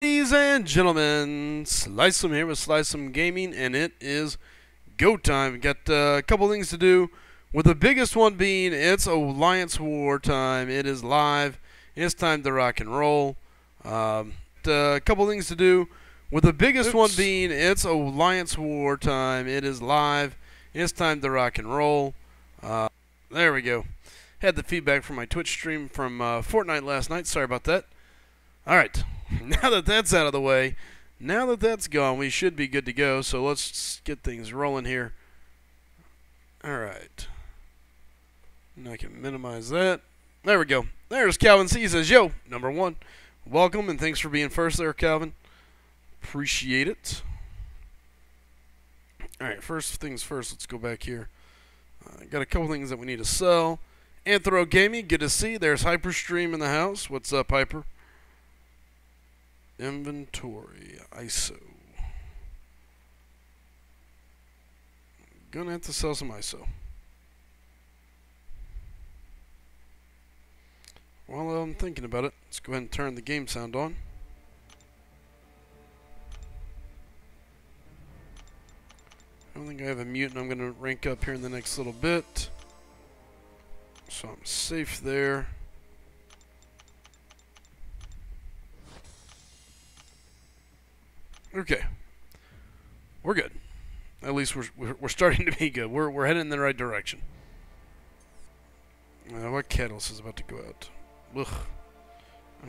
Ladies and gentlemen, Slycem here with SlycemGaming, and it is go time. We've got a couple things to do, with the biggest one being it's Alliance War time. It is live. It's time to rock and roll. A couple things to do, with the biggest one being it's Alliance War time. It is live. It's time to rock and roll. There we go. Had the feedback from my Twitch stream from Fortnite last night. Sorry about that. Alright, now that that's out of the way, now that that's gone, we should be good to go. So let's get things rolling here. Alright. Now I can minimize that. There we go. There's Calvin C. He says, yo, number one. Welcome and thanks for being first there, Calvin. Appreciate it. Alright, first things first, let's go back here. Got a couple things that we need to sell. Anthro Gaming, good to see. There's Hyperstream in the house. What's up, Hyper? Inventory, ISO. Gonna have to sell some ISO. While I'm thinking about it, let's go ahead and turn the game sound on. I don't think I have a mute, and I'm gonna rank up here in the next little bit. So I'm safe there. Okay, we're good. At least we're starting to be good. We're heading in the right direction. What catalyst is about to go out? Ugh.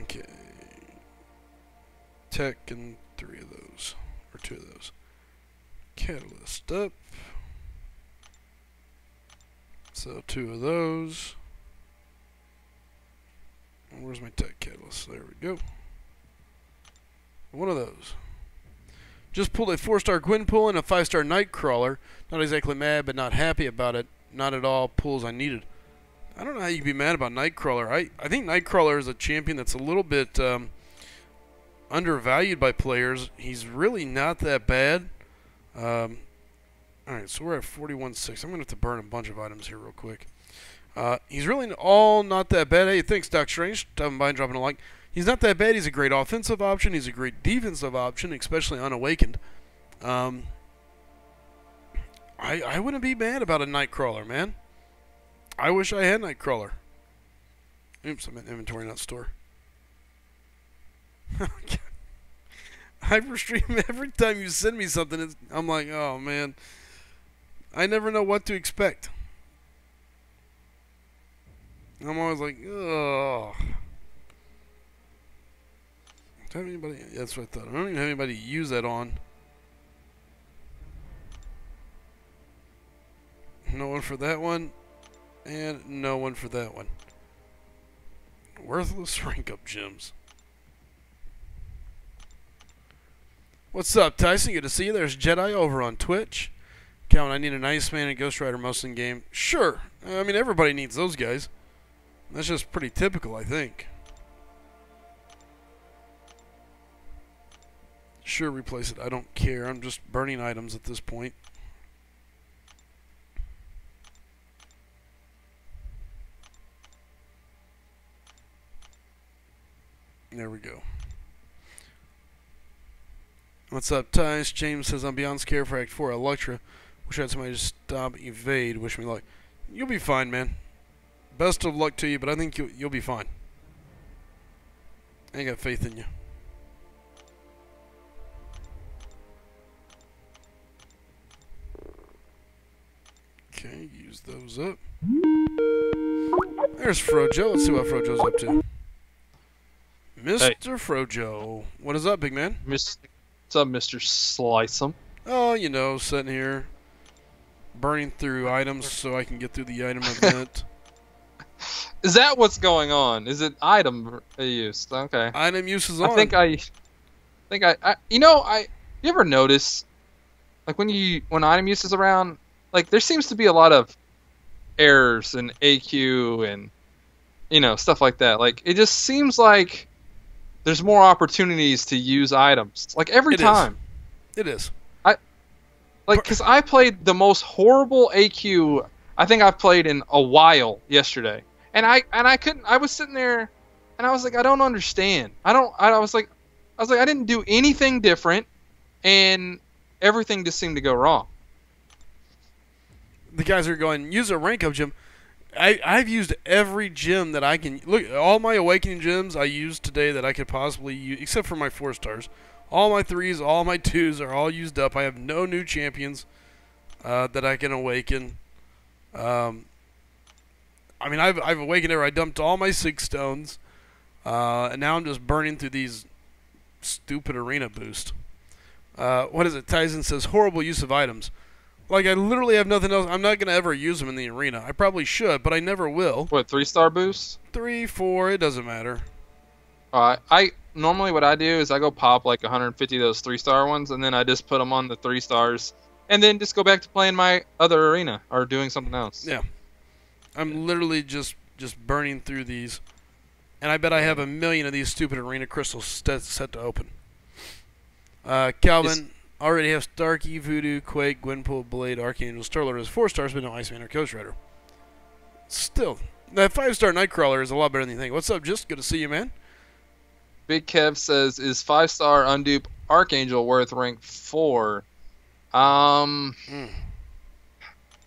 Okay. Tech and 3 of those, or 2 of those. Catalyst up. So 2 of those. And where's my tech catalyst? There we go. 1 of those. Just pulled a 4-star Gwynpool and a 5-star Nightcrawler. Not exactly mad, but not happy about it. Not at all pulls I needed. I don't know how you can be mad about Nightcrawler. I think Nightcrawler is a champion that's a little bit undervalued by players. He's really not that bad. Alright, so we're at 41.6. I'm going to have to burn a bunch of items here real quick. He's really all not that bad. Hey, thanks, Doc Strange. Don't mind dropping a like. He's not that bad. He's a great offensive option. He's a great defensive option, especially unawakened. I wouldn't be mad about a Nightcrawler, man. I wish I had Nightcrawler. Oops, I'm in inventory, not store. Hyperstream, every time you send me something, I'm like, oh, man. I never know what to expect. I'm always like, ugh. Do I have anybody? Yeah, that's what I thought. I don't even have anybody to use that on. No one for that one. And no one for that one. Worthless rank up gems. What's up, Tyson? Good to see you. There's Jedi over on Twitch. Calvin, I need an Iceman and Ghost Rider most in game. Sure. I mean, everybody needs those guys. That's just pretty typical, I think. Sure, replace it. I don't care. I'm just burning items at this point. There we go. What's up, Tice? James says, I'm beyond scared for Act 4 Electra. Wish I had somebody to stop evade. Wish me luck. You'll be fine, man. Best of luck to you, but I think you'll be fine. I got faith in you. Okay, use those up. There's Frojo. Let's see what Frojo's up to. Mr. Hey. Frojo. What is up, big man? What's up, Mr. Slycem? Oh, you know, sitting here burning through items so I can get through the item event. Is that what's going on? Is it item use? Okay. Item use is on. You ever notice, like when item use is around, like there seems to be a lot of errors in AQ and, stuff like that. Like it just seems like there's more opportunities to use items. Like every time. It is. Because I played the most horrible AQ I think I've played in a while yesterday. And I couldn't, I was sitting there and I was like, I don't understand. I was like, I was like, I didn't do anything different, and everything just seemed to go wrong. The guys are going, use a rank up gym. I've used every gym that I can. Look, all my Awakening gyms I used today that I could possibly use, except for my 4 stars. All my 3s, all my 2s are all used up. I have no new champions that I can awaken. I mean, I've awakened everywhere. I dumped all my 6 stones, and now I'm just burning through these stupid arena boost. What is it? Tyson says, horrible use of items. Like, I literally have nothing else. I'm not going to ever use them in the arena. I probably should, but I never will. What, 3-star boost? 3, 4, it doesn't matter. I normally what I do is I go pop like 150 of those 3-star ones, and then I just put them on the 3 stars, and then just go back to playing my other arena or doing something else. Yeah. I'm literally just burning through these. And I bet I have a million of these stupid arena crystals set to open. Calvin already has Starkey, Voodoo, Quake, Gwenpool, Blade, Archangel, Starlord as 4 stars, but no Iceman or Ghost Rider. Still, that 5-star Nightcrawler is a lot better than you think. What's up, Just? Good to see you, man. Big Kev says, is 5-star undupe Archangel worth rank 4?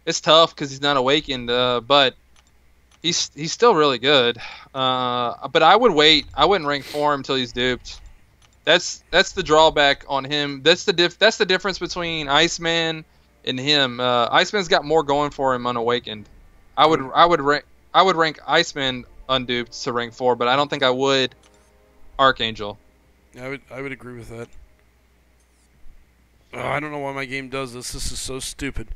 It's tough because he's not awakened, but he's still really good. But I would wait. I wouldn't rank 4 him until he's duped. That's the drawback on him. That's the difference between Iceman and him. Iceman's got more going for him unawakened. I would rank Iceman unduped to rank 4, but I don't think I would Archangel. I would agree with that. Oh, I don't know why my game does this. This is so stupid.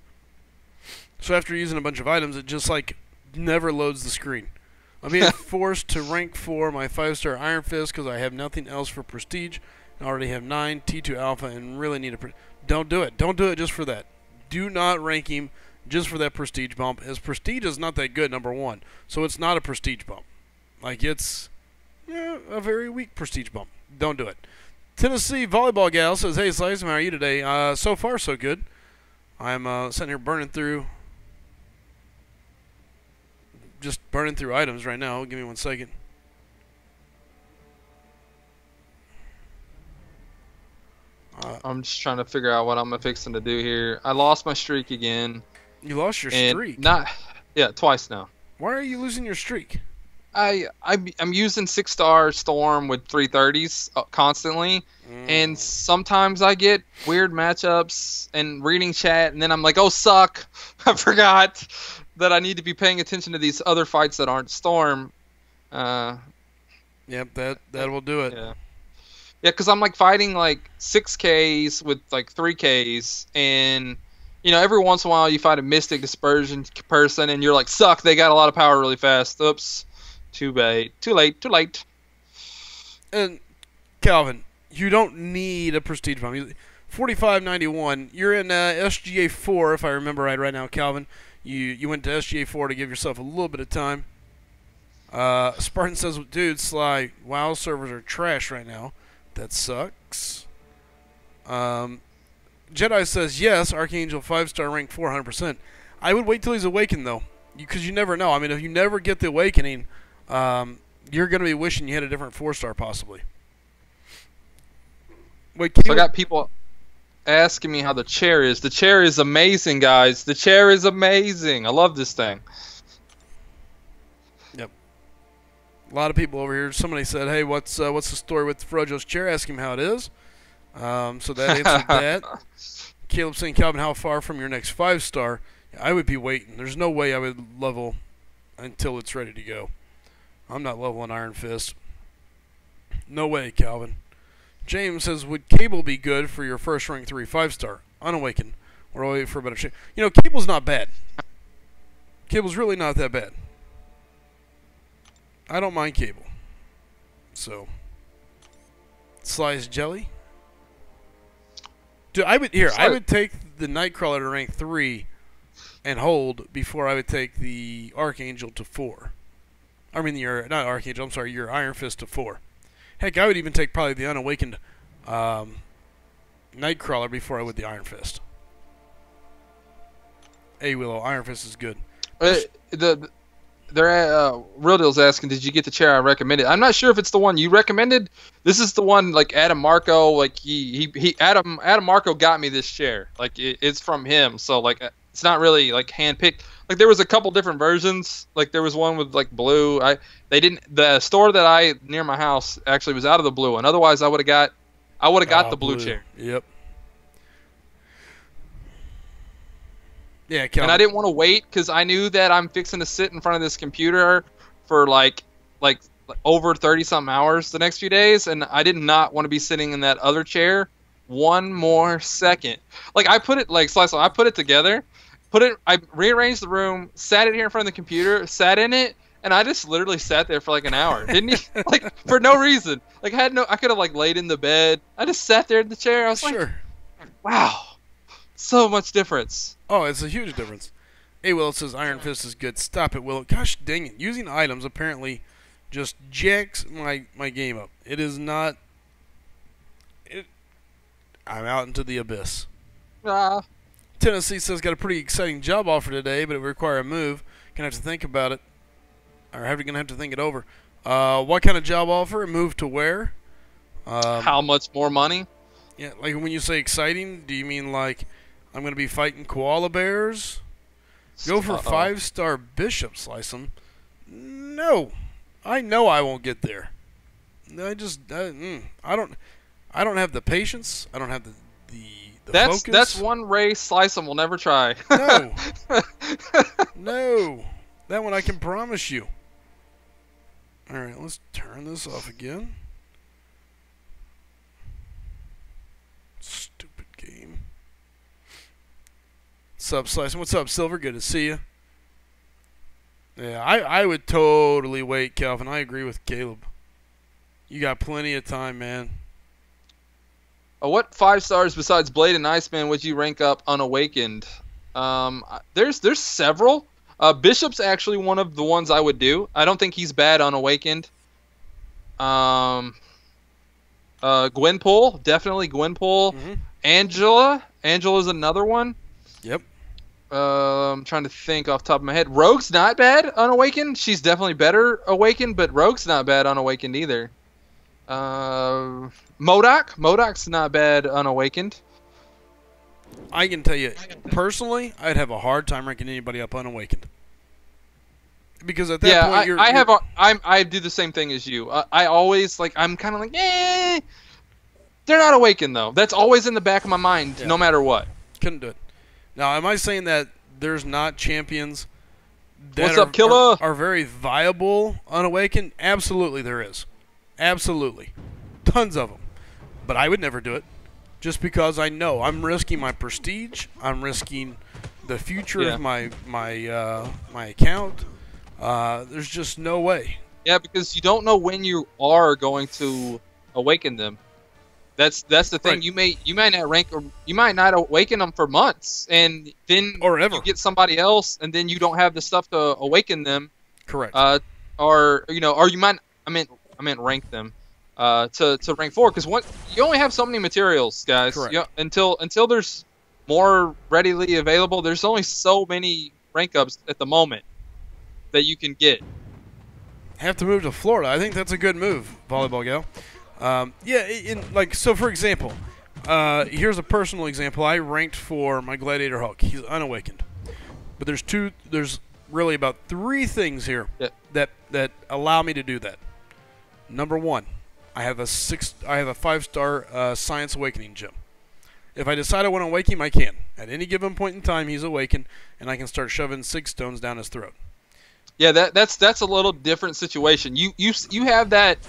So after using a bunch of items, it just like never loads the screen. I'm being forced to rank 4 my 5-star Iron Fist because I have nothing else for Prestige. I already have 9 T2 Alpha and really need a... Don't do it. Don't do it just for that. Do not rank him just for that Prestige bump. His Prestige is not that good, number 1. So it's not a Prestige bump. Like, it's a very weak Prestige bump. Don't do it. Tennessee Volleyball Gal says, hey, Slycem, how are you today? So far, so good. I'm sitting here burning through... Just burning through items right now. Give me 1 second. I'm just trying to figure out what I'm fixing to do here. I lost my streak again. You lost your streak? Yeah, twice now. Why are you losing your streak? I'm using 6-star Storm with 330s constantly, and sometimes I get weird matchups and reading chat, and then I'm like, oh, suck. I forgot that I need to be paying attention to these other fights that aren't Storm. Yep, that will do it. Yeah, because I'm like fighting like 6Ks with like 3Ks, and you know, every once in a while you fight a Mystic Dispersion person, and you're like, suck, they got a lot of power really fast. Oops, too late. And Calvin, you don't need a Prestige bomb. 4591. You're in SGA 4, if I remember right now, Calvin. You went to SGA 4 to give yourself a little bit of time. Spartan says, dude, Sly, WoW servers are trash right now. That sucks. Jedi says, yes, Archangel 5-star rank 400%. I would wait till he's awakened, though, because you never know. I mean, if you never get the awakening, you're going to be wishing you had a different 4-star, possibly. Wait, so I got people asking me how the chair is. The chair is amazing, guys. The chair is amazing. I love this thing. Yep. A lot of people over here. Somebody said, hey, what's the story with Frojo's chair? Ask him how it is. So that answered that. Caleb saying, Calvin, how far from your next 5-star? I would be waiting. There's no way I would level until it's ready to go. I'm not leveling Iron Fist. No way, Calvin. James says, would Cable be good for your first rank 3 5-star? Unawakened. We're waiting for a better chance. You know, Cable's not bad. Cable's really not that bad. I don't mind Cable. So, Slice Jelly. Dude, I would take the Nightcrawler to rank 3 and hold before I would take the Archangel to 4. I mean, not Archangel, I'm sorry, your Iron Fist to 4. Heck, I would even take probably the unawakened Nightcrawler before I would the Iron Fist. Hey, Willow, Iron Fist is good. Real Deal's asking, did you get the chair I recommended? I'm not sure if it's the one you recommended. This is the one like Adam Marco, like Adam Marco got me this chair. Like it's from him, so like it's not really like handpicked. Like there was a couple different versions. Like there was one with like blue. The store that I near my house actually was out of the blue one. Otherwise I would have got the blue chair. Yep. Yeah, and I didn't want to wait because I knew that I'm fixing to sit in front of this computer for like over 30-something hours the next few days, and I did not want to be sitting in that other chair one more second. Like I put it like Slycem, I put it together, I rearranged the room, sat it here in front of the computer, sat in it, and I just literally sat there for like an hour. Didn't he? Like for no reason. Like I could have like laid in the bed. I just sat there in the chair. I was like, wow, so much difference. Oh, it's a huge difference. Hey, Will says Iron Fist is good. Stop it, Will. Gosh dang it. Using items apparently just jacks my game up. It is not... I'm out into the abyss. Tennessee says got a pretty exciting job offer today, but it would require a move. Gonna have to think about it. Or gonna have to think it over. What kind of job offer? A move to where? How much more money? Yeah, like when you say exciting, do you mean like... I'm going to be fighting koala bears? Go for 5-star bishop, Slycem. No. I know I won't get there. I just I don't have the patience. I don't have the focus. That's one race Slycem will never try. No. No. That one I can promise you. All right, let's turn this off again. Stupid game. What's up, Slycem? What's up, Silver? Good to see you. Yeah, I would totally wait, Calvin. I agree with Caleb. You got plenty of time, man. What 5 stars besides Blade and Iceman would you rank up Unawakened? There's several. Bishop's actually one of the ones I would do. I don't think he's bad Unawakened. Gwenpool, definitely Gwenpool. Angela's another one. Yep. I'm trying to think off the top of my head. Rogue's not bad Unawakened. She's definitely better Awakened, but Rogue's not bad Unawakened either. Modok's not bad Unawakened. I can tell you, personally, I'd have a hard time ranking anybody up Unawakened. Because at that point, I do the same thing as you. I always, I'm kind of like, they're not Awakened, though. That's always in the back of my mind, no matter what. Couldn't do it. Now, am I saying that there's not champions that are very viable Unawakened? Absolutely there is. Absolutely. Tons of them. But I would never do it. Just because I know I'm risking my prestige. I'm risking the future of my account. There's just no way. Yeah, because you don't know when you are going to awaken them. That's the thing. Right. You might not rank, or you might not awaken them for months, and then you get somebody else, and then you don't have the stuff to awaken them. Correct. Or you might. I meant rank them. To rank 4, because you only have so many materials, guys. Correct. Until there's more readily available, there's only so many rank ups at the moment that you can get. Have to move to Florida. I think that's a good move, volleyball gal. So for example, here's a personal example. I ranked for my Gladiator Hulk. He's Unawakened, but there's really about 3 things here that allow me to do that. Number 1. I have a 5-star Science Awakening gem. If I decide I want to awaken him, I can. At any given point in time, he's awakened, and I can start shoving 6 stones down his throat. Yeah, that's a little different situation. You have that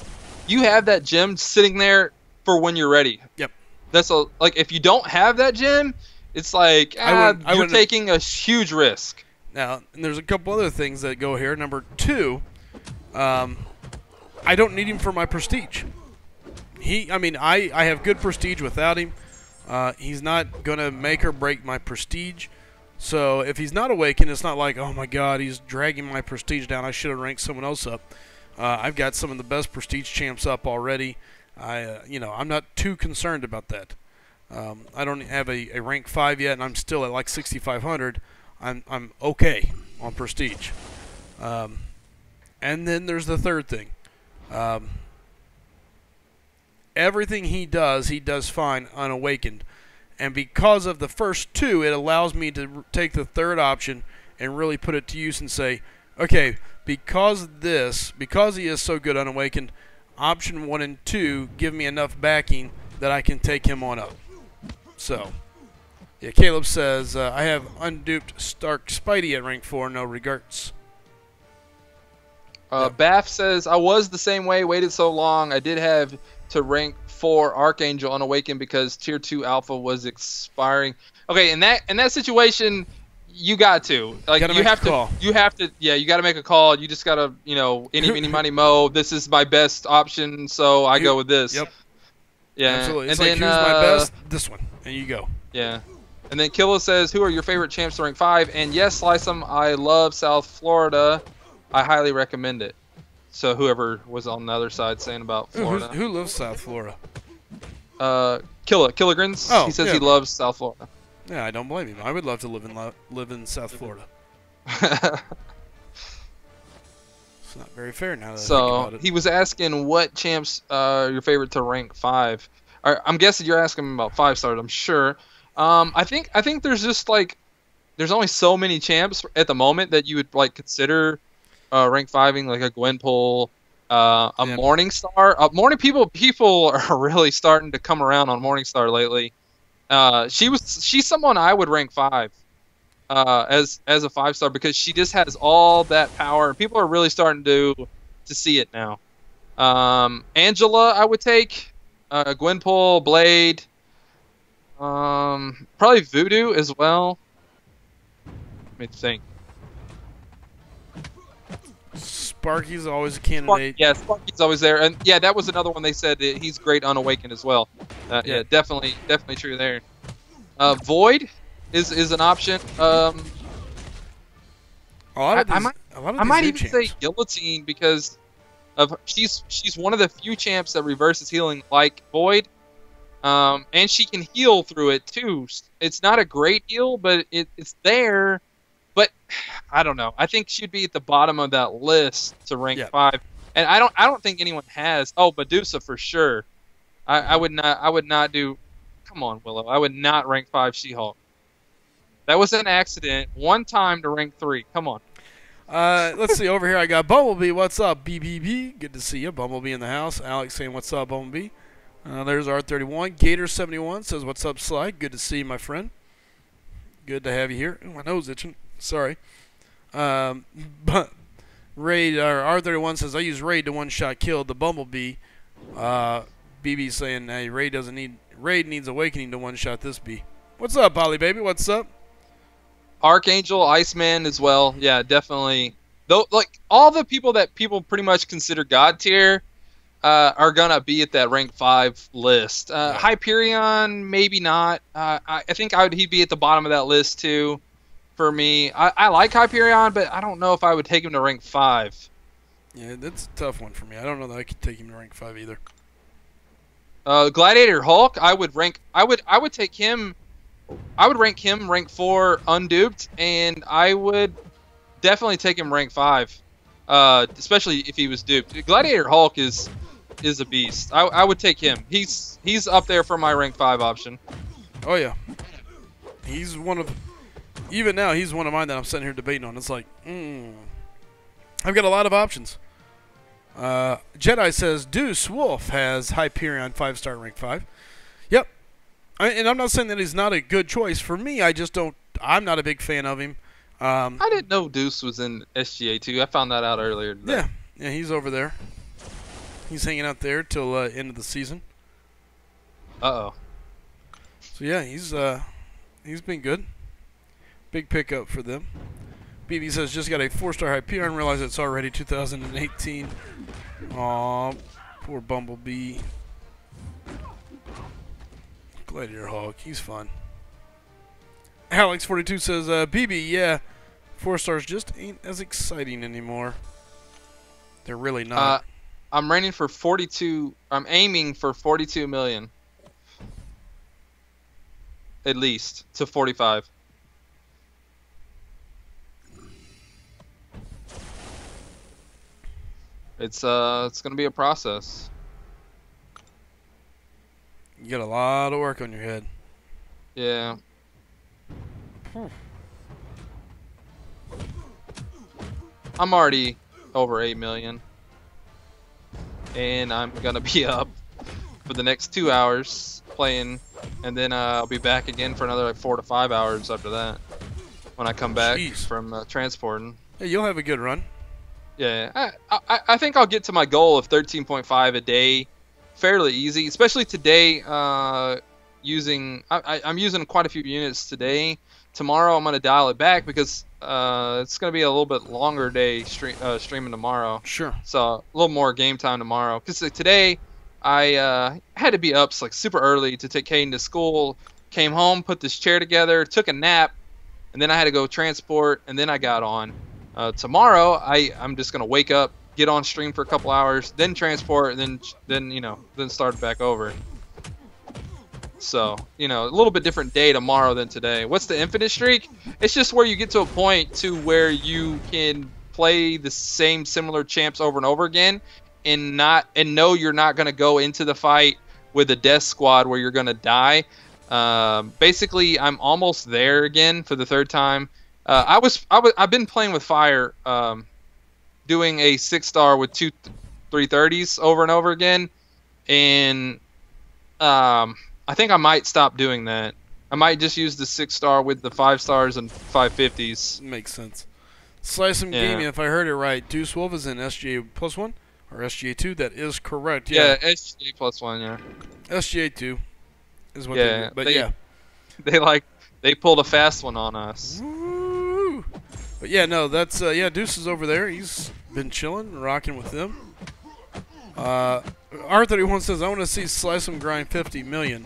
gem sitting there for when you're ready. Yep. If you don't have that gem, it's like you're taking a huge risk. Now, and there's a couple other things that go here. Number 2, I don't need him for my prestige. I have good prestige without him. He's not going to make or break my prestige. So if he's not awakened, it's not like, oh my God, he's dragging my prestige down. I should have ranked someone else up. I've got some of the best prestige champs up already. I'm not too concerned about that. I don't have a rank 5 yet, and I'm still at like 6,500. I'm okay on prestige. And then there's the third thing. Everything he does fine unawakened. And because of the first two, it allows me to take the third option and really put it to use and say, okay, because he is so good unawakened, option 1 and 2 give me enough backing that I can take him on up. So, yeah, Caleb says, I have unduped Stark Spidey at rank 4, no regrets. Baff says, I was the same way, waited so long. I did have to rank 4 Archangel unawakened because tier 2 alpha was expiring. Okay, in that situation, you got to. Like, you have to, yeah, you got to make a call. You just got to, you know, any money mo. This is my best option, so I go with this. Yep. Yeah. Absolutely. It's like, here's my best, this one. And you go. Yeah. And then Killa says, who are your favorite champs to rank 5? And yes, Slycem, I love South Florida. I highly recommend it. So whoever was on the other side saying about Florida. Who lives South Florida? Killigrins. Oh, he says he loves South Florida. Yeah, I don't blame him. I would love to live in South Florida. It's not very fair now that I think about it. He was asking what champs are your favorite to rank 5. I'm guessing you're asking him about 5-stars, I'm sure. I think there's just like there's only so many champs at the moment that you would like consider rank 5ing, like a Gwenpool, Morningstar. People are really starting to come around on Morningstar lately. She's someone I would rank 5 as a 5-star because she just has all that power. People are really starting to see it now. Angela, I would take. Gwenpool, Blade, probably Voodoo as well. Let me think. Sparky's always a candidate. Yeah, Sparky's always there, and yeah, that was another one they said that he's great unawakened as well. Yeah, definitely true there. Void is an option. I might even say Guillotine because of she's one of the few champs that reverses healing like Void, and she can heal through it too. It's not a great heal, but it's there. But I don't know. I think she'd be at the bottom of that list to rank 5, and I don't think anyone has. Oh, Medusa for sure. I would not do. Come on, Willow. I would not rank 5 She-Hulk. That was an accident. One time to rank 3. Come on. Let's see. Over here, I got Bumblebee. What's up, BBB? Good to see you. Bumblebee in the house. Alex saying, what's up, Bumblebee? There's R31. Gator71 says, what's up, Sly? Good to see you, my friend. Good to have you here. Ooh, my nose itching. Sorry. But Raid, or R31 says, I use Raid to one-shot kill the Bumblebee. BB saying, hey, Raid needs Awakening to one-shot this bee. What's up, Ollie baby? What's up? Archangel, Iceman as well. Yeah, definitely. Though, like all the people that people pretty much consider God tier are gonna be at that rank 5 list. Hyperion, maybe not. I think he'd be at the bottom of that list too. For me, I like Hyperion, but I don't know if I would take him to rank 5. Yeah, that's a tough one for me. I don't know that I could take him to rank 5 either. Gladiator Hulk, I would take him. I would rank him rank 4 unduped, and I would definitely take him rank 5, especially if he was duped. Gladiator Hulk is a beast. I would take him. He's up there for my rank 5 option. Oh yeah, he's one of. Even now, he's one of mine that I'm sitting here debating on. It's like, I've got a lot of options. Jedi says, Deuce Wolf has Hyperion 5-star rank 5. Yep. And I'm not saying that he's not a good choice. For me, I just don't, I'm not a big fan of him. I didn't know Deuce was in SGA too. I found that out earlier today. Yeah, he's over there. He's hanging out there till end of the season. Uh-oh. So yeah, he's been good. Big pickup for them. BB says, just got a 4-star Hyperion. Realize it's already 2018. Aw, poor Bumblebee. Gladiator Hawk, he's fun. Alex42 says, BB, yeah, 4-stars just ain't as exciting anymore. They're really not. I'm aiming for 42 million. At least to 45. It's gonna be a process. You got a lot of work on your head. Yeah. I'm already over 8 million, and I'm gonna be up for the next 2 hours playing, and then I'll be back again for another like 4 to 5 hours after that when I come back from transporting. Hey, you'll have a good run. Yeah, I think I'll get to my goal of 13.5 a day fairly easy, especially today. I'm using quite a few units today. Tomorrow I'm gonna dial it back because it's gonna be a little bit longer day streaming tomorrow. Sure. So a little more game time tomorrow. Because today I had to be up like super early to take Caden to school. Came home, put this chair together, took a nap, and then I had to go transport, and then I got on. Tomorrow I'm just gonna wake up, get on stream for a couple hours, then transport, and then start back over. So, a little bit different day tomorrow than today. What's the infinite streak? It's just where you get to a point to where you can play the same similar champs over and over again and know you're not going to go into the fight with a death squad where you're going to die. Basically, I'm almost there again for the third time. I've been playing with fire, doing a 6-star with 2 330s over and over again, and I think I might stop doing that. I might just use the 6-star with the 5 stars and 550s. Makes sense. SlycemGaming, if I heard it right, Deuce Wolf is in SGA +1 or SGA 2. That is correct. Yeah, SGA +1. Yeah. SGA 2 is what they do. But they pulled a fast one on us. Woo! But yeah, no, that's Deuce is over there. He's been chilling, rocking with them. R31 says, I want to see Slycem grind 50 million.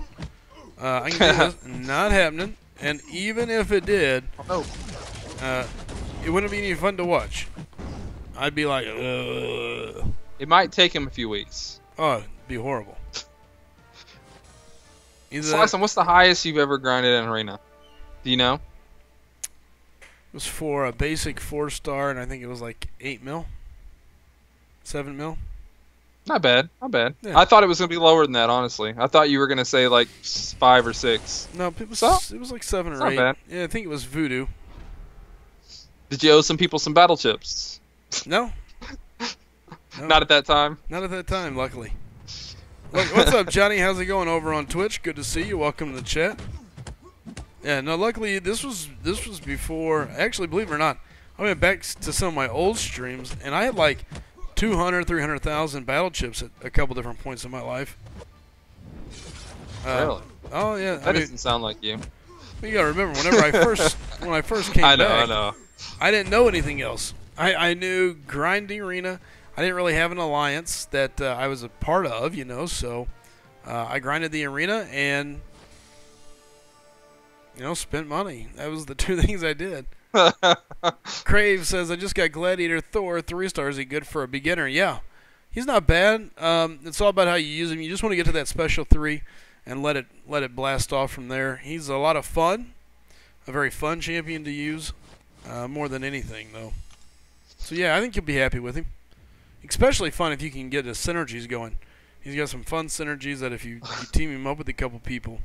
I can do this. Not happening. And even if it did, it wouldn't be any fun to watch. I'd be like, ugh. It might take him a few weeks. Oh, it'd be horrible. Slycem, what's the highest you've ever grinded in Arena? Do you know? It was for a basic 4-star, and I think it was like 8 mil. 7 mil. Not bad, not bad. Yeah. I thought it was going to be lower than that, honestly. I thought you were going to say like 5 or 6. No, it was like 7 or 8. Not bad. Yeah, I think it was Voodoo. Did you owe some people some battle chips? No. Not at that time? Not at that time, luckily. What's up, Johnny? How's it going over on Twitch? Good to see you. Welcome to the chat. Yeah, no, luckily this was before. Actually, believe it or not, I went back to some of my old streams, and I had like 200, 300,000 battle chips at a couple different points in my life. Really? Oh yeah. That doesn't sound like you. You gotta remember, when I first came back, I know. I didn't know anything else. I knew grinding Arena. I didn't really have an alliance that I was a part of, so I grinded the Arena and spent money. That was the 2 things I did. Crave says, I just got Gladiator Thor 3-star. Is he good for a beginner? Yeah, he's not bad. It's all about how you use him. You just want to get to that special 3 and let it blast off from there. He's a lot of fun, a very fun champion to use, more than anything though. So yeah, I think you'll be happy with him. Especially fun if you can get his synergies going. He's got some fun synergies that if you team him up with a couple people.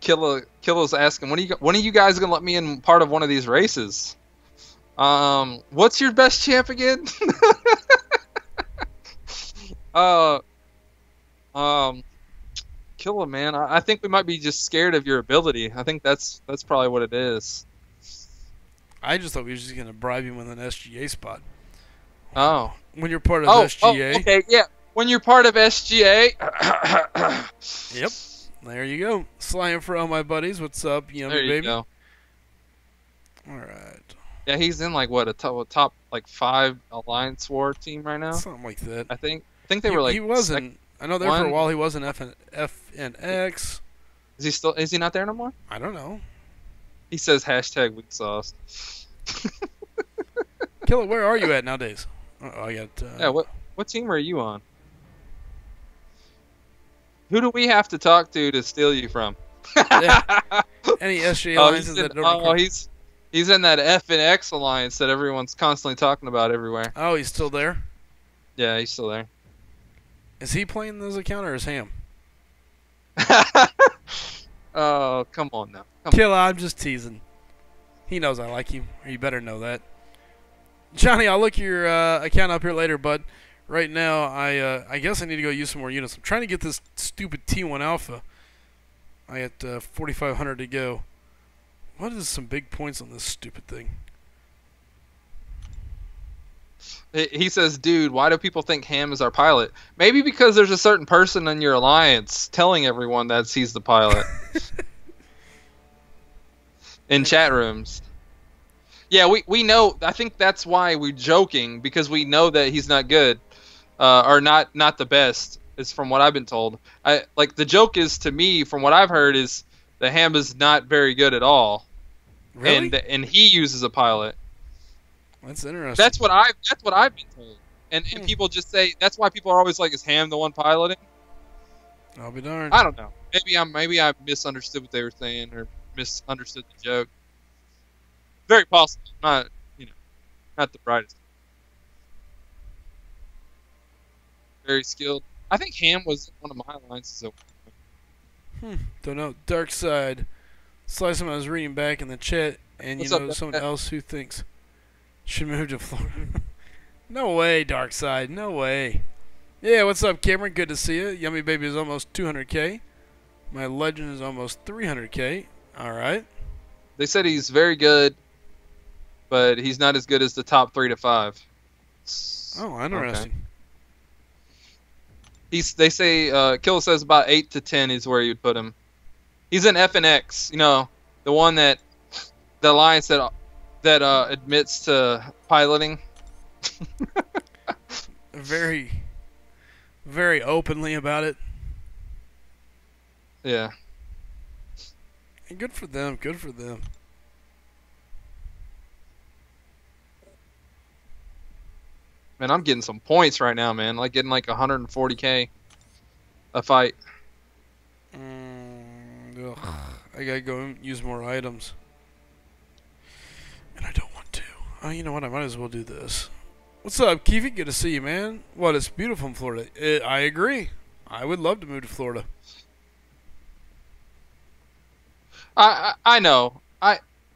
Killa's asking, when are you guys gonna let me in part of one of these races? What's your best champ again? Killa, man, I think we might be just scared of your ability. I think that's probably what it is. I just thought we were just gonna bribe him with an SGA spot. Oh, when you're part of SGA. Oh, okay, yeah. When you're part of SGA. Yep. There you go. Slime for all my buddies. What's up, yummy there you baby? Go. All right. Yeah, he's in like what a top like 5 Alliance War team right now. Something like that. I think they were like. He wasn't. I know there for a while he was in FNX. Is he not there no more? I don't know. He says hashtag weak sauce. Killer, where are you at nowadays? Oh, I got. Yeah. What team are you on? Who do we have to talk to steal you from? Yeah. Any SGA alliances that don't require... he's in that F and X alliance that everyone's constantly talking about everywhere. Oh, he's still there? Yeah, he's still there. Is he playing this account or is Ham? Oh, come on now. Killer, I'm just teasing. He knows I like you, or you better know that. Johnny, I'll look your account up here later, bud. Right now, I guess I need to go use some more units. I'm trying to get this stupid T1 Alpha. I got 4,500 to go. What is some big points on this stupid thing? He says, dude, why do people think Ham is our pilot? Maybe because there's a certain person in your alliance telling everyone that he's the pilot. In chat rooms. Yeah, we know. I think that's why we're joking, because we know that he's not good. Or not the best, is from what I've been told. Like, the joke is, to me, from what I've heard, is that Ham is not very good at all. Really? And he uses a pilot. That's interesting. That's what I've been told. And people just say that's why people are always like, is Ham the one piloting? I'll be darned. I don't know. Maybe I misunderstood what they were saying, or misunderstood the joke. Very possible. Not the brightest. Very skilled. I think Ham was one of my alliances. Don't know. Dark Side. Slycem, I was reading back in the chat, and What's you know up, someone else who thinks should move to Florida. No way, Dark Side. No way. Yeah, what's up, Cameron? Good to see you. Yummy Baby is almost 200K. My Legend is almost 300K. All right. They said he's very good, but he's not as good as the top 3 to 5. Oh, interesting. Okay. They say Kill says about 8 to 10 is where you'd put him. He's in FNX, the one the alliance that admits to piloting. Very, very openly about it. Yeah. And good for them. Good for them. Man, I'm getting some points right now, man. Like getting like 140K a fight. I gotta go use more items. And I don't want to. Oh, you know what? I might as well do this. What's up, Keefe? Good to see you, man. What? It's beautiful in Florida. I agree. I would love to move to Florida. I know.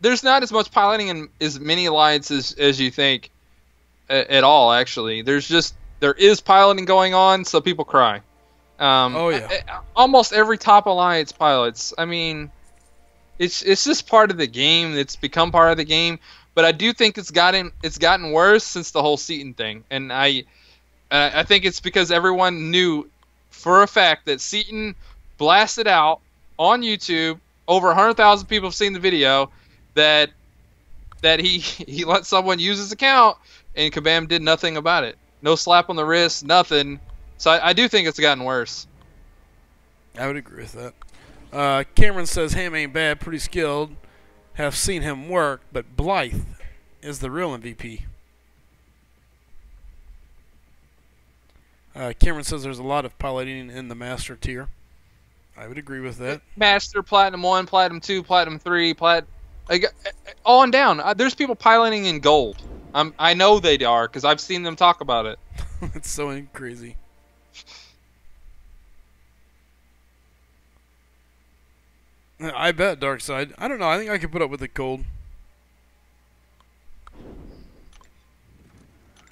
There's not as much piloting in as many alliances as you think at all, actually. There is piloting going on, so people cry. Oh, yeah. Almost every top alliance pilots. I mean, it's just part of the game. It's become part of the game. But I do think it's gotten worse since the whole Seaton thing. And I think it's because everyone knew for a fact that Seaton blasted out on YouTube. Over 100,000 people have seen the video that he let someone use his account, and Kabam did nothing about it. No slap on the wrist, nothing. So I do think it's gotten worse. I would agree with that. Cameron says Ham ain't bad, pretty skilled. Have seen him work, but Blythe is the real MVP. Cameron says there's a lot of piloting in the master tier. I would agree with that. Master, Platinum 1, Platinum 2, Platinum 3, all on down. There's people piloting in gold. I know they are because I've seen them talk about it. It's so crazy. I bet, Dark Side. I don't know. I think I could put up with the gold.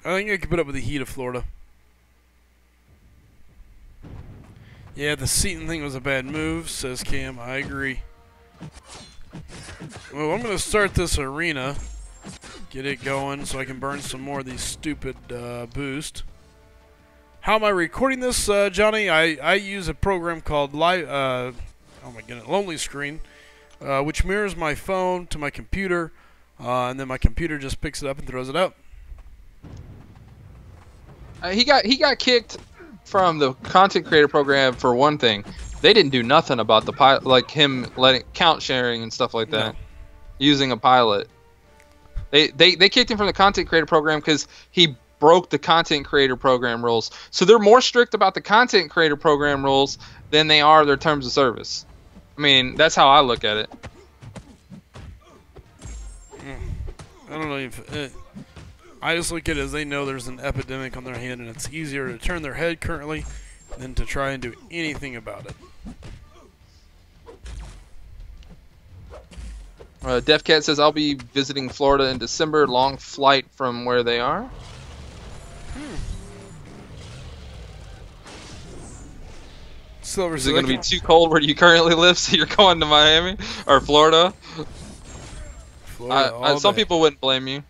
I think I could put up with the heat of Florida. Yeah, the Seaton thing was a bad move, says Cam. I agree. Well, I'm going to start this arena. Get it going so I can burn some more of these stupid boost. How am I recording this, Johnny? I use a program called oh my goodness, Lonely Screen, which mirrors my phone to my computer, and then my computer just picks it up and throws it out. He got kicked from the content creator program for one thing. They didn't do nothing about the pilot, like him letting count sharing and stuff like that, using a pilot. They kicked him from the content creator program because he broke the content creator program rules. So they're more strict about the content creator program rules than they are their terms of service. I mean, that's how I look at it. I don't know if I just look at it as they know there's an epidemic on their hand, and it's easier to turn their head currently than to try and do anything about it. DefCat says, I'll be visiting Florida in December. Long flight from where they are. Silver, is it going to be too cold where you currently live, so you're going to Miami or Florida? Some people wouldn't blame you.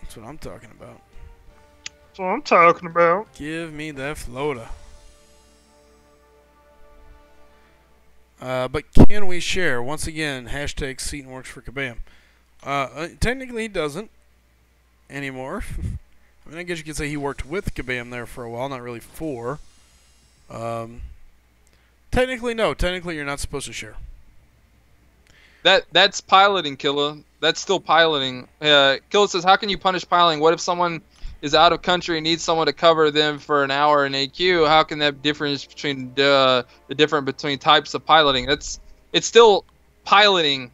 That's what I'm talking about. That's what I'm talking about. Give me that Florida. But can we share? Once again, hashtag Seaton works for Kabam. Technically, he doesn't anymore. I mean, I guess you could say he worked with Kabam there for a while, not really for. Technically, no. Technically, you're not supposed to share. That's piloting, Killa. That's still piloting. Killa says, how can you punish piloting? What if someone is out of country and needs someone to cover them for an hour in AQ? How can that difference between the difference between types of piloting? It's still piloting.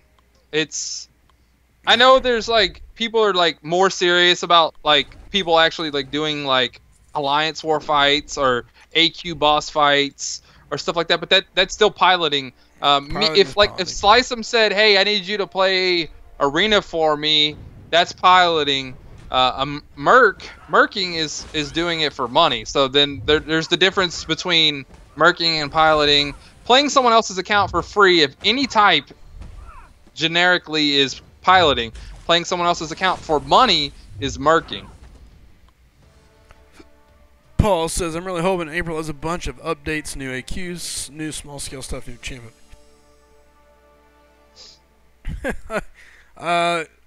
I know there's like people are like more serious about like people actually like doing like alliance war fights or AQ boss fights or stuff like that, but that's still piloting. If Slycem said, "Hey, I need you to play arena for me," that's piloting. Merking is doing it for money. So then there's the difference between merking and piloting. Playing someone else's account for free of any type generically is piloting. Playing someone else's account for money is merking. Paul says, I'm really hoping April has a bunch of updates, new AQs, new small scale stuff, new champion.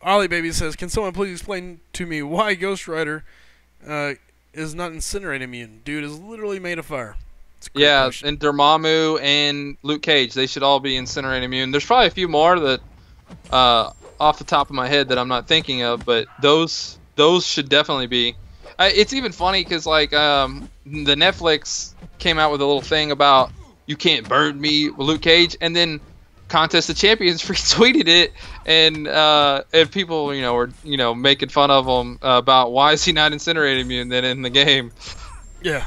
Ollie Baby says, can someone please explain to me why Ghost Rider is not incinerate immune? Dude is literally made of fire. Yeah, question. And Dormammu and Luke Cage, they should all be incinerate immune. There's probably a few more that off the top of my head that I'm not thinking of, but those should definitely be. It's even funny because like the Netflix came out with a little thing about you can't burn me with Luke Cage, and then Contest of Champions retweeted it, and people were making fun of him about why is he not incinerating immune then in the game. Yeah.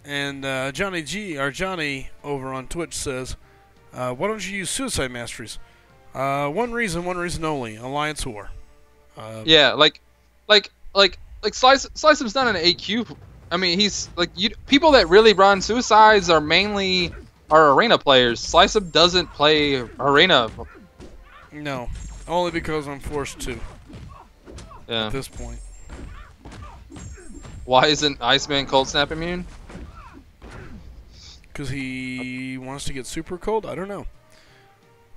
And Johnny over on Twitch says, why don't you use suicide masteries? One reason only: Alliance War. Yeah, like Slycem's not an AQ. I mean, he's like people that really run suicides are mainly arena players. Slycem doesn't play arena. No, only because I'm forced to. Yeah. At this point. Why isn't Iceman Cold Snap immune? Because he wants to get super cold? I don't know.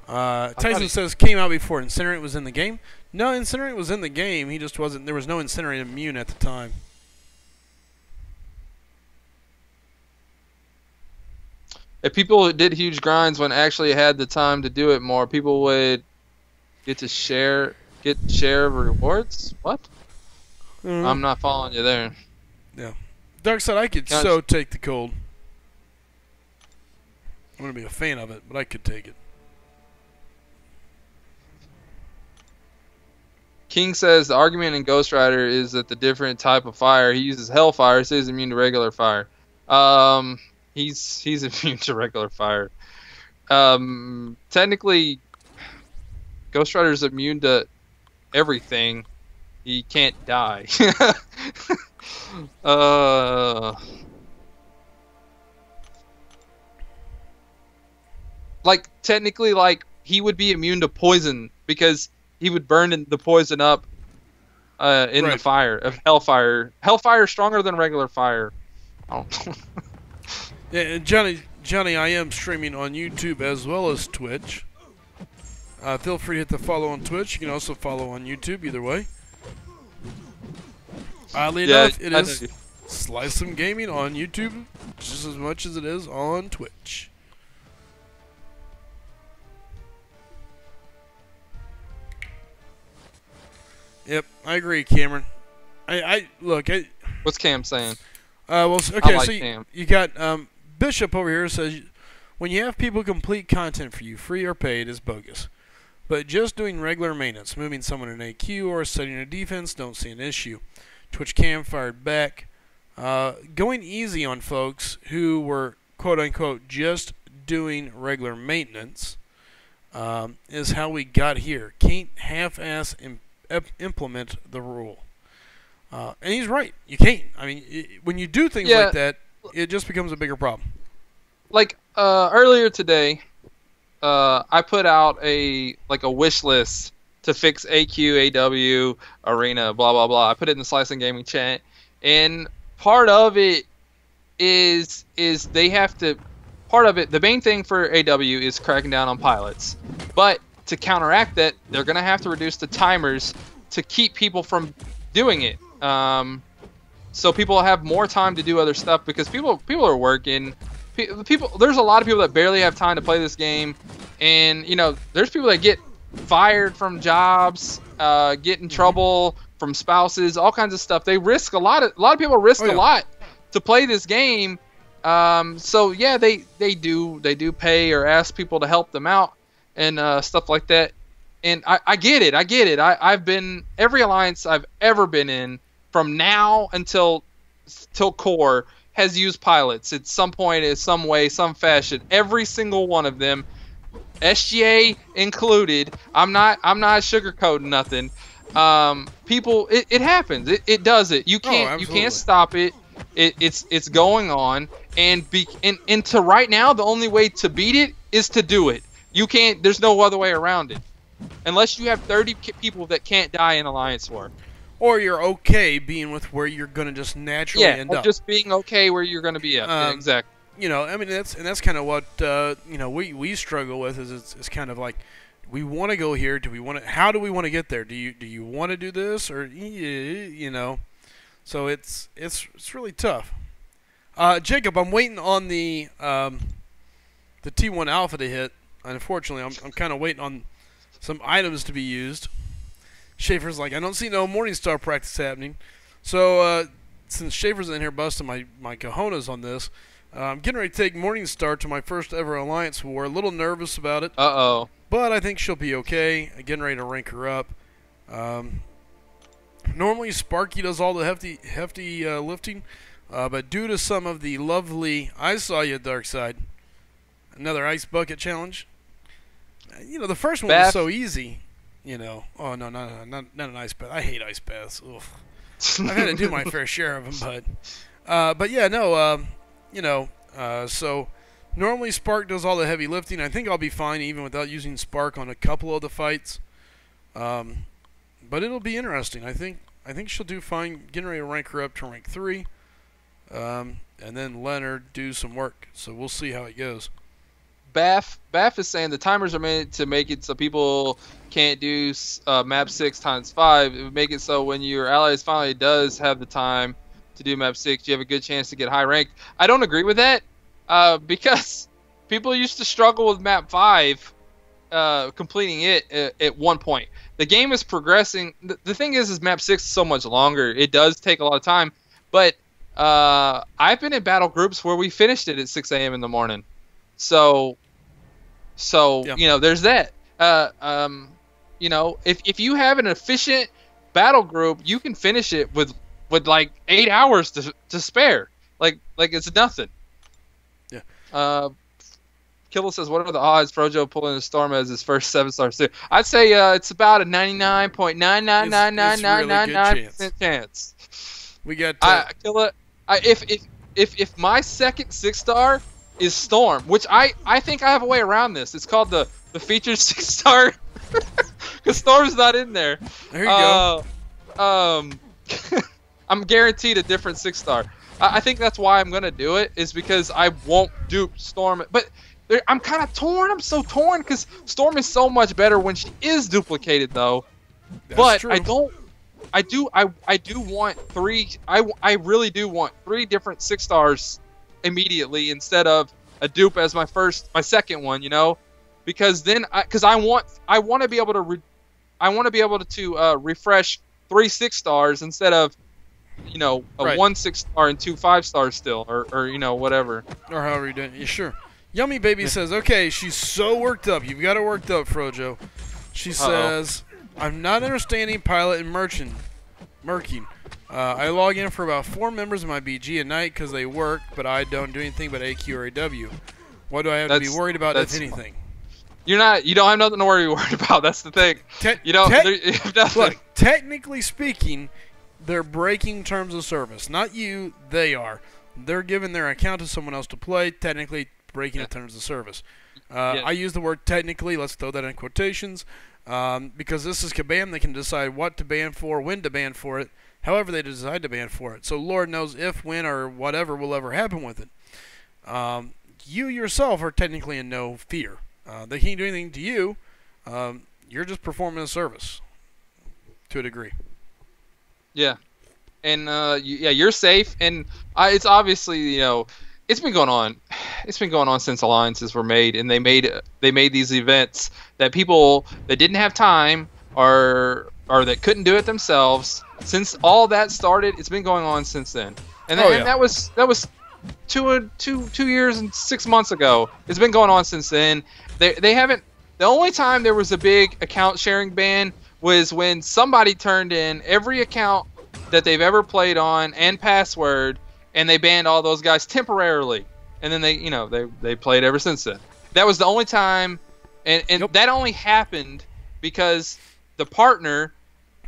Tyson says, came out before Incinerate was in the game. No, Incinerate was in the game. He just wasn't. There was no Incinerate immune at the time. If people did huge grinds when actually had the time to do it more, people would get share rewards? What? I'm not following you there. Yeah. Dark Side, I could so take the cold. I'm going to be a fan of it, but I could take it. King says the argument in Ghost Rider is that the different type of fire, he uses Hellfire, so he's immune to regular fire. He's immune to regular fire. Technically, Ghost Rider's immune to everything. He can't die. Like technically, like he would be immune to poison because he would burn the poison up in the fire of Hellfire. Hellfire is stronger than regular fire. Oh. Yeah, and Johnny, I am streaming on YouTube as well as Twitch. Feel free to hit the follow on Twitch. You can also follow on YouTube, either way. Oddly enough, it is SlycemGaming on YouTube just as much as it is on Twitch. Yep, I agree, Cameron. Look. What's Cam saying? Well, okay, like so you got Bishop over here says, when you have people complete content for you, free or paid, is bogus. But just doing regular maintenance, moving someone in AQ or setting a defense, don't see an issue. Twitch cam fired back. Going easy on folks who were quote-unquote just doing regular maintenance is how we got here. Can't half-ass implement the rule. And he's right. You can't. I mean, when you do things like that, it just becomes a bigger problem. Like earlier today, I put out a wish list to fix AQ, AW, Arena, blah blah blah. I put it in the SlycemGaming chat, and part of it is they have to. Part of it, the main thing for AW is cracking down on pilots, but to counteract that, they're gonna have to reduce the timers to keep people from doing it. So people have more time to do other stuff because people are working. There's a lot of people that barely have time to play this game, and you know, there's people that get fired from jobs, get in trouble from spouses, all kinds of stuff. They risk a lot of people risk a lot to play this game. So yeah, they do pay or ask people to help them out and stuff like that. And I get it. I've been every alliance I've ever been in from now until core has used pilots at some point, in some way, some fashion. Every single one of them, SGA included. I'm not sugarcoating nothing. People, it happens. It does it. You can't stop it. It's going on, and to right now, the only way to beat it is to do it. You can't. There's no other way around it, unless you have 30 people that can't die in Alliance War. Or you're okay being with where you're gonna just naturally end up. Just being okay where you're gonna be at. Yeah, exactly. You know, I mean, that's kind of what you know we struggle with. It's kind of like, we want to go here. Do we want to? How do we want to get there? Do you want to do this, or you know? So it's really tough. Jacob, I'm waiting on the T1 Alpha to hit. Unfortunately, I'm kind of waiting on some items to be used. Schaefer's like, I don't see no Morningstar practice happening. So since Schaefer's in here busting my cojones on this, I'm getting ready to take Morningstar to my first ever Alliance War. A little nervous about it. Uh-oh. But I think she'll be okay. Getting ready to rank her up. Normally Sparky does all the hefty lifting, but due to some of the lovely, I saw you, Darkside, another ice bucket challenge. You know, the first one was so easy. You know, oh no, not an ice bath. I hate ice baths. Oof. I've had to do my fair share of them, but yeah, no, you know, so normally Spark does all the heavy lifting. I think I'll be fine even without using Spark on a couple of the fights. But it'll be interesting. I think she'll do fine. Getting ready to rank her up to rank 3, and then Leonard do some work. So we'll see how it goes. Baff is saying the timers are meant to make it so people can't do map 6 times 5. It would make it so when your allies finally does have the time to do map 6, you have a good chance to get high ranked. I don't agree with that because people used to struggle with map 5 completing it at one point. The game is progressing. The thing is map 6 is so much longer. It does take a lot of time, but I've been in battle groups where we finished it at 6 a.m. in the morning. So yeah. You know, there's that. You know, if you have an efficient battle group, you can finish it with like 8 hours to spare. Like it's nothing. Yeah. Killa says, what are the odds Frojo pulling the Storm as his first 7-star suit? I'd say it's about a 99.9999999% chance. We got Killa. If my second 6-star is Storm, which I think I have a way around this. It's called the featured 6-star because Storm's not in there. There you go. I'm guaranteed a different 6-star. I think that's why I'm gonna do it, is because I won't dupe Storm. But I'm kind of torn. I'm so torn because Storm is so much better when she is duplicated, though. That's but true. I do want 3. I really do want 3 different 6-stars immediately instead of a dupe as my second one, you know, because then I want to be able to refresh 3 6-stars instead of, you know, a 1 6-star and 2 5-stars still, or you know, whatever, or however you do it. Yeah, sure. Yummy Baby says, okay, she's so worked up. You've got her worked up, Frojo. She says, I'm not understanding pilot and merking. I log in for about 4 members of my BG at night because they work, but I don't do anything but AQ or AW. What do I have to be worried about, if anything? You don't have nothing to worry about. That's the thing. You don't. You have nothing. Look, technically speaking, they're breaking terms of service. Not you, they are. They're giving their account to someone else to play, technically breaking the terms of service. I use the word technically, let's throw that in quotations, because this is Kabam. They can decide what to ban for, when to ban for it, however they decide to ban for it. So Lord knows if, when, or whatever will ever happen with it. You yourself are technically in no fear. They can't do anything to you. You're just performing a service to a degree. Yeah. And you're safe, and it's obviously, it's been going on. It's been going on since alliances were made, and they made these events that people that didn't have time or that couldn't do it themselves. Since all that started, it's been going on since then. And that was 2 years and 6 months ago. It's been going on since then. They haven't. The only time there was a big account sharing ban was when somebody turned in every account that they've ever played on and password, and they banned all those guys temporarily. And then they played ever since then. That was the only time, and that only happened because the partner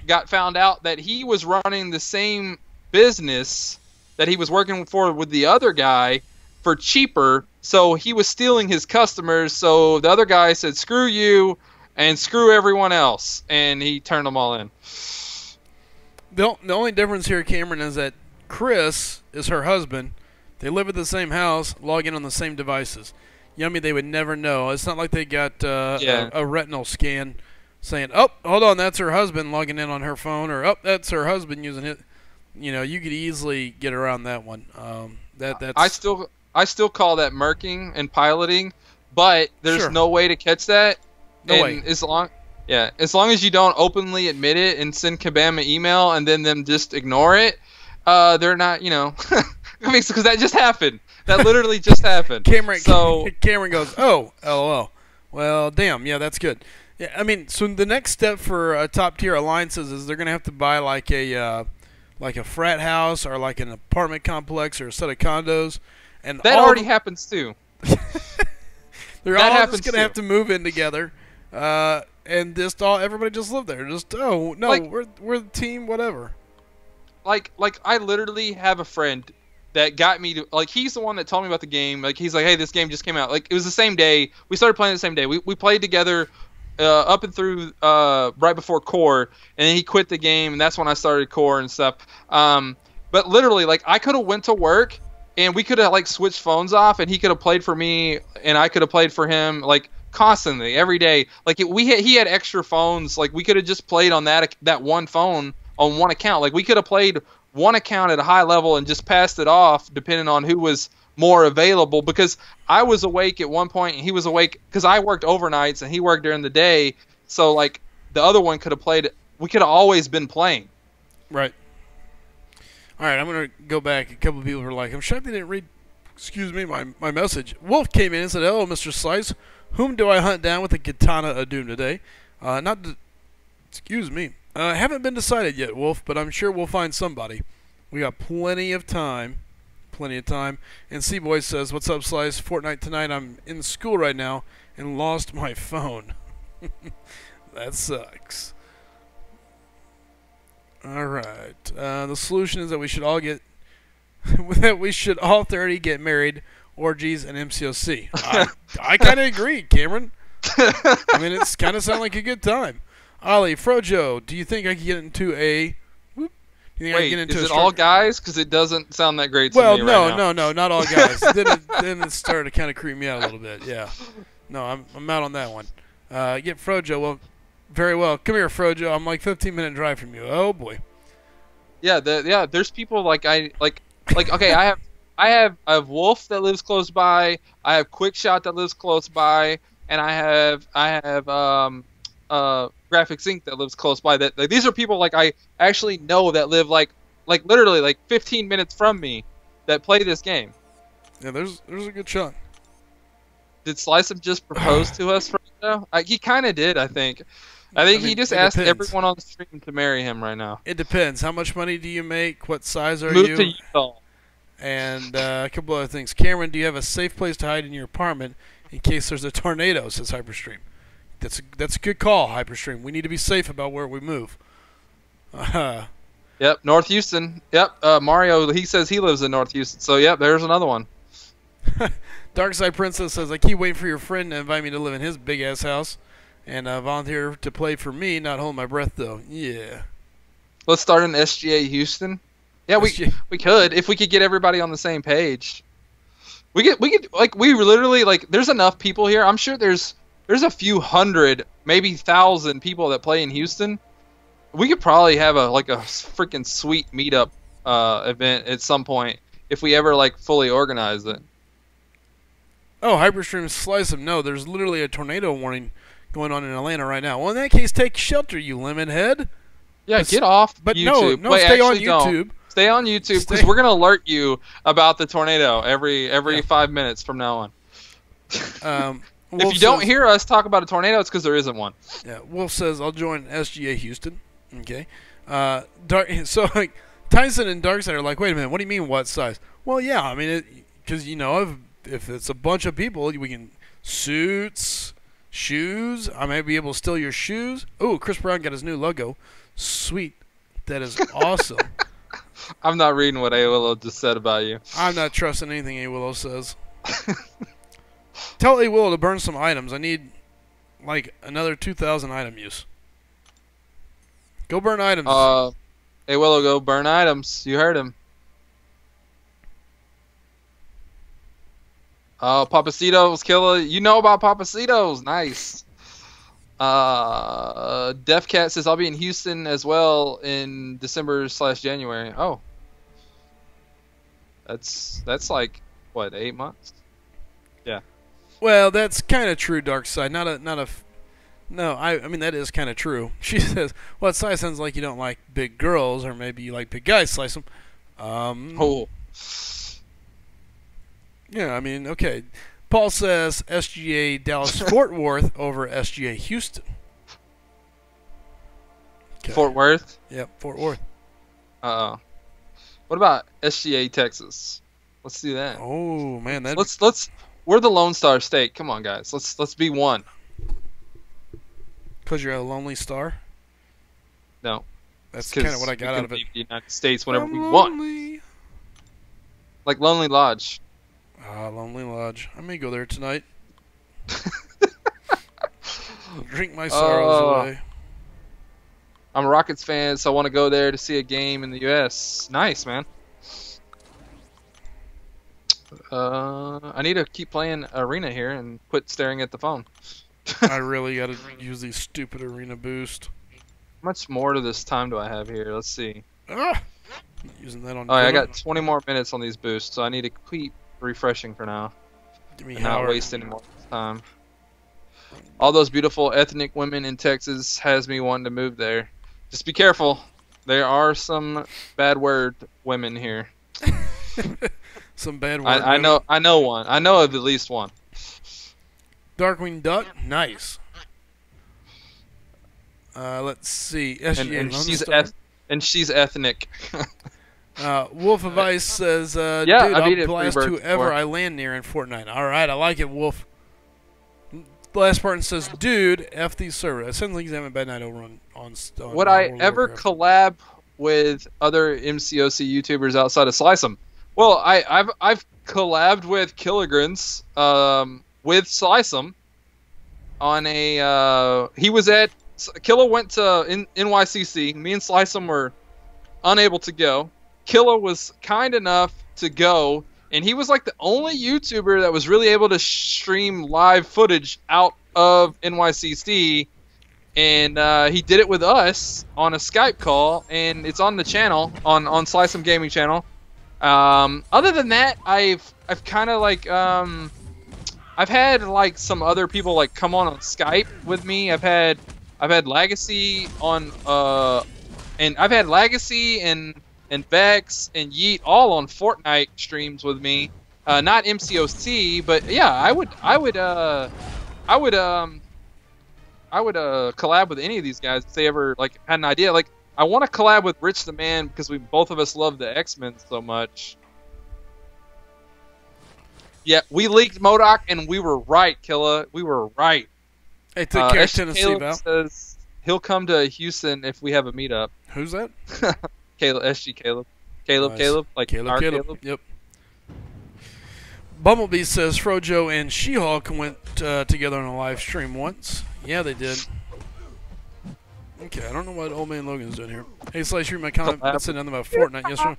got found out that he was running the same business that he was working for with the other guy for cheaper, so he was stealing his customers. So the other guy said, "Screw you and screw everyone else," and he turned them all in. The only difference here, Cameron, is that Chris is her husband. They live at the same house, log in on the same devices. Yummy, they would never know. It's not like they got a retinal scan saying, "Oh, hold on, that's her husband logging in on her phone," or "Oh, that's her husband using it." You could easily get around that one. That's I still call that merking and piloting, but there's no way to catch that. No way. As long as you don't openly admit it and send Kabam an email and then them just ignore it, they're not. I mean, because that just happened. That literally just happened. Cameron goes, "Oh, LOL. Well, damn. Yeah, that's good." Yeah, I mean, so the next step for top tier alliances is they're gonna have to buy like a frat house or like an apartment complex or a set of condos, and that already happens too. They're all just gonna have to move in together, and everybody just live there. We're the team, whatever. Like I literally have a friend that got me to, he's the one that told me about the game. He's like, "Hey, this game just came out." It was the same day we started playing. The same day we played together. Up and through right before core, and then he quit the game, and that's when I started core and stuff. But literally, I could have went to work, and we could have switched phones off, and he could have played for me, and I could have played for him, constantly every day. He had extra phones, we could have just played on that one phone on one account. We could have played one account at a high level and just passed it off, depending on who was more available, because I was awake at one point and he was awake because I worked overnights and he worked during the day. So the other one could have played. We could have always been playing. Right. All right, I'm gonna go back. A couple of people were like, "I'm shocked they didn't read." Excuse me, my message. Wolf came in and said, "Hello, Mr. Slice. Whom do I hunt down with the katana of doom today?" Excuse me. Haven't been decided yet, Wolf, but I'm sure we'll find somebody. We got plenty of time. And C-Boy says, "What's up, Slice? Fortnite tonight. I'm in school right now and lost my phone." That sucks. Alright. The solution is that we should all 30 get married, orgies, and MCOC. I kind of agree, Cameron. I mean, it's kind of sound like a good time. Ollie, Frojo, do you think I can get into a... Wait, is it all guys? Because it doesn't sound that great to me right now. No, not all guys. then it started to kind of creep me out a little bit. Yeah. No, I'm out on that one. Get Frojo. Well, very well. Come here, Frojo. I'm 15-minute drive from you. Oh boy. Yeah, there's people okay, I have Wolf that lives close by. I have Quickshot that lives close by, and I have Graphics Inc. that lives close by. That these are people I actually know that live literally 15 minutes from me that play this game. Yeah, there's a good chunk. Did Slycem just propose to us? though? He kind of did, I think. I think he mean, just it asked depends. everyone on the stream to marry him right now. It depends. How much money do you make? What size are Move to you? Utah. And a couple other things. Cameron, do you have a safe place to hide in your apartment in case there's a tornado? Says Hyperstream. That's a good call, Hyperstream. We need to be safe about where we move. Yep, North Houston. Yep, Mario, he says he lives in North Houston. So, yep, there's another one. Darkside Princess says, I keep waiting for your friend to invite me to live in his big-ass house and volunteer to play for me, not hold my breath, though. Yeah. Let's start an SGA Houston. Yeah, we could, if we could get everybody on the same page. We could, like, we literally, like, there's enough people here. I'm sure there's a few hundred, maybe 1,000 people that play in Houston. We could probably have a freaking sweet meetup event at some point if we ever like fully organize it. Oh, Hyperstream Slycem. No, there's literally a tornado warning going on in Atlanta right now. Well, in that case, take shelter, you lemon head. Yeah, get off YouTube. No, stay on YouTube. Don't. Stay on YouTube because we're gonna alert you about the tornado every 5 minutes from now on. If you don't hear us talk about a tornado, it's because there isn't one. Yeah, Wolf says I'll join SGA Houston. Okay. So like Tyson and Darkside are like, wait a minute, what do you mean what size? Well, yeah, I mean, because you know, if it's a bunch of people, we can suits, shoes. I may be able to steal your shoes. Oh, Chris Brown got his new logo. Sweet, that is awesome. I'm not reading what A Willow just said about you. I'm not trusting anything A Willow says. Tell A Willow to burn some items. I need like another 2,000 item use. Go burn items. Hey, Willow, go burn items. You heard him. Papacitos, killer. You know about Papacitos. Nice. Def Cat says, I'll be in Houston as well in December/January. Oh. That's like, what, 8 months? Yeah. Well, that's kind of true, Darkside. No, I mean, that is kind of true. She says, well, it sounds like you don't like big girls, or maybe you like big guys, Slycem. Oh. Yeah, I mean, okay. Paul says SGA Dallas-Fort Worth over SGA Houston. Okay. Fort Worth? Yep, Fort Worth. Uh-oh. What about SGA Texas? Let's do that. Oh, man. Let's we're the Lone Star State. Come on, guys. Let's be one. Because you're a lonely star? No. That's kind of what I got out of it. The United States whenever we want. Like Lonely Lodge. Lonely Lodge. I may go there tonight. Drink my sorrows away. I'm a Rockets fan, so I want to go there to see a game in the U.S. Nice, man. I need to keep playing Arena here and quit staring at the phone. I really got to use these stupid Arena boost. How much more to this time do I have here? Let's see. Using that on. Alright, I got 20 more minutes on these boosts, so I need to keep refreshing for now. And not waste any more time. All those beautiful ethnic women in Texas has me wanting to move there. Just be careful. There are some bad word women here. Some bad word. I know one. I know of at least one. Darkwing Duck, nice. Let's see. And she's ethnic. Wolf of Ice says, yeah, dude, I'll blast whoever I land near in Fortnite. Alright, I like it, Wolf. Last part says, dude, F these servers. It sounds like he's having a bad night over on Would I ever collab with other MCOC YouTubers outside of Slycem? Well, I've collabed with Kilogrins, with Slycem on a he was at Killa went to NYCC. Me and Slycem were unable to go. Killa was kind enough to go, and he was like the only YouTuber that was really able to stream live footage out of NYCC, and he did it with us on a Skype call, and it's on the channel on SlycemGaming channel. Other than that, I've kind of like I've had like some other people like come on Skype with me. I've had Legacy on and I've had Legacy and Vex and Yeet all on Fortnite streams with me. Not MCOC, but yeah, I would collab with any of these guys if they ever like had an idea. Like I want to collab with Rich the Man because both of us love the X-Men so much. Yeah, we leaked Modok and we were right, Killa. We were right. Hey, take care, SG Tennessee, Caleb Val. says he'll come to Houston if we have a meetup. Who's that? Caleb, SG Caleb. Caleb, Nice. Caleb, like our Caleb. Caleb. Yep. Bumblebee says Frojo and She-Hulk went together on a live stream once. Yeah, they did. Okay, I don't know what old man Logan's doing here. Hey, Slice, you read my comment that said nothing about Fortnite yesterday.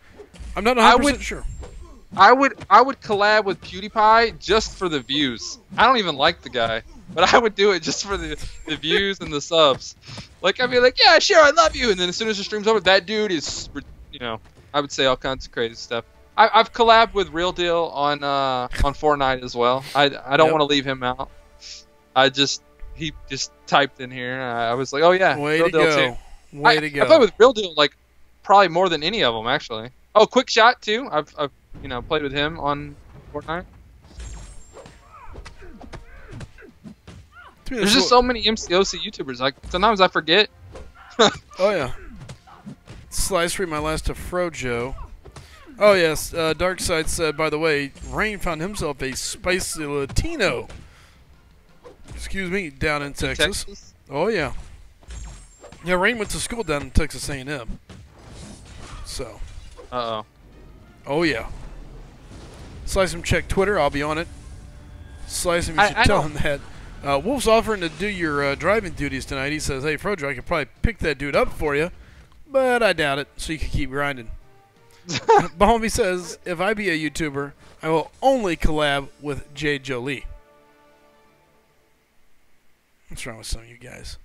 I'm not 100% sure. I would collab with PewDiePie just for the views. I don't even like the guy, but I would do it just for the views and the subs. Like I'd be like, yeah, sure, I love you, and then as soon as the stream's over, that dude is, you know, I would say all kinds of crazy stuff. I've collabed with Real Deal on Fortnite as well. I don't want to leave him out. He just typed in here. I was like, oh yeah, Way Real to Deal go. too. Way to go. I played with Real Deal like probably more than any of them actually. Oh, Quick Shot too. I've played with him on Fortnite. There's just so many MCOC YouTubers. Like sometimes I forget. Oh yeah. Slice, read my last to Frojo. Oh yes, Darkside said, by the way, Rain found himself a spicy Latino. Excuse me, down in Texas. Oh yeah. Yeah, Rain went to school down in Texas A&M. So. Uh-oh. Oh yeah. Slycem, check Twitter. I'll be on it. Slycem, you should tell him that. Wolf's offering to do your driving duties tonight. He says, hey, Frojo, I could probably pick that dude up for you, but I doubt it, so you can keep grinding. Bahomie says, if I be a YouTuber, I will only collab with Jay Jolie. What's wrong with some of you guys?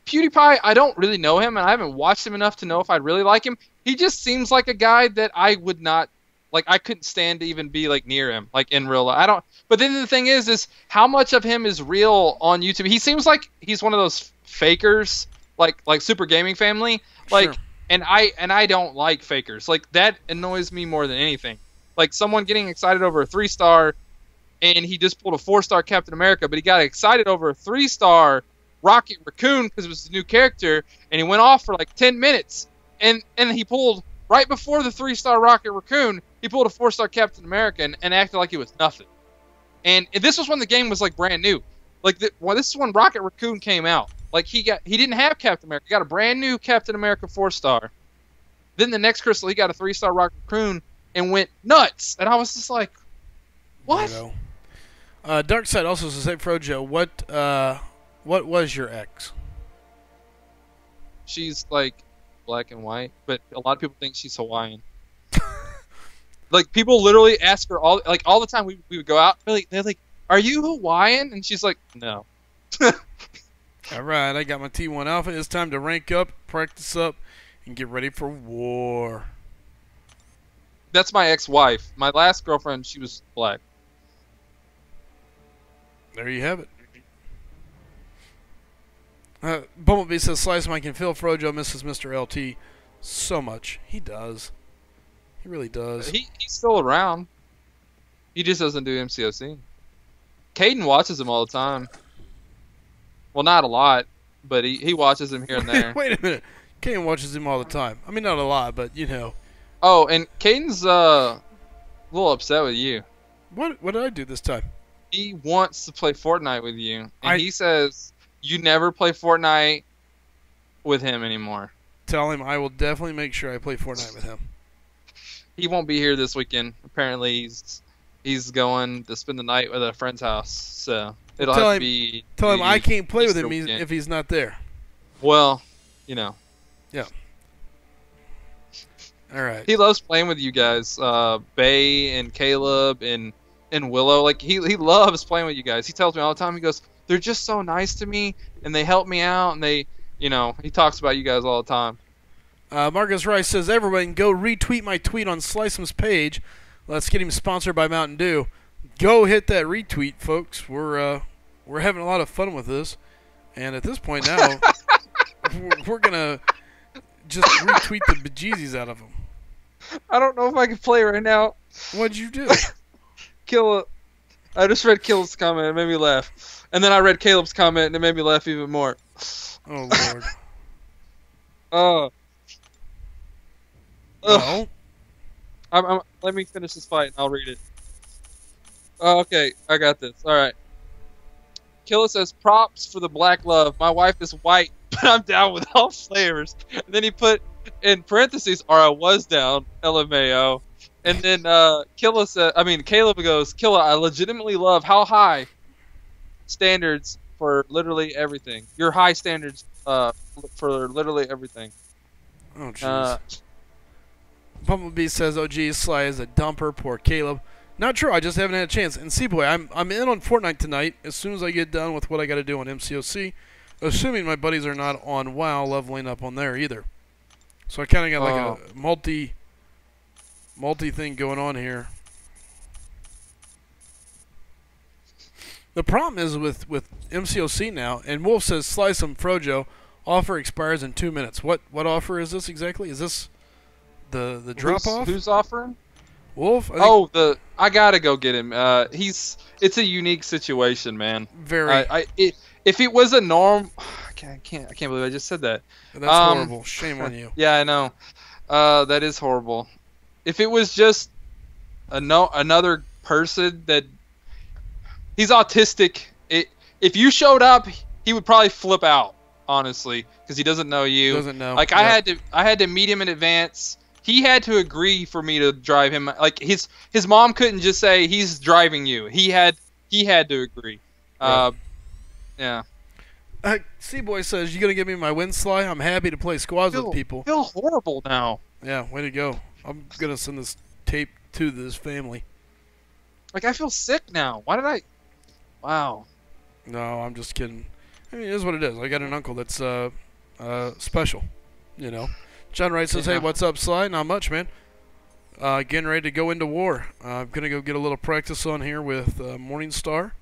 PewDiePie, I don't really know him, and I haven't watched him enough to know if I'd really like him. He just seems like a guy that I would not, like, I couldn't stand to even be, like, near him, like, in real life. I don't, but then the thing is how much of him is real on YouTube? He seems like he's one of those fakers, like Super Gaming Family, like, Sure. and I don't like fakers. Like, that annoys me more than anything. Like, someone getting excited over a 3-star, and he just pulled a 4-star Captain America, but he got excited over a 3-star Rocket Raccoon because it was the new character, and he went off for like 10 minutes, and he pulled right before the 3-star Rocket Raccoon, he pulled a 4-star Captain America and acted like it was nothing. And this was when the game was like brand new. Like this is when Rocket Raccoon came out. Like he didn't have Captain America, he got a brand new Captain America 4-star. Then the next crystal he got a 3-star Rocket Raccoon and went nuts, and I was just like, what? Darkside also says, hey Frojo, what was your ex? She's like black and white, but a lot of people think she's Hawaiian. Like people literally ask her all the time. We would go out. They're like, "Are you Hawaiian?" And she's like, "No." All right, I got my T1 Alpha. It's time to rank up, practice up, and get ready for war. That's my ex-wife. My last girlfriend, she was black. There you have it. Bumblebee says, Slycem, I can feel Frojo misses Mr. LT so much. He does. He really does. He's still around. He just doesn't do MCOC. Caden watches him all the time. Well, not a lot, but he watches him here and there. Wait a minute. Caden watches him all the time. I mean, not a lot, but, you know. Oh, and Caden's a little upset with you. What did I do this time? He wants to play Fortnite with you, and he says you never play Fortnite with him anymore. Tell him I will definitely make sure I play Fortnite with him. He won't be here this weekend. Apparently, he's going to spend the night at a friend's house, so it'll have to be. Tell him I can't play with him if he's not there. Well, you know. Yeah. All right. He loves playing with you guys, Bay and Caleb and Willow. Like he loves playing with you guys. He tells me all the time. He goes, "They're just so nice to me, and they help me out, and they, you know." He talks about you guys all the time. Marcus Rice says, everyone go retweet my tweet on Slycem's page. Let's get him sponsored by Mountain Dew. Go hit that retweet, folks. We're having a lot of fun with this, and at this point now, we're gonna just retweet the bejesus out of them. I don't know if I can play right now. What'd you do? Kill I just read Caleb's comment. It made me laugh. And then I read Caleb's comment, and it made me laugh even more. Oh, Lord. Oh. Well. Let me finish this fight, and I'll read it. Oh, okay, I got this. All right. Killa says, props for the black love. My wife is white, but I'm down with all flavors. And then he put in parentheses, or I was down, LMAO. And then Caleb goes, Killa, I legitimately love how high standards for literally everything. Your high standards for literally everything. Oh, jeez. Bumblebee says, oh, geez, Sly is a dumper. Poor Caleb. Not true. I just haven't had a chance. And C-Boy, I'm in on Fortnite tonight as soon as I get done with what I got to do on MCOC, assuming my buddies are not on WoW leveling up on there either. So I kind of got like a multi thing going on here. The problem is with MCOC now, and Wolf says, Slycem Frojo, offer expires in 2 minutes. What offer is this exactly? Is this the drop-off? Who's offering? Wolf? I gotta go get him. It's a unique situation, man. Very. If it was a norm, I can't believe I just said that. That's horrible. Shame on you. Yeah, I know. That is horrible. If it was just another person that he's autistic, if you showed up, he would probably flip out, honestly, because he doesn't know you. Doesn't know. Like I had to meet him in advance. He had to agree for me to drive him. Like his mom couldn't just say he's driving you. He had to agree. Right. Yeah. C-Boy says, you gonna give me my win, Sly? I'm happy to play squads with people. I feel horrible now. Yeah, way to go. I'm gonna send this tape to this family. Like I feel sick now. Why did I? Wow. No, I'm just kidding. I mean, it is what it is. I got an uncle that's special, you know. John Wright says, hey, what's up, Sly? Not much, man. Getting ready to go into war. I'm going to go get a little practice on here with Morningstar.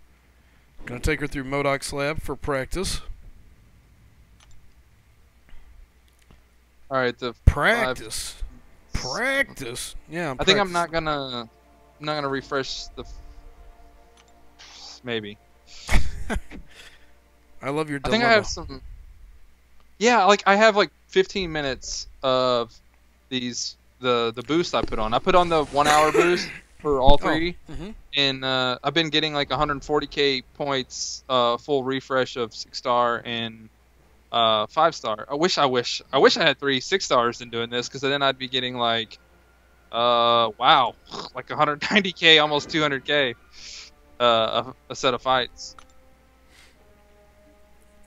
Going to take her through Modok's lab for practice. All right, practice. Practice. Yeah, I think I'm not gonna refresh the. Maybe. I love your dilemma. I think I have some. Yeah, like I have like 15 minutes of the boost I put on. I put on the 1 hour boost for all three, and I've been getting like 140k points, full refresh of 6-star and 5-star. I wish I had 3 6-stars in doing this, because then I'd be getting like wow, like 190k, almost 200k a set of fights.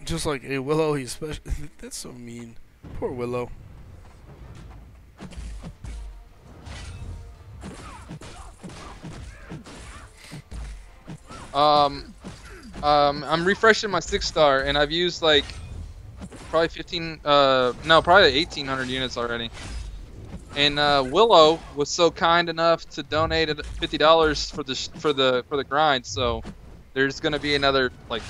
Just like, hey, Willow, he's special. That's so mean. Poor Willow. I'm refreshing my 6-star, and I've used like probably 1,800 units already. And Willow was so kind enough to donate $50 for the grind. So there's gonna be another like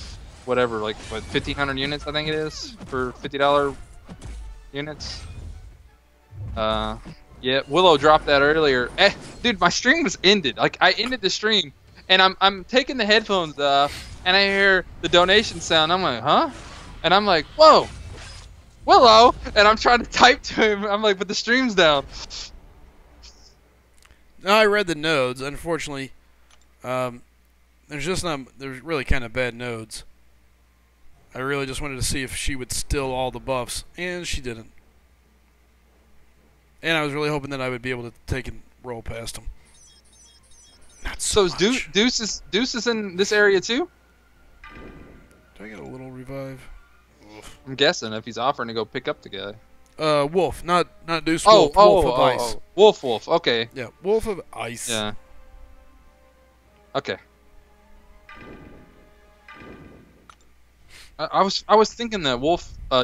whatever, like what, 1,500 units I think it is for $50 units. Yeah, Willow dropped that earlier. Dude, my stream was ended. Like I ended the stream, and I'm taking the headphones off, and I hear the donation sound. I'm like, huh? And I'm like, whoa, Willow! And I'm trying to type to him. I'm like, but the stream's down. No, I read the nodes. Unfortunately, there's really kind of bad nodes. I really just wanted to see if she would steal all the buffs, and she didn't. And I was really hoping that I would be able to take and roll past them. Not so is Deuce is in this area too? Do I get a little revive? I'm guessing if he's offering to go pick up the guy. Wolf, not Deuce. Wolf of Ice. Wolf. Okay. Yeah, Wolf of Ice. Yeah. Okay. I was thinking that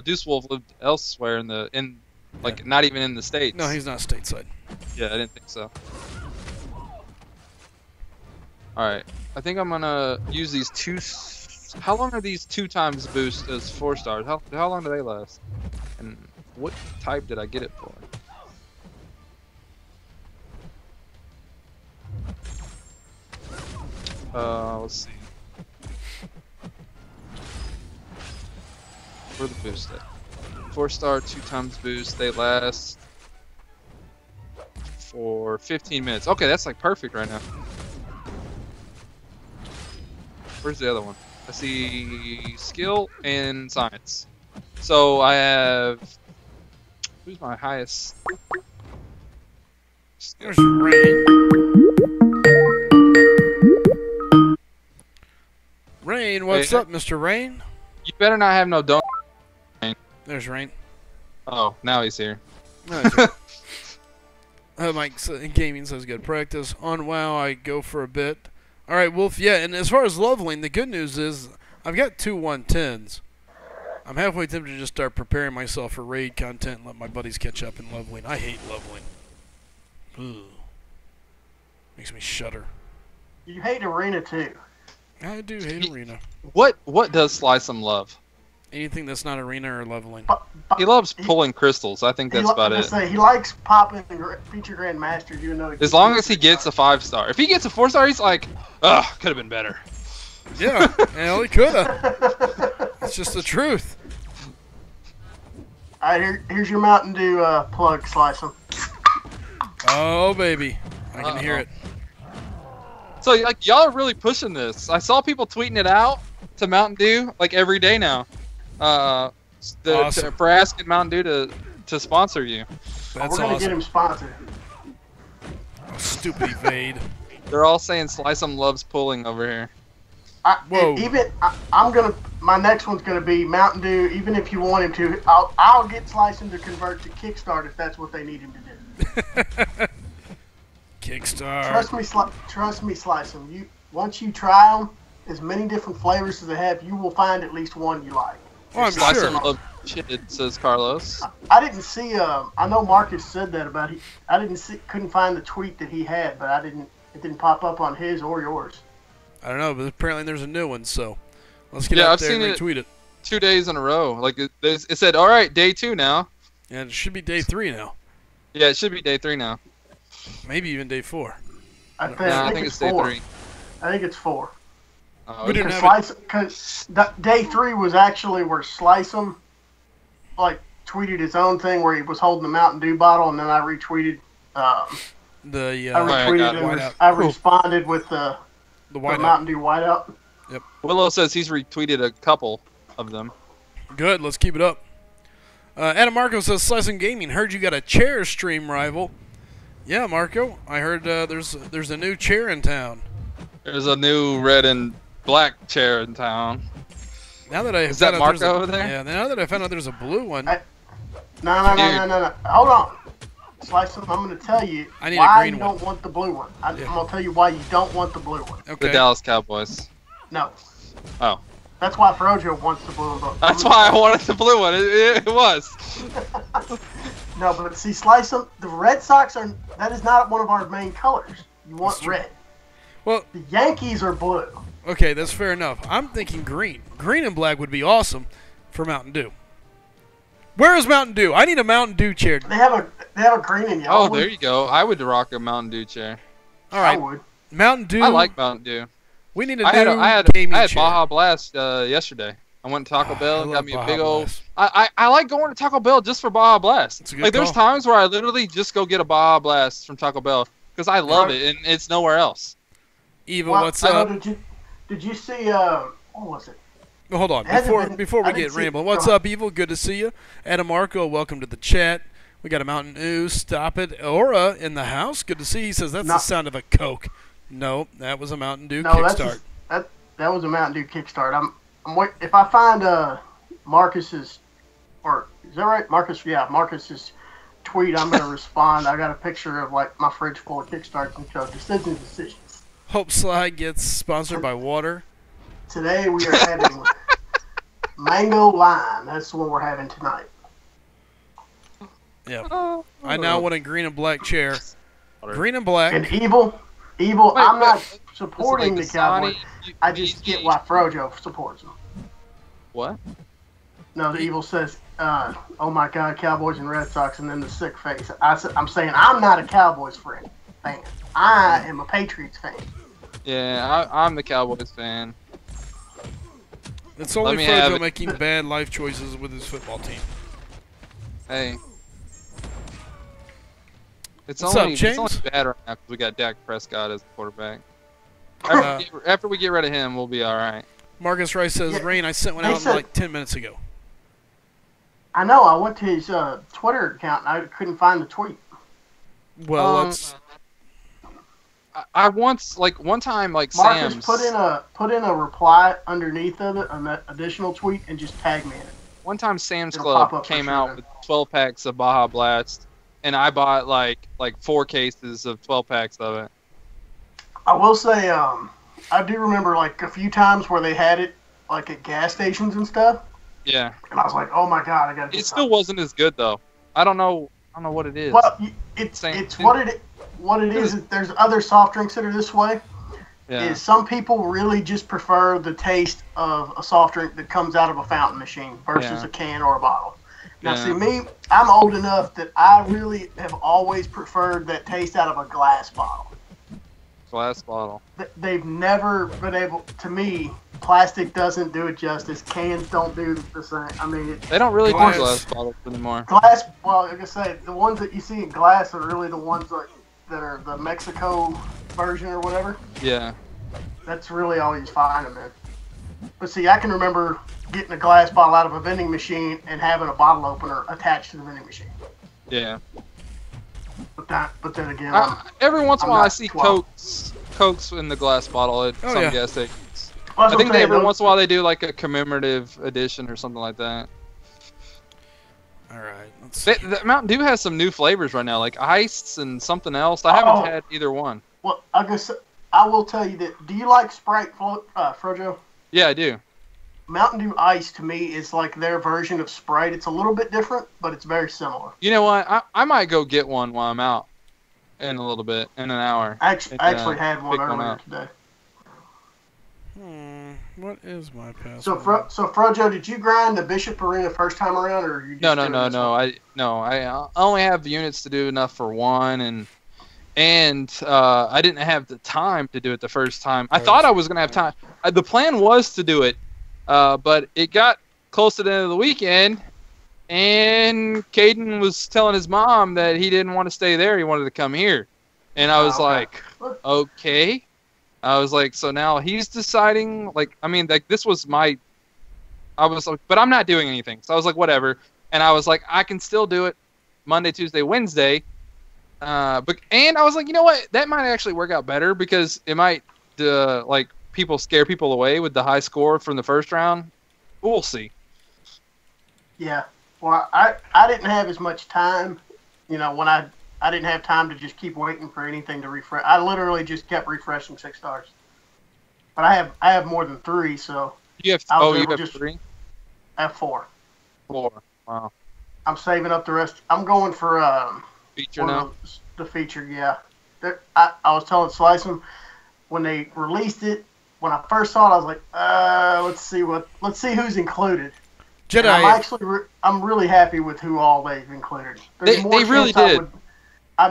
Deuce Wolf lived elsewhere not even in the States. No, he's not stateside. Yeah, I didn't think so. All right, I think I'm gonna use these two. How long are these 2 times boost as 4 stars? How long do they last? And what type did I get it for? Let's see. Where the boost at? 4-star, 2 times boost. They last for 15 minutes. Okay, that's like perfect right now. Where's the other one? I see skill and science. So I have. Who's my highest? There's Rain. Rain, what's up, Mr. Rain? You better not have no donut. There's Rain. Oh, now he's here. No, he's right. Mike Gaming says good practice. On WoW, I go for a bit. All right, Wolf. Yeah, and as far as leveling, the good news is I've got 2 110s. I'm halfway tempted to just start preparing myself for raid content and let my buddies catch up in leveling. I hate leveling. Ugh. Makes me shudder. You hate arena too. I do hate arena. What does Slycem love? Anything that's not arena or leveling. He loves pulling crystals. I think that's about it. Say, he likes popping feature grandmasters, even though as long as he gets a 5-star. If he gets a 4-star, he's like, ugh, could have been better. Yeah, hell, he could have. It's just the truth. All right, here's your Mountain Dew plug, Slycem. Oh, baby. I can hear it. So, like, y'all are really pushing this. I saw people tweeting it out to Mountain Dew, like, every day now. Awesome. For asking Mountain Dew to sponsor you. That's We're gonna awesome. get him sponsored. Oh, stupid evade. They're all saying Slycem loves pulling over here. Whoa. My next one's gonna be Mountain Dew. Even if you want him to, I'll get Slycem to convert to Kickstart if that's what they need him to do. Kickstart. Trust me, Slycem. Once you try them, as many different flavors as they have, you will find at least one you like. Oh, I'm Slycem sure. loves shit, says Carlos. I didn't see. I know Marcus said that about he. I couldn't find the tweet that he had, but it didn't pop up on his or yours. I don't know, but apparently there's a new one, so let's get Yeah, out I've there seen and retweet it. 2 days in a row. Like it said, all right, day 2 now. And it should be day 3 now. Yeah, it should be day 3 now. Maybe even day 4. I think it's it's day 4. 3. I think it's 4. Oh, We didn't okay. have it. Because day 3 was actually where Slycem tweeted his own thing where he was holding the Mountain Dew bottle, and then I retweeted. I responded with the Mountain Dew whiteout. Yep. Willow says he's retweeted a couple of them. Good. Let's keep it up. Adam Marco says, SlycemGaming, heard you got a chair stream rival. Yeah, Marco. I heard there's a new chair in town. There's a new red and black chair in town. Now that I Is that Marco over there? Yeah. Now that I found out there's a blue one. No. Hold on. Slycem, I'm going to tell you why you don't want the blue one. I'm going to tell you why you don't want the blue one. Okay. The Dallas Cowboys. No. Oh. That's why Frojo wants the blue one. That's why I wanted the blue one. It was. No, but see, Slycem, the Red Sox that is not one of our main colors. You want red. Well, the Yankees are blue. Okay, that's fair enough. I'm thinking green. Green and black would be awesome for Mountain Dew. Where is Mountain Dew? I need a Mountain Dew chair. They have a green and yellow. Oh, there you go. I would rock a Mountain Dew chair. All right. I would. Mountain Dew. I like Mountain Dew. We need a I had gaming chair. Baja Blast yesterday. I went to Taco Bell and got me a Baja big old. Blast. I like going to Taco Bell just for Baja Blast. It's a good like there's call. times where I literally just go get a Baja Blast from Taco Bell because I love it and it's nowhere else. Eva, what's up? Did you see? What was it? Well, hold on. Before we get rambling, what's up, Evil? Good to see you. Adam Marco, welcome to the chat. We got a Mountain Dew. Stop it. Aura in the house. Good to see you. He says that's the sound of a Coke. No, that was a Mountain Dew kickstart. That was a Mountain Dew kickstart. I'm wait. If I find Marcus's, or is that right? Marcus's tweet. I'm gonna respond. I got a picture of my fridge full of kickstarts and stuff. Decisions. Hope Sly gets sponsored by water. Today we are having mango lime. That's the one we're having tonight. Yeah. I now want a green and black chair. Green and black. And Evil. I'm not supporting the Cowboys. I just get why Frojo supports them. What? No, the Evil says, "Oh my God, Cowboys and Red Sox," and then the sick face. I'm saying I'm not a Cowboys fan. I am a Patriots fan. Yeah, I'm the Cowboys fan. It's only me have Frojo it. making bad life choices with his football team. Hey. It's What's only up, James? It's only bad right now because we got Dak Prescott as the quarterback. Uh, After we get rid of him, we'll be all right. Marcus Rice says, Yeah, Rain, I sent one they out said- like 10 minutes ago. I know. I went to his Twitter account and I couldn't find the tweet. Well, let's... I once, like, one time, like, Marcus, Sam's... put in a reply underneath of it, an additional tweet, and just tag me in it. One time Sam's It'll pop Club up for came sure out then. with 12 packs of Baja Blast, and I bought, like 4 cases of 12 packs of it. I will say, I do remember like a few times where they had it like at gas stations and stuff, Yeah. and I was like, oh my god, I gotta get It some. still wasn't as good, though. I don't know what it is. Well, it's Same- what it is. There's other soft drinks that are this way. Yeah. Is some people really just prefer the taste of a soft drink that comes out of a fountain machine versus Yeah. a can or a bottle. Now, Yeah. see me, I'm old enough that I really have always preferred that taste out of a glass bottle. Glass bottle. They've never been able. To me, plastic doesn't do it justice. Cans don't do the same. I mean, They don't really Glass. do glass bottles anymore. glass. Well, like I say, the ones that you see in glass are really the ones that are the Mexico version or whatever. Yeah. That's really all you find them in. But see, I can remember getting a glass bottle out of a vending machine and having a bottle opener attached to the vending machine. Yeah. But then again, Every once in a I'm while I not see 12. Cokes in the glass bottle at Oh, some yeah. gas stations. well, I think they every once in a while they do like a commemorative edition or something like that. All right. Let's see. The Mountain Dew has some new flavors right now, like ice and something else. I haven't had either one. Well, I will tell you that. Do you like Sprite, Frojo? Yeah, I do. Mountain Dew Ice to me is like their version of Sprite. It's a little bit different, but it's very similar. You know what? I might go get one while I'm out in a little bit, in an hour. I actually had one pick one earlier up. today. What is my password? So Frojo, did you grind the Bishop Arena first time around, or you just No. doing this one? I only have units to do enough for one, and I didn't have the time to do it the first time. I thought I was gonna have time. The plan was to do it, but it got close to the end of the weekend, and Caden was telling his mom that he didn't want to stay there. He wanted to come here, and I was okay. like, okay. I was like, so now he's deciding. Like, I mean, like this was my. I was like, but I'm not doing anything. So I was like, whatever. And I was like, I can still do it Monday, Tuesday, Wednesday. But I was like, you know what? That might actually work out better because it might like people scare people away with the high score from the first round. We'll see. Yeah. Well, I didn't have as much time, when I didn't have time to just keep waiting for anything to refresh. I literally just kept refreshing 6 stars. But I have more than 3, so You have I was you able have just- 3, I have 4. 4. Wow. I'm saving up the rest. I'm going for Feature one now. of the feature. Yeah. I was telling Slycem when they released it. When I first saw it, I was like, let's see who's included. And Jedi. I'm really happy with who all they've included. They really champs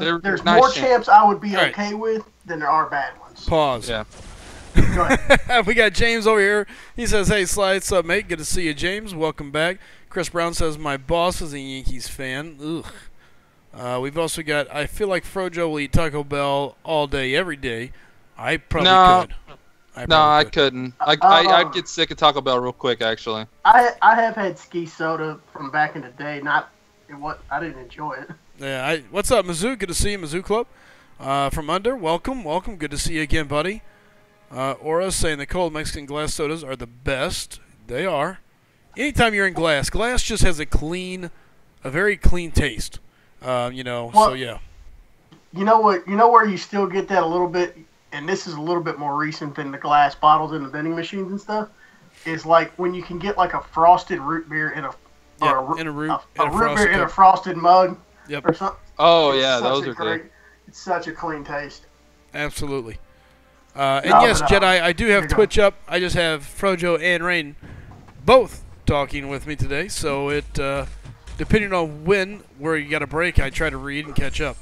did. There's nice more champs. champs I would be All right. okay with than there are bad ones. Pause. Yeah. Go ahead. We got James over here. He says, hey, Sly, what's up, mate? Good to see you, James. Welcome back. Chris Brown says, my boss is a Yankees fan. Ugh. We've also got, I feel like Frojo will eat Taco Bell all day, every day. I probably could. I couldn't. I'd get sick of Taco Bell real quick, actually. I have had ski soda from back in the day. I didn't enjoy it. Yeah. What's up, Mizzou? Good to see you, Mizzou Club. From Under, welcome. Good to see you again, buddy. Aura saying the cold Mexican glass sodas are the best. They are. Anytime you're in glass just has a very clean taste. So yeah. You know what? You know where you still get that a little bit, and this is a little bit more recent than the glass bottles in the vending machines and stuff. Is like when you can get like a frosted root beer in a root beer in a frosted mug. Yep. Or something. Oh yeah, those are good. It's such a clean taste. Absolutely. Yes, Jedi, I do have Here you go. Twitch up. I just have Frojo and Rain both talking with me today. So it, depending on where you got a break, I try to read and catch up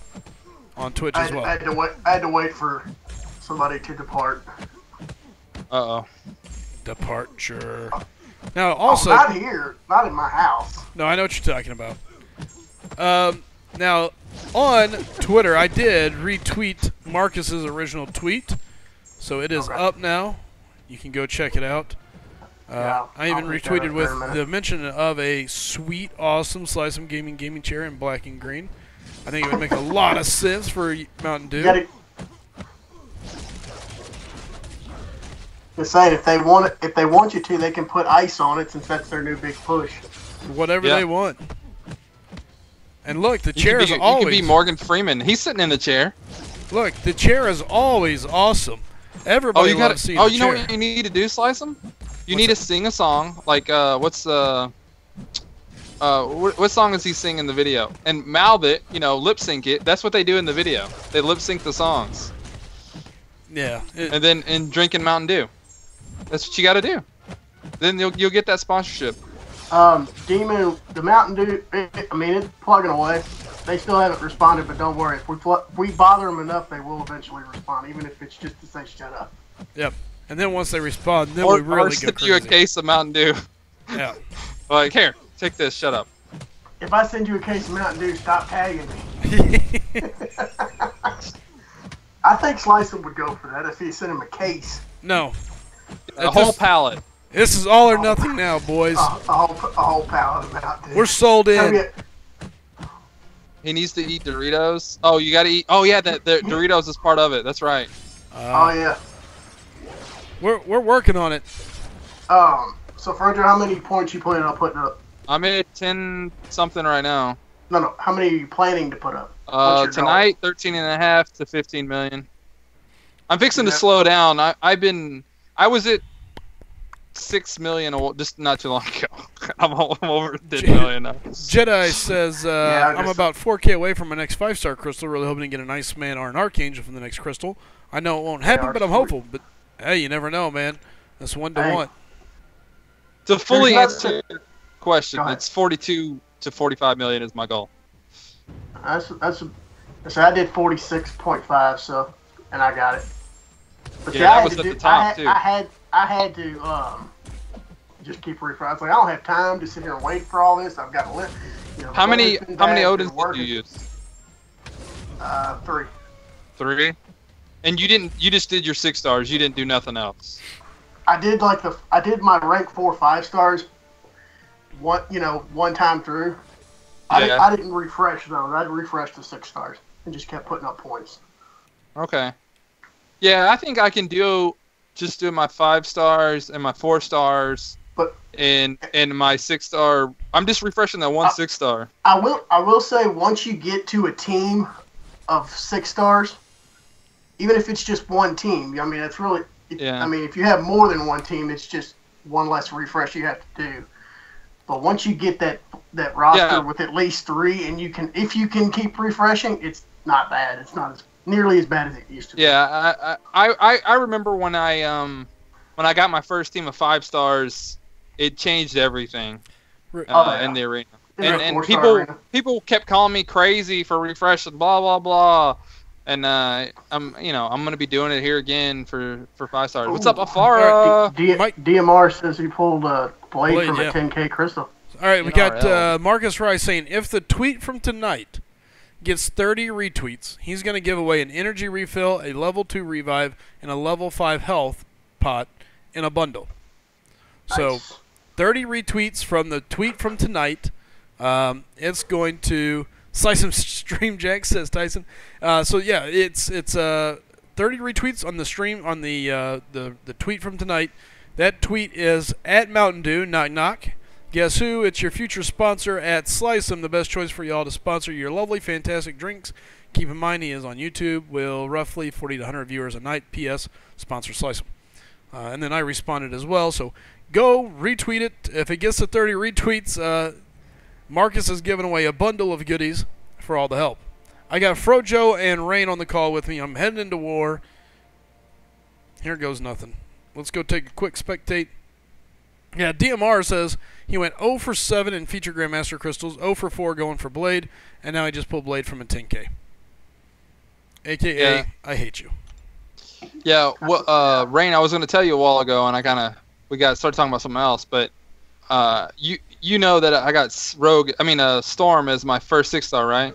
on Twitch as well. I had to wait for somebody to depart. Uh-oh. Departure. Now, also... not here. Not in my house. No, I know what you're talking about. Now, on Twitter, I did retweet Marcus's original tweet. So it is up now. You can go check it out. Yeah, I even retweeted with the mention of a sweet, awesome SlycemGaming gaming chair in black and green. I think it would make a lot of sense for Mountain Dew. Just saying, if they want you to, they can put ice on it since that's their new big push. Whatever they want. And look, the chair is always... You could be Morgan Freeman. He's sitting in the chair. Look, the chair is always awesome. Everybody loves seeing the chair. You know what you need to do, Slycem? You need to sing a song. Like, what song is he singing in the video? And mouth it, lip sync it. That's what they do in the video. They lip sync the songs. Yeah. And drinking Mountain Dew. That's what you got to do. Then you'll get that sponsorship. Demon, the Mountain Dew, it's plugging away. They still haven't responded, but don't worry. If we bother them enough, they will eventually respond, even if it's just to say shut up. Yep. And then once they respond, then we really go stick crazy. you a case of Mountain Dew. Yeah. Like, here, take this, shut up. If I send you a case of Mountain Dew, stop tagging me. I think Slycem would go for that if he sent him a case. No. A whole pallet. This is all or nothing now, boys. A whole pallet of Mountain Dew. We're sold in. He needs to eat Doritos. Oh, you gotta eat. Oh, yeah, the Doritos is part of it. That's right. Oh, yeah. We're working on it. So, Frederick, how many points you planning on putting up? I'm at 10 something right now. No. How many are you planning to put up? Tonight, 13.5 to 15 million. I'm fixing to slow down. I was at 6 million just not too long ago. I'm over 10 million now. Jedi says, I'm about 4K away from my next 5-star crystal. Really hoping to get an Iceman or an Archangel from the next crystal. I know it won't happen, but I'm hopeful. But hey, you never know, man. That's 1 to 1. To fully answer your question, it's 42 to 45 million is my goal. So I did 46.5, and I got it. But yeah, that was at the top too. I had to just keep refreshing. I was like, I don't have time to sit here and wait for all this. I've got to live. How many Odins did you use? 3. 3? And you just did your 6 stars. You didn't do nothing else. I did my rank 4 5 stars. One time through. I didn't refresh though. I refreshed the 6 stars and just kept putting up points. Okay. Yeah, I think I can do my 5 stars and my 4 stars, and my 6 star. I'm just refreshing that 1 6 star. I will say once you get to a team of 6 stars, even if it's just one team, it's really. If you have more than one team, it's just one less refresh you have to do. But once you get that roster with at least 3, and if you can keep refreshing, it's not bad. It's not nearly as bad as it used to be. Yeah, I remember when I got my first team of 5 stars, it changed everyring in the arena. And people kept calling me crazy for refreshing, blah blah blah. And I'm gonna be doing it here again for 5 stars. What's up, Afara? DMR says he pulled a blade from a 10K crystal. All right, we got Marcus Rice saying if the tweet from tonight gets 30 retweets, he's gonna give away an energy refill, a level 2 revive, and a level 5 health pot in a bundle. Nice. So 30 retweets from the tweet from tonight. It's going to. Slycem Stream Jack says Tyson. So yeah, it's 30 retweets on the stream on the tweet from tonight. That tweet is at Mountain Dew. Knock knock. Guess who? It's your future sponsor at Slycem, the best choice for y'all to sponsor your lovely, fantastic drinks. Keep in mind he is on YouTube. Will roughly 40 to 100 viewers a night. P.S. Sponsor Slycem. And then I responded as well. So go retweet it. If it gets to 30 retweets. Marcus is giving away a bundle of goodies for all the help. I got Frojo and Rain on the call with me. I'm heading into war. Here goes nothing. Let's go take a quick spectate. Yeah, DMR says he went 0 for 7 in feature Grandmaster crystals, 0 for 4 going for Blade, and now he just pulled Blade from a 10K. AKA, I hate you. Yeah, well, Rain, I was going to tell you a while ago, and we got started talking about something else, but you know that I got Storm as my first 6-star, right?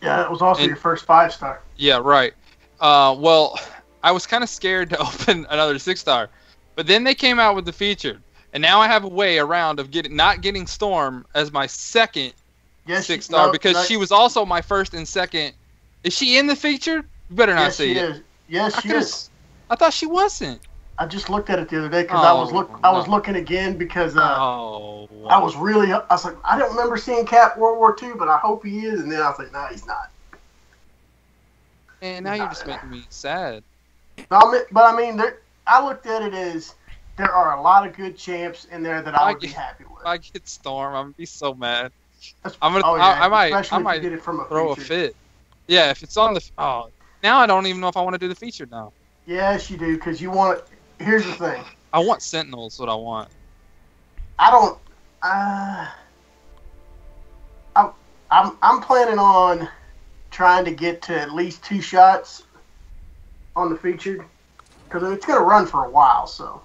Yeah, it was also your first 5-star. Yeah, right. Well, I was kind of scared to open another 6-star, but then they came out with the featured, and now I have a way around of not getting Storm as my second 6-star because she was also my first and second. Is she in the featured? You better not say it. Yes, she is. I thought she wasn't. I just looked at it the other day because I was looking again because I was like, I don't remember seeing Cap World War II, but I hope he is. And then I was like, no, he's not. And now you're just making me sad. No, but I mean, I looked at it as there are a lot of good champs in there that I would be happy with. If I get Storm, I'm gonna be so mad. I might throw a fit. Yeah, if it's on the now I don't even know if I want to do the featured now. Yes, you do, because you want. Here's the thing. I want Sentinels. What I want. I don't. I'm planning on trying to get to at least 2 shots on the featured, because it's going to run for a while. So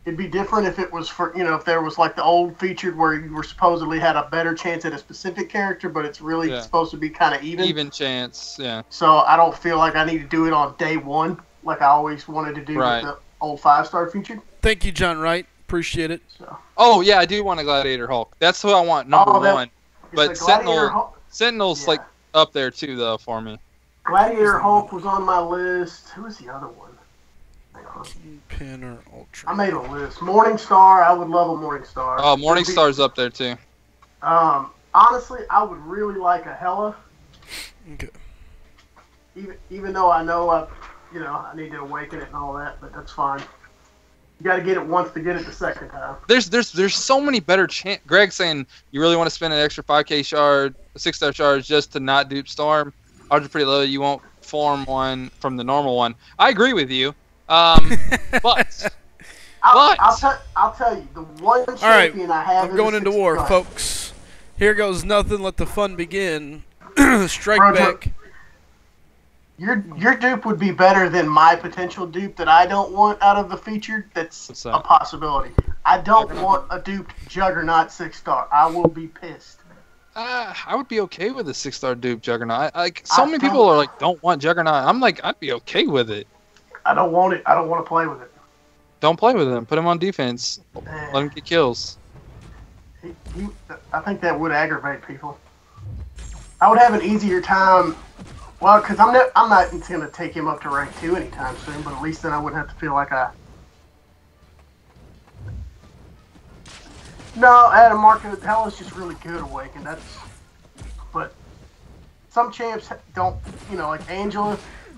it'd be different if it was if there was like the old featured where you were supposedly had a better chance at a specific character, but it's really supposed to be kind of even. Even chance, yeah. So I don't feel like I need to do it on day one like I always wanted to do with the old 5-star featured. Thank you, John Wright. Appreciate it. So. Oh yeah, I do want a Gladiator Hulk. That's who I want number one. But Sentinel's like up there too though for me. Gladiator Hulk was on my list. Who was the other one? Pin or Ultra. I made a list. Morningstar. I would love a Morningstar. Oh, Morningstar's up there too. Honestly, I would really like a Hela. Okay. Even though I know I need to awaken it and all that, but that's fine. You got to get it once to get it the second time. There's so many better Greg's saying you really want to spend an extra 5K shard, a 6-star shard just to not dupe Storm. Odds are pretty low. You won't form one from the normal one. I agree with you. But I'll tell you, the one champion I have. I'm going into war, folks. Here goes nothing. Let the fun begin. Strike back. Your dupe would be better than my potential dupe that I don't want out of the featured. That's a possibility. I don't want a duped Juggernaut 6-star. I will be pissed. I would be okay with a 6-star dupe Juggernaut. Many people are like, don't want Juggernaut. I'm like, I'd be okay with it. I don't want it. I don't want to play with it. Don't play with him. Put him on defense. Let him get kills. I think that would aggravate people. I would have an easier time. Well, because I'm not going to take him up to rank 2 anytime soon, but at least then I wouldn't have to feel like No, Adam Market Hell is just really good Awakened. But some champs don't, like Angela.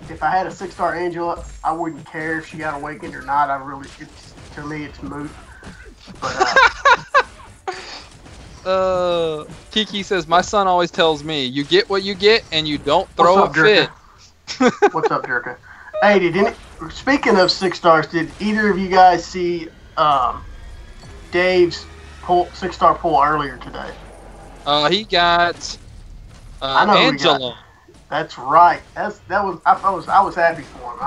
If I had a 6-star Angela, I wouldn't care if she got Awakened or not. To me, it's moot. But Kiki says, my son always tells me, you get what you get, and you don't throw a fit. What's up, Jerka? Hey, speaking of 6-stars, did either of you guys see Dave's 6-star pull earlier today? He got Angela. That's right. I was happy for him.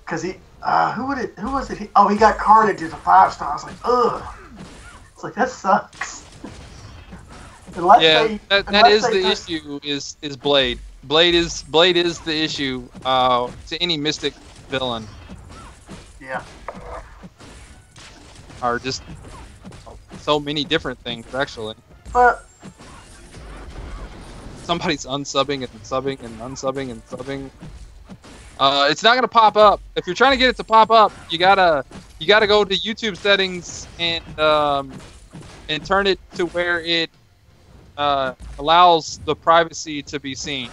Because he who was it? He got Carnage as a 5-star. I was like, ugh. It's like that sucks. That is the issue. Is Blade? Blade is the issue to any Mystic villain. Yeah. Or just so many different things actually. But somebody's unsubbing and subbing and unsubbing and subbing. It's not gonna pop up. If you're trying to get it to pop up, you gotta go to YouTube settings and turn it to where it allows the privacy to be seen.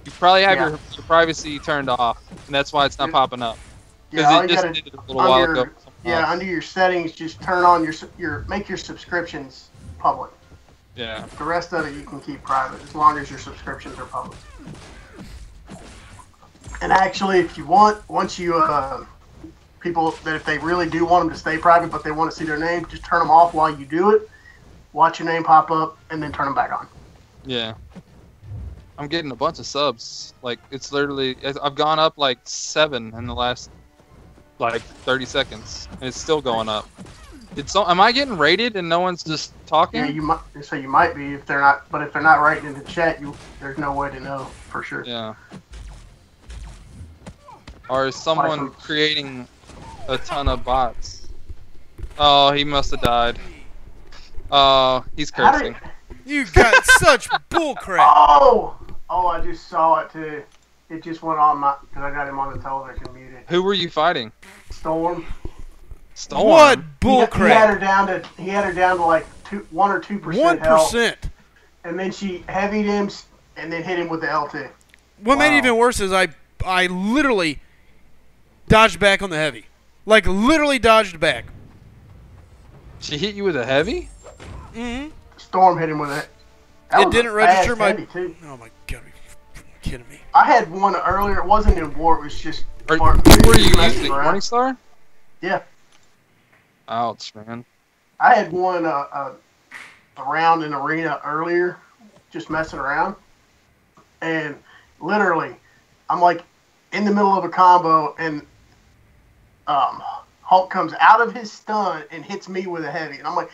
You probably have your privacy turned off, and that's why it's not popping up. Because it just did it a little while ago. Yeah, under your settings, just turn on make your subscriptions public. Yeah. The rest of it you can keep private as long as your subscriptions are public. And actually, if you want, once you people that if they really do want them to stay private but they want to see their name, just turn them off while you do it. Watch your name pop up and then turn them back on. Yeah. I'm getting a bunch of subs. Like, it's literally, I've gone up like 7 in the last like 30 seconds, and it's still going up. Am I getting rated and no one's just talking? Yeah, you might. So you might be if they're not. But if they're not writing in the chat, there's no way to know for sure. Yeah. Or is someone creating a ton of bots? Oh, he must have died. Oh, he's cursing. You got such bullcrap. Oh, I just saw it too. It just went on because I got him on the television muted. Who were you fighting? Storm. What bullcrap? He had her down to like 1 or 2% health. 1%. And then she heavied him and then hit him with the L2. What made it even worse is I literally dodged back on the heavy. Like, literally dodged back. She hit you with a heavy? Mm-hmm. Storm hit him with it. It didn't register my... Too. Oh my god, are you kidding me? I had one earlier. It wasn't in war. It was just... Who were you using? Morningstar? Yeah. Ouch, man. I had one around an arena earlier, just messing around. And literally, I'm like in the middle of a combo, and Hulk comes out of his stun and hits me with a heavy. And I'm like,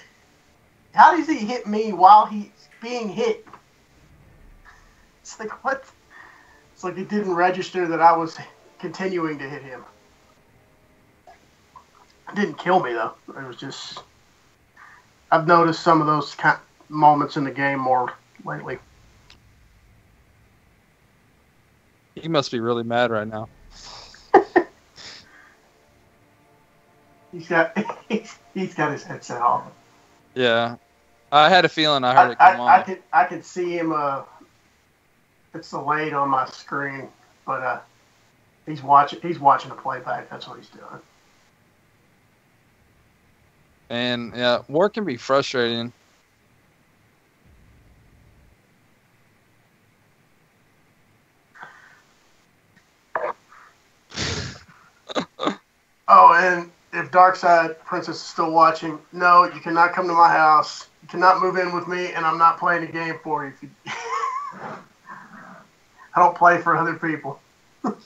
how does he hit me while he's being hit? It's like, what? It's like it didn't register that I was continuing to hit him. It didn't kill me, though. It was just... I've noticed some of those moments in the game more lately. He must be really mad right now. he's got his headset off. Yeah. I had a feeling I heard it come on. I could see him... it's delayed on my screen, but he's watching a playback. That's what he's doing. And yeah, war can be frustrating. Oh, and if Darkside Princess is still watching, no, you cannot come to my house. You cannot move in with me, and I'm not playing a game for you. I don't play for other people. And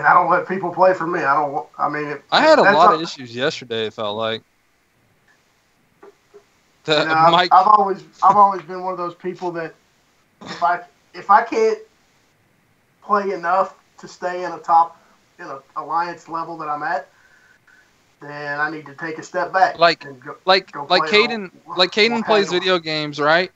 I don't let people play for me. I had a lot of issues yesterday, it felt like. I've always been one of those people that if I can't play enough to stay in a alliance level that I'm at, then I need to take a step back. Caden plays video games, right?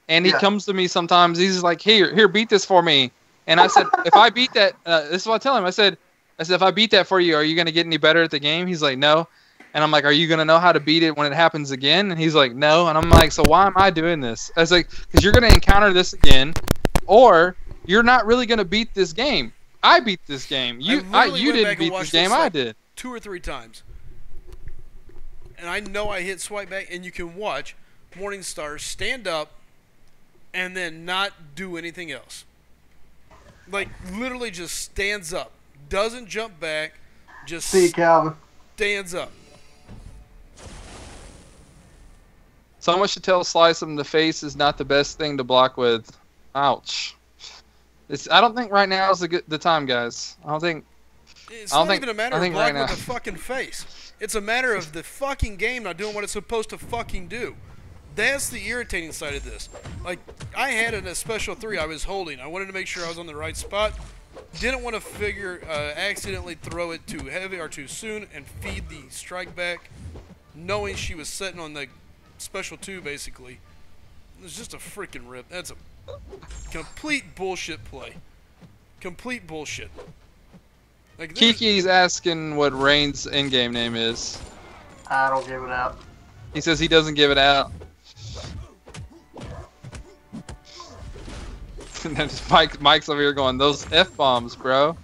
And he comes to me sometimes. He's like, "Here, beat this for me." And I said, "If I beat that, this is what I tell him." I said, "If I beat that for you, are you gonna get any better at the game?" He's like, "No." And I'm like, "Are you going to know how to beat it when it happens again?" And he's like, "No." And I'm like, "So why am I doing this?" I was like, "Because you're going to encounter this again, or you're not really going to beat this game. I beat this game. You didn't beat this game, I did." 2 or 3 times. And I know I hit swipe back, and you can watch Morningstar stand up and then not do anything else. Like, literally just stands up. Doesn't jump back. Just Calvin. Stands up. Someone should tell Slycem the face is not the best thing to block with. Ouch. I don't think right now is the time, guys. It's not even a matter of blocking with the fucking face. It's a matter of the fucking game not doing what it's supposed to fucking do. That's the irritating side of this. Like, I had a special 3 I was holding. I wanted to make sure I was on the right spot. Didn't want to accidentally throw it too heavy or too soon and feed the strike back, knowing she was sitting on the special 2, basically. It was just a freaking rip. That's a complete bullshit play. Complete bullshit. Like, Kiki's asking what Rain's in-game name is. I don't give it out. He says he doesn't give it out. And then Mike's over here going, "Those F-bombs, bro."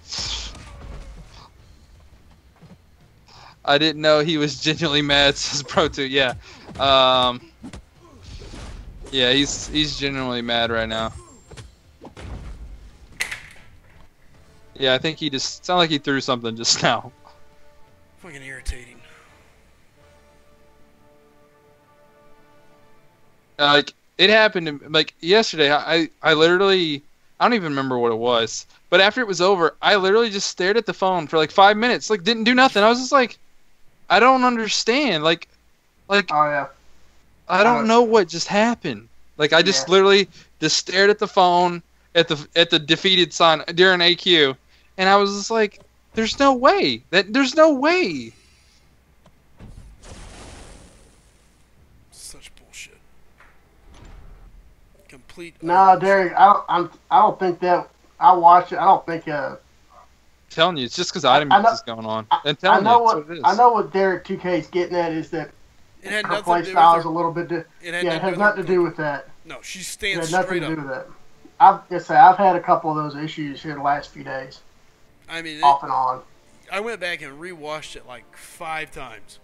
I didn't know he was genuinely mad, says Pro 2. Yeah. Yeah, he's genuinely mad right now. Yeah, I think he just sounded like he threw something just now. Fucking irritating. Like, it happened like yesterday. I literally I don't even remember what it was. But after it was over, I literally just stared at the phone for like 5 minutes. Like, didn't do nothing. I was just like, I don't understand. Like, Oh yeah. I don't know what just happened. Like, I just literally just stared at the phone at the defeated sign during AQ, and I was just like, there's no way. There's no way. Such bullshit. Complete. No, Derek, I don't think that. I watched it. I don't think. I'm telling you, it's just because item use is going on. I know what Derek 2K is getting at is that it had her play style is a little bit. It has nothing to do with that. No, she stands it has straight nothing up. to do with that. I've had a couple of those issues here the last few days. I mean, off and on. I went back and rewatched it like 5 times,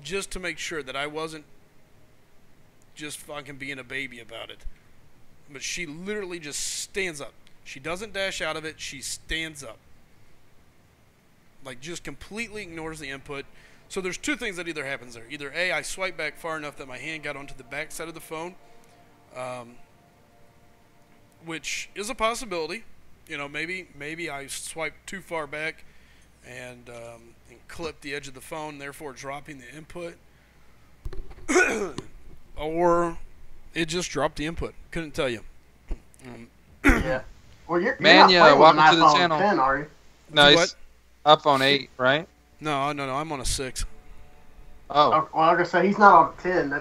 just to make sure that I wasn't just fucking being a baby about it. But she literally just stands up. She doesn't dash out of it. She stands up. Like, just completely ignores the input. So there's 2 things that either happens there. Either A, I swipe back far enough that my hand got onto the back side of the phone, which is a possibility. You know, maybe I swiped too far back and clipped the edge of the phone, therefore dropping the input. Or it just dropped the input. Couldn't tell you. Yeah. Well, you're Mania, not welcome playing to with the an channel. iPhone 10, are you? Nice. iPhone 8, right? No, I'm on a 6. Oh. Well, like I say, he's not on 10.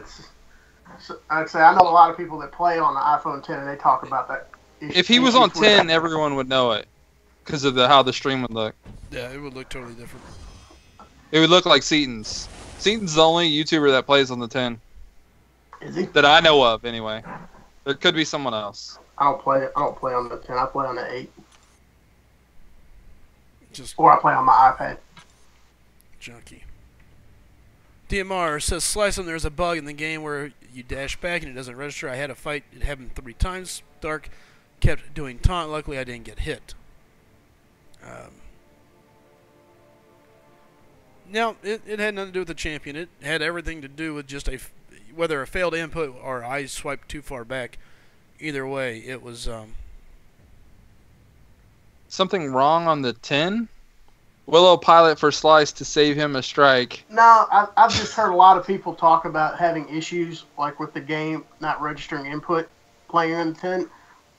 I'd say I know a lot of people that play on the iPhone 10, and they talk about that. If he was on 10, everyone would know it because of how the stream would look. Yeah, it would look totally different. It would look like Seaton's. Seaton's the only YouTuber that plays on the 10. Is he? That I know of, anyway. There could be someone else. I don't play on the 10. I play on the 8. Or I play on my iPad. Junkie. DMR says, Slycem, there's a bug in the game where you dash back and it doesn't register. I had a fight. It happened 3 times. Dark kept doing taunt. Luckily, I didn't get hit. Now, it had nothing to do with the champion. It had everything to do with just whether a failed input or I swiped too far back. Either way, it was... Something wrong on the 10? Willow pilot for Slice to save him a strike. No, I've just heard a lot of people talk about having issues, like with the game not registering input playing in the 10,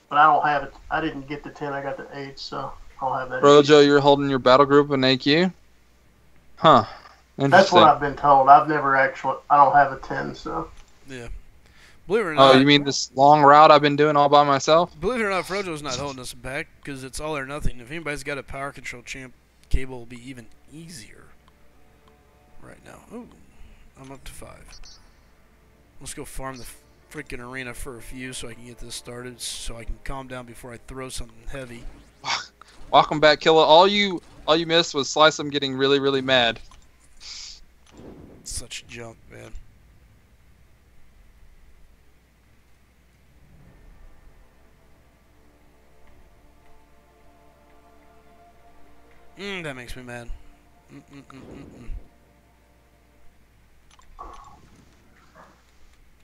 but I don't have it. I didn't get the 10, I got the 8, so I don't have that. Rojo, you're holding your battle group in AQ? Huh. That's what I've been told. I don't have a 10, so. Yeah. Believe it or not. Oh, you mean this long route I've been doing all by myself? Believe it or not, Rojo's not holding us back because it's all or nothing. If anybody's got a power control champ, cable will be even easier right now. Ooh, I'm up to 5. Let's go farm the freaking arena for a few so I can get this started, so I can calm down before I throw something heavy. Welcome back, Killa. All you missed was Slycem getting really, really mad. Such junk, man. That makes me mad.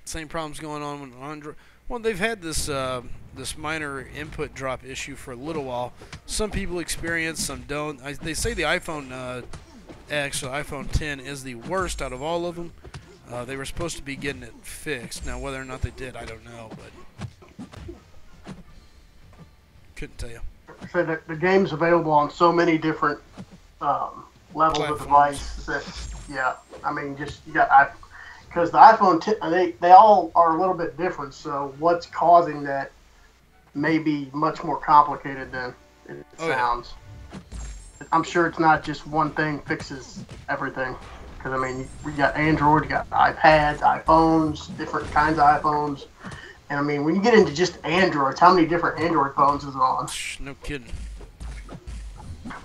Same problems going on with Android. Well, they've had this this minor input drop issue for a little while. Some people experience, some don't. They say the iPhone X or iPhone 10 is the worst out of all of them. They were supposed to be getting it fixed. Now, whether or not they did, I don't know, but couldn't tell you. So the game's available on so many different levels of device that, yeah, I mean, just you got because the iPhone 10, they all are a little bit different. So what's causing that may be much more complicated than it sounds. Yeah. I'm sure it's not just one thing fixes everything. Because I mean, we got Android, you got iPads, iPhones, different kinds of iPhones. And I mean, when you get into just Androids, how many different Android phones is on? No kidding.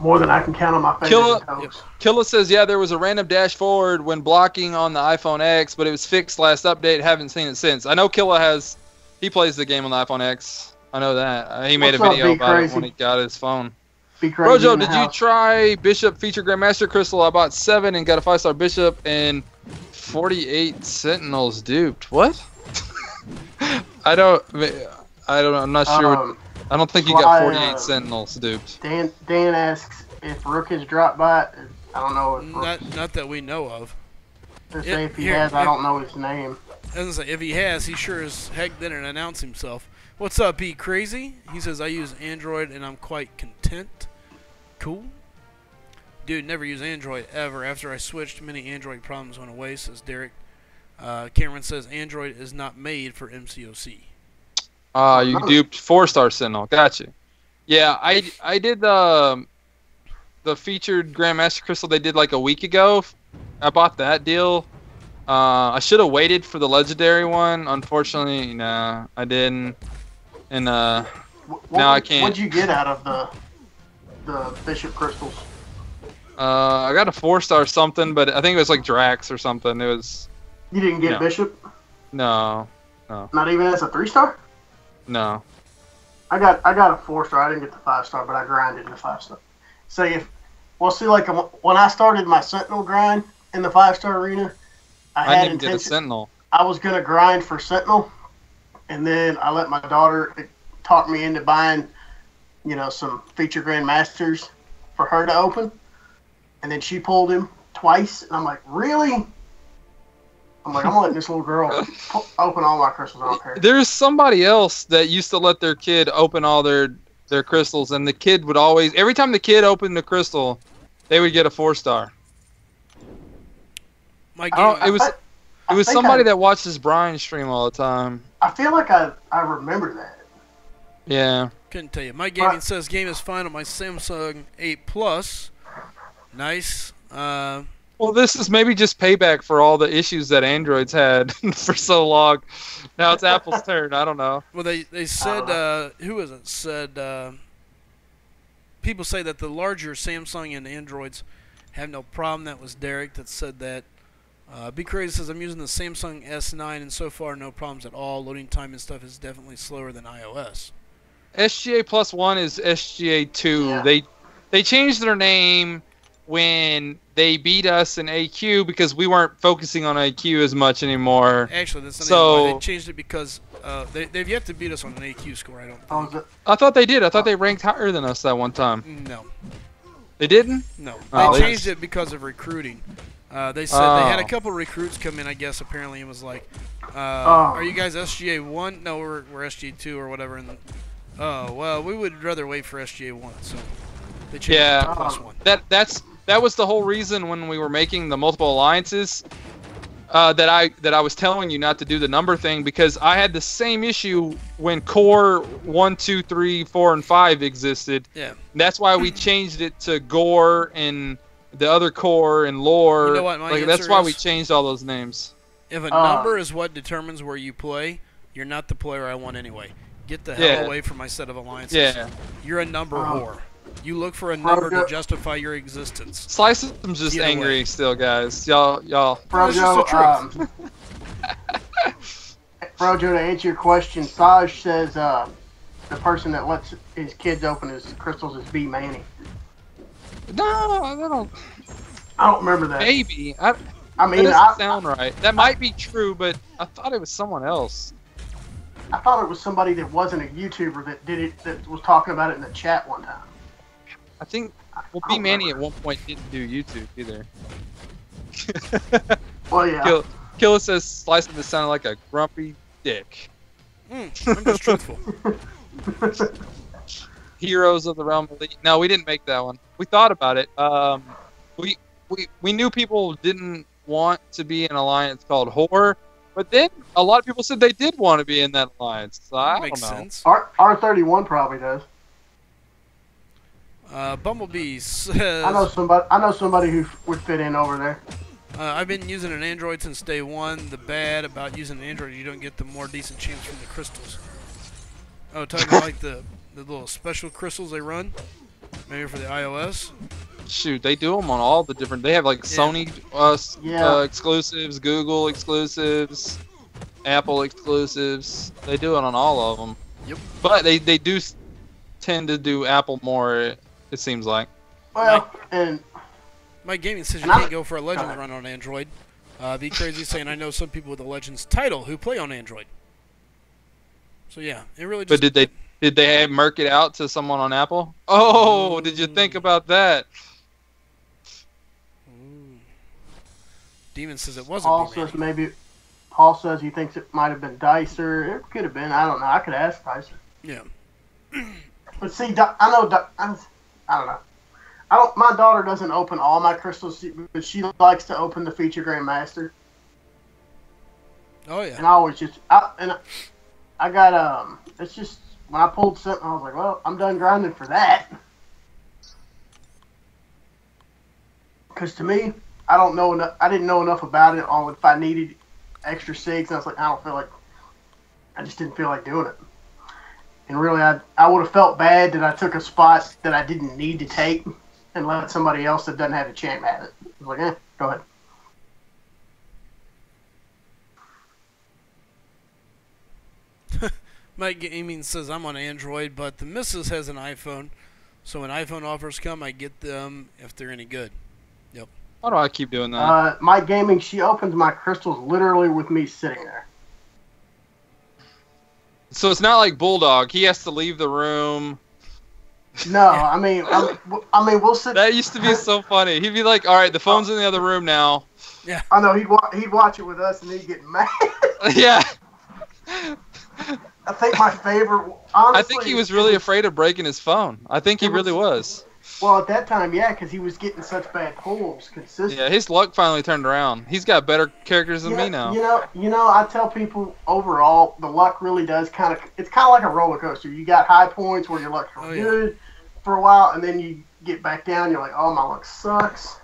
More than I can count on my fingers and toes. Killa says, yeah, there was a random dash forward when blocking on the iPhone X, but it was fixed last update. Haven't seen it since. I know Killa he plays the game on the iPhone X. I know that. He made a video about it when he got his phone. Rojo, did you try Bishop Feature Grandmaster Crystal? I bought 7 and got a 5-star Bishop and 48 Sentinels duped. What? I don't know. I'm not sure. I don't think you got 48 Sentinels duped. Dan asks if Rook has dropped by. I don't know if not that we know of. If he has, I don't know his name. As I say, if he has, he sure as heck didn't announce himself. What's up, Be Crazy? He says, I use Android and I'm quite content. Cool. Dude, never use Android ever. After I switched, many Android problems went away, says Derek. Cameron says, Android is not made for MCOC. You duped 4-star Sentinel. Gotcha. Yeah, I did the featured Grandmaster Crystal they did like a week ago. I bought that deal. I should have waited for the legendary one. Unfortunately, no, I didn't. And now I can't. What'd you get out of the Bishop crystals? I got a 4-star something, but I think it was like Drax or something. It was. You didn't get Bishop? No. Not even as a 3-star? No. I got a 4-star. I didn't get the 5-star, but I grinded in the 5-star. When I started my Sentinel grind in the 5-star arena, I didn't get a Sentinel. I was gonna grind for Sentinel, and then I let my daughter talk me into buying, some feature Grandmasters for her to open, and then she pulled him twice, and I'm like, really? I'm like, I'm letting this little girl open all my crystals. I don't care. There's somebody else that used to let their kid open all their crystals, and the kid would always, every time the kid opened the crystal, they would get a 4-star. It was somebody that watches Brian stream all the time. I feel like I remember that. Yeah. Couldn't tell you. My gaming says game is fine on my Samsung 8 Plus. Nice. Well, this is maybe just payback for all the issues that Androids had for so long. Now it's Apple's turn. I don't know. Well, they said, who was it? Said, people say that the larger Samsung and Androids have no problem. That was Derek that said that. Be Crazy says, I'm using the Samsung S9 and so far no problems at all. Loading time and stuff is definitely slower than iOS. SGA Plus 1 is SGA 2. Yeah. They changed their name when they beat us in AQ because we weren't focusing on AQ as much anymore. Actually, that's not even why. They changed it because they've yet to beat us on an AQ score, I don't think. I thought they did. I thought they ranked higher than us that one time. No. They didn't? No. They changed it because of recruiting. They said they had a couple recruits come in, I guess, apparently, and was like, are you guys SGA 1? No, we're SGA 2 or whatever. And well, we would rather wait for SGA 1, so they changed it to plus 1. That was the whole reason when we were making the multiple alliances that I was telling you not to do the number thing, because I had the same issue when Core 1, 2, 3, 4, and 5 existed. Yeah. That's why we changed it to Gore and the other Core and Lore. You know what my that's why we changed all those names. If a number is what determines where you play, you're not the player I want anyway. Get the hell away from my set of alliances. Yeah. You're a number whore. You look for a number to justify your existence. Slycem's just angry still, guys. Y'all. Brojo, Brojo, to answer your question, Saj says the person that lets his kids open his crystals is B Manny. No, I don't remember that. Maybe. I mean, that doesn't sound right. That might be true, but I thought it was someone else. I thought it was somebody that wasn't a YouTuber that did it, that was talking about it in the chat one time. I think, well, B Manny at one point didn't do YouTube either. Well, yeah. Killa says Slycem just sounded like a grumpy dick. I'm just truthful. Heroes of the Realm Elite. No, we didn't make that one. We thought about it. We knew people didn't want to be in an alliance called Horror, but then a lot of people said they did want to be in that alliance. So I don't know. Sense. R31 probably does. Bumblebee says, I know somebody who would fit in over there. I've been using an Android since day one. The bad about using an Android, you don't get the more decent chance from the crystals. Oh, talking about like the little special crystals they run, maybe for the iOS. Shoot, they do them on all the different. They have like Sony exclusives, Google exclusives, Apple exclusives. They do it on all of them. Yep. But they do tend to do Apple more. It seems like. Well, and my gaming says you can't go for a Legends run on Android. Be Crazy saying I know some people with a Legends title who play on Android. So yeah, it really just. But Did they murk it out to someone on Apple? Oh, did you think about that? Ooh. Demon says it wasn't. Paul says maybe. Paul says he thinks it might have been Dicer. It could have been. I don't know. I could ask Dicer. Yeah. But see, I know. I don't know. My daughter doesn't open all my crystals, but she likes to open the Feature Grandmaster. Oh yeah. And I always just I got it's just when I pulled something, I was like, well, I'm done grinding for that. Because to me, I don't know enough. I didn't know enough about it on if I needed extra SIGs, and I was like, I just didn't feel like doing it. And really, I would have felt bad that I took a spot that I didn't need to take and let somebody else that doesn't have a champ have it. I was like, go ahead. Mike Gaming says I'm on Android, but the missus has an iPhone, so when iPhone offers come, I get them if they're any good. Yep. Why do I keep doing that? Mike Gaming, she opens my crystals literally with me sitting there. So it's not like Bulldog. He has to leave the room. No, I mean, we'll sit. That used to be so funny. He'd be like, "All right, the phone's in the other room now." Yeah. I know he'd watch it with us and he'd get mad. Yeah. I think my favorite. Honestly, I think he was really afraid of breaking his phone. I think he really was. Well, at that time, yeah, because he was getting such bad pulls consistently. Yeah, his luck finally turned around. He's got better characters than me now. You know, I tell people overall, the luck really does it's kind of like a roller coaster. You got high points where your luck's good for a while, and then you get back down, you're like, oh, my luck sucks.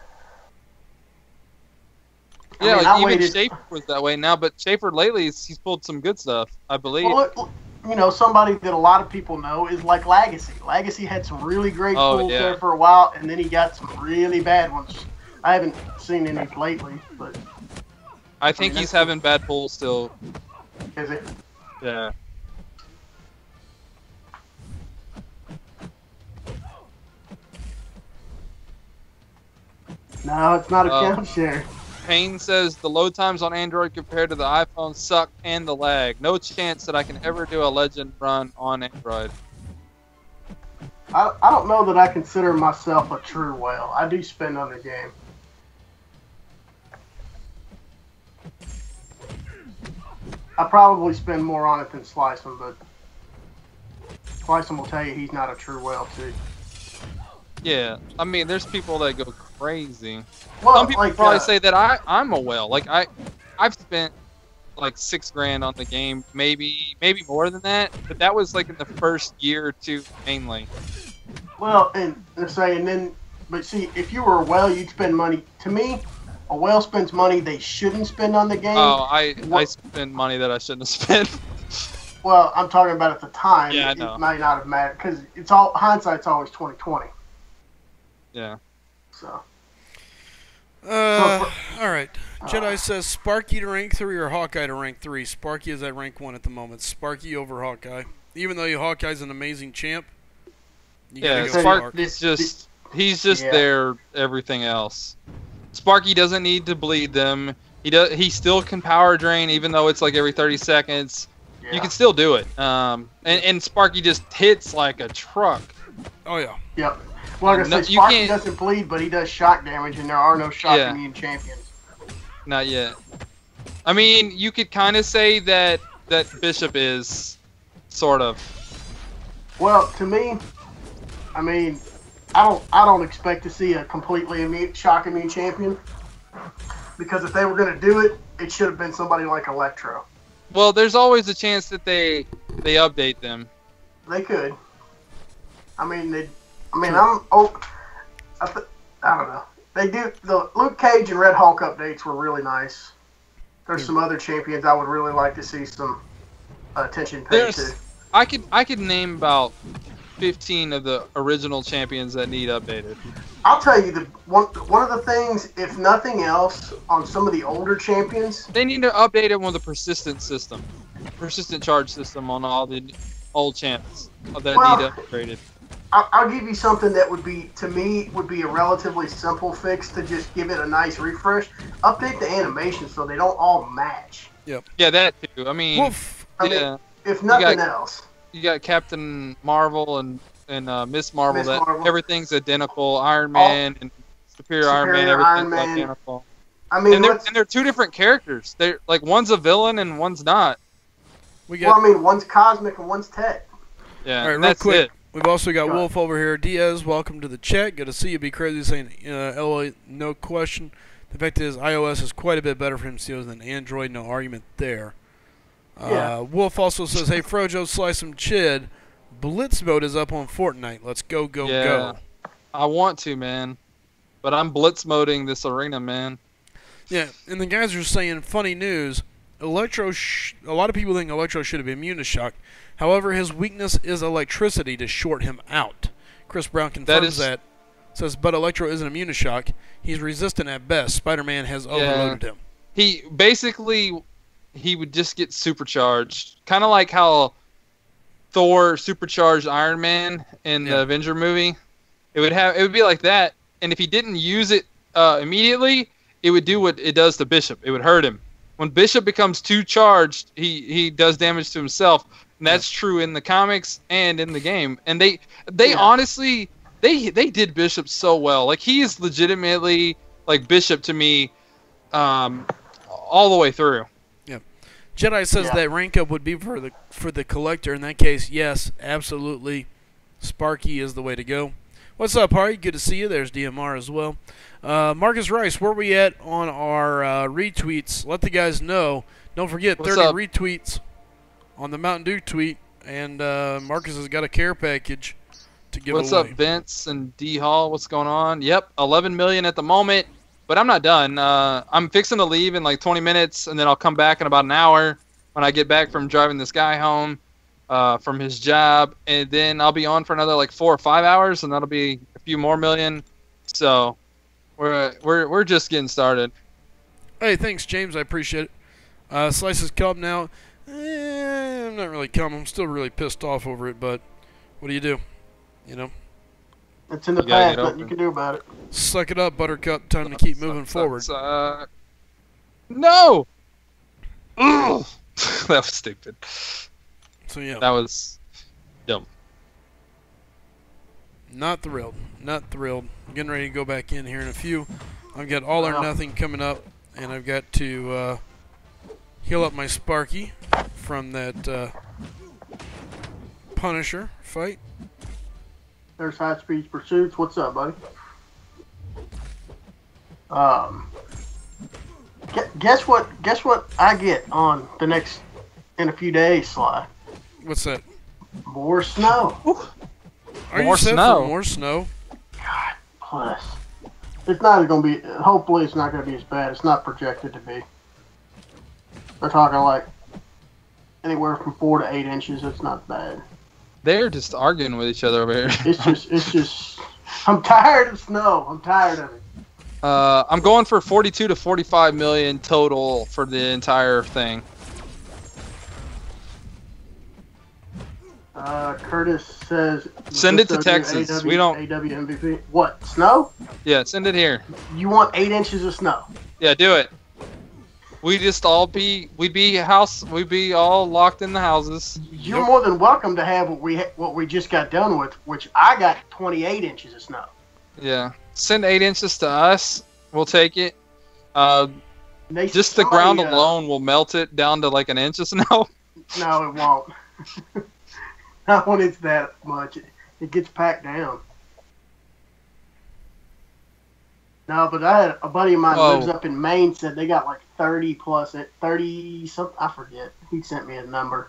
Yeah, even Schaefer was that way now, but Schaefer lately, he's pulled some good stuff, I believe. Well, look, you know, somebody that a lot of people know is like Legacy. Legacy had some really great pulls there for a while, and then he got some really bad ones. I haven't seen any lately, but I think he's having bad pulls still. Is it? Yeah. No, it's not a count share. Payne says the load times on Android compared to the iPhone suck and the lag. No chance that I can ever do a legend run on Android. I don't know that I consider myself a true whale. I do spend on the game. I probably spend more on it than Slycem, but Slycem will tell you he's not a true whale too. Yeah, I mean, there's people that go crazy. Well, some people probably say that I'm a whale. Like I've spent like $6,000 on the game, maybe more than that. But that was like in the first year or two mainly. Well, but see, if you were a whale, you'd spend money. To me, a whale spends money they shouldn't spend on the game. Oh, I spend money that I shouldn't have spent. Well, I'm talking about at the time. Yeah, I know. It might not have mattered because it's all hindsight's always 20/20. Yeah. So. All right. Jedi says Sparky to rank 3 or Hawkeye to rank 3. Sparky is at rank 1 at the moment. Sparky over Hawkeye. Even though Hawkeye's an amazing champ. Yeah, Sparky's he's just there. Everything else. Sparky doesn't need to bleed them. He still can power drain even though it's like every 30 seconds. Yeah. You can still do it. And Sparky just hits like a truck. Oh yeah. Yep. Well, like I say, Sparky doesn't bleed, but he does shock damage, and there are no shock immune champions. Not yet. I mean, you could kind of say that Bishop is, sort of. Well, to me, I mean, I don't expect to see a completely shock immune champion, because if they were going to do it, it should have been somebody like Electro. Well, there's always a chance that they update them. They could. I don't know. They do the Luke Cage and Red Hulk updates were really nice. There's some other champions I would really like to see some attention paid to. I could name about 15 of the original champions that need updated. I'll tell you one of the things, if nothing else, on some of the older champions, they need to update it with a persistent charge system on all the old champs that need upgraded. I'll give you something that would be a relatively simple fix to just give it a nice refresh. Update the animations so they don't all match. Yep. Yeah, that too. I mean, if nothing else. you got Captain Marvel and Miss Marvel. Miss That Marvel. everything's identical. Iron Man and Superior Iron Man, Superior Iron everything's Man. identical. I mean, And they're two different characters. They're like one's a villain and one's not. We well, got. I mean, one's cosmic and one's tech. Yeah, All right, and real that's quick. it. We've also got Go Wolf over here. Diaz, welcome to the chat. Good to see you. Be crazy saying, LOL, no question. The fact is, iOS is quite a bit better for MCOs than Android. No argument there. Yeah. Wolf also says, hey, Frojo, Slycem Chid, Blitz mode is up on Fortnite. Let's go, go, Yeah. go. I want to, man, but I'm blitz moding this arena, man. Yeah, and the guys are saying, funny news, Electro. A lot of people think Electro should be immune to shock. However, his weakness is electricity to short him out. Chris Brown confirms that. Says, but Electro isn't immune to shock. He's resistant at best. Spider-Man has overloaded him. He basically he would just get supercharged, kind of like how Thor supercharged Iron Man in the Avenger movie. It would be like that, and if he didn't use it immediately, it would do what it does to Bishop. It would hurt him. When Bishop becomes too charged, he does damage to himself. And that's true in the comics and in the game. And they honestly they did Bishop so well. Like he is legitimately like Bishop to me, all the way through. Yeah. Jedi says that rank up would be for the collector. In that case, yes, absolutely. Sparky is the way to go. What's up, Harry? Good to see you. There's DMR as well. Marcus Rice, where are we at on our retweets? Let the guys know. Don't forget, 30 retweets on the Mountain Dew tweet, and Marcus has got a care package to give away. What's up, Vince and D Hall? What's going on? Yep, 11 million at the moment, but I'm not done. I'm fixing to leave in like 20 minutes, and then I'll come back in about an hour when I get back from driving this guy home from his job, and then I'll be on for another like 4 or 5 hours, and that'll be a few more million. So we're just getting started. Hey, thanks, James. I appreciate it. Slices Cub now. I'm not really cum. I'm still really pissed off over it, but what do you do? You know? It's in the past. Nothing you can do about it. Suck it up, Buttercup. Time to keep moving forward. No! Ugh. That was stupid. So, yeah. That was dumb. Not thrilled. Not thrilled. I'm getting ready to go back in here in a few. I've got All or Nothing coming up, and I've got to heal up my Sparky from that Punisher fight. There's High Speed Pursuits. What's up, buddy? Guess what I get on the next in a few days, Sly? What's that? More snow. Are you set for more snow? God bless. It's not going to be. Hopefully, it's not going to be as bad. It's not projected to be. They're talking like anywhere from 4 to 8 inches. It's not bad. They're just arguing with each other over here. It's just. I'm tired of snow. I'm tired of it. I'm going for 42 to 45 million total for the entire thing. Curtis says. Send it to Texas. We don't. AW MVP. What? Snow? Yeah, send it here. You want 8 inches of snow? Yeah, do it. We'd be all locked in the houses. You're more than welcome to have what we just got done with, which I got 28 inches of snow. Yeah, send 8 inches to us. We'll take it. Just the ground alone will melt it down to like an inch of snow. No, it won't. Not when it's that much. It gets packed down. No, but I had a buddy of mine who lives up in Maine said they got like 30 plus, 30 something. I forget. He sent me a number.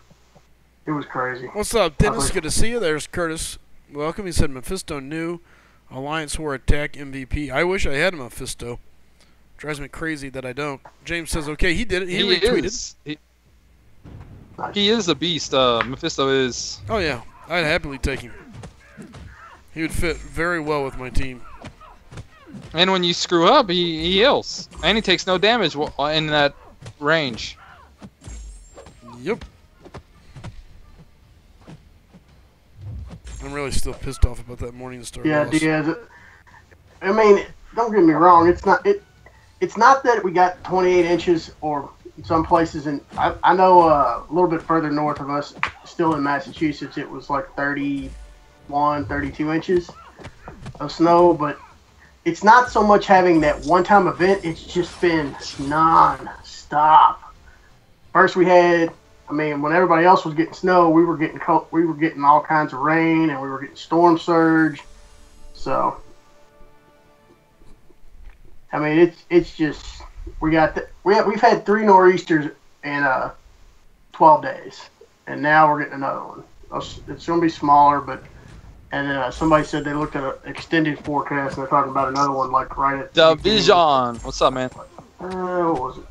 It was crazy. What's up, Dennis? Good to see you. There's Curtis. Welcome. He said Mephisto new Alliance War Attack MVP. I wish I had a Mephisto. Drives me crazy that I don't. James says, okay, he did it. He retweeted. He is a beast. Mephisto is. Oh, yeah. I'd happily take him. He would fit very well with my team. And when you screw up, he heals. And he takes no damage in that range. Yep. I'm really still pissed off about that Morningstar. Yeah, loss. Diaz. I mean, don't get me wrong. It's not that we got 28 inches or some places, and I know a little bit further north of us, still in Massachusetts, it was like 31, 32 inches of snow, but it's not so much having that one-time event, it's just been non-stop. First we had, when everybody else was getting snow, we were getting all kinds of rain, and we were getting storm surge. So, it's just we've had 3 nor'easters in 12 days, and now we're getting another one. It's going to be smaller, but somebody said they looked at an extended forecast, and they're talking about another one like right at the Division. What's up, man? What was it?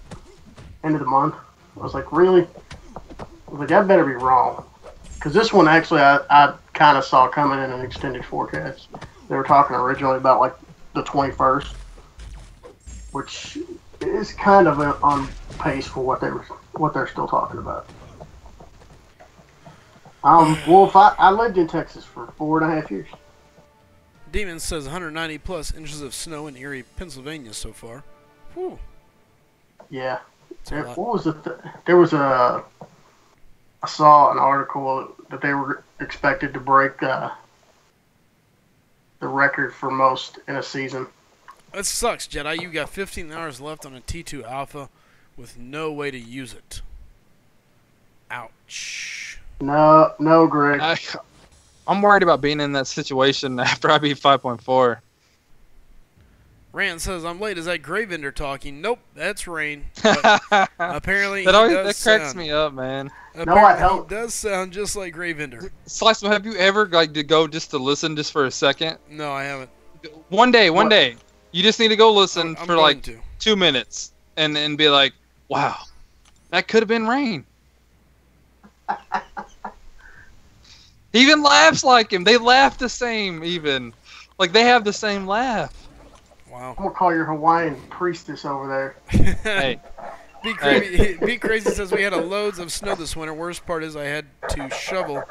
End of the month. I was like, really? I was like, that better be wrong. Because this one, actually, I kind of saw coming in an extended forecast. They were talking originally about, like, the 21st, which is kind of on pace for what they're still talking about. Well, I lived in Texas for 4.5 years. Demon says 190 plus inches of snow in Erie, Pennsylvania so far. Whew. Yeah. What was there was I saw an article that they were expected to break the record for most in a season. That sucks, Jedi. You got 15 hours left on a T2 Alpha with no way to use it. Ouch. No, Greg. I'm worried about being in that situation after I beat 5.4. Rand says, I'm late. Is that Gravender talking? Nope, that's Rain. But apparently that cracks me up, man. Apparently no, I don't. He does sound just like Gravender. Slycem, have you ever to go just to listen just for a second? No, I haven't. One day. You just need to go listen I'm for like 2 minutes and be like, wow, that could have been Rain. He even laughs like him. They laugh the same even. Like they have the same laugh. Wow. I'm going to call your Hawaiian priestess over there. Hey. Be Crazy says we had loads of snow this winter. Worst part is I had to shovel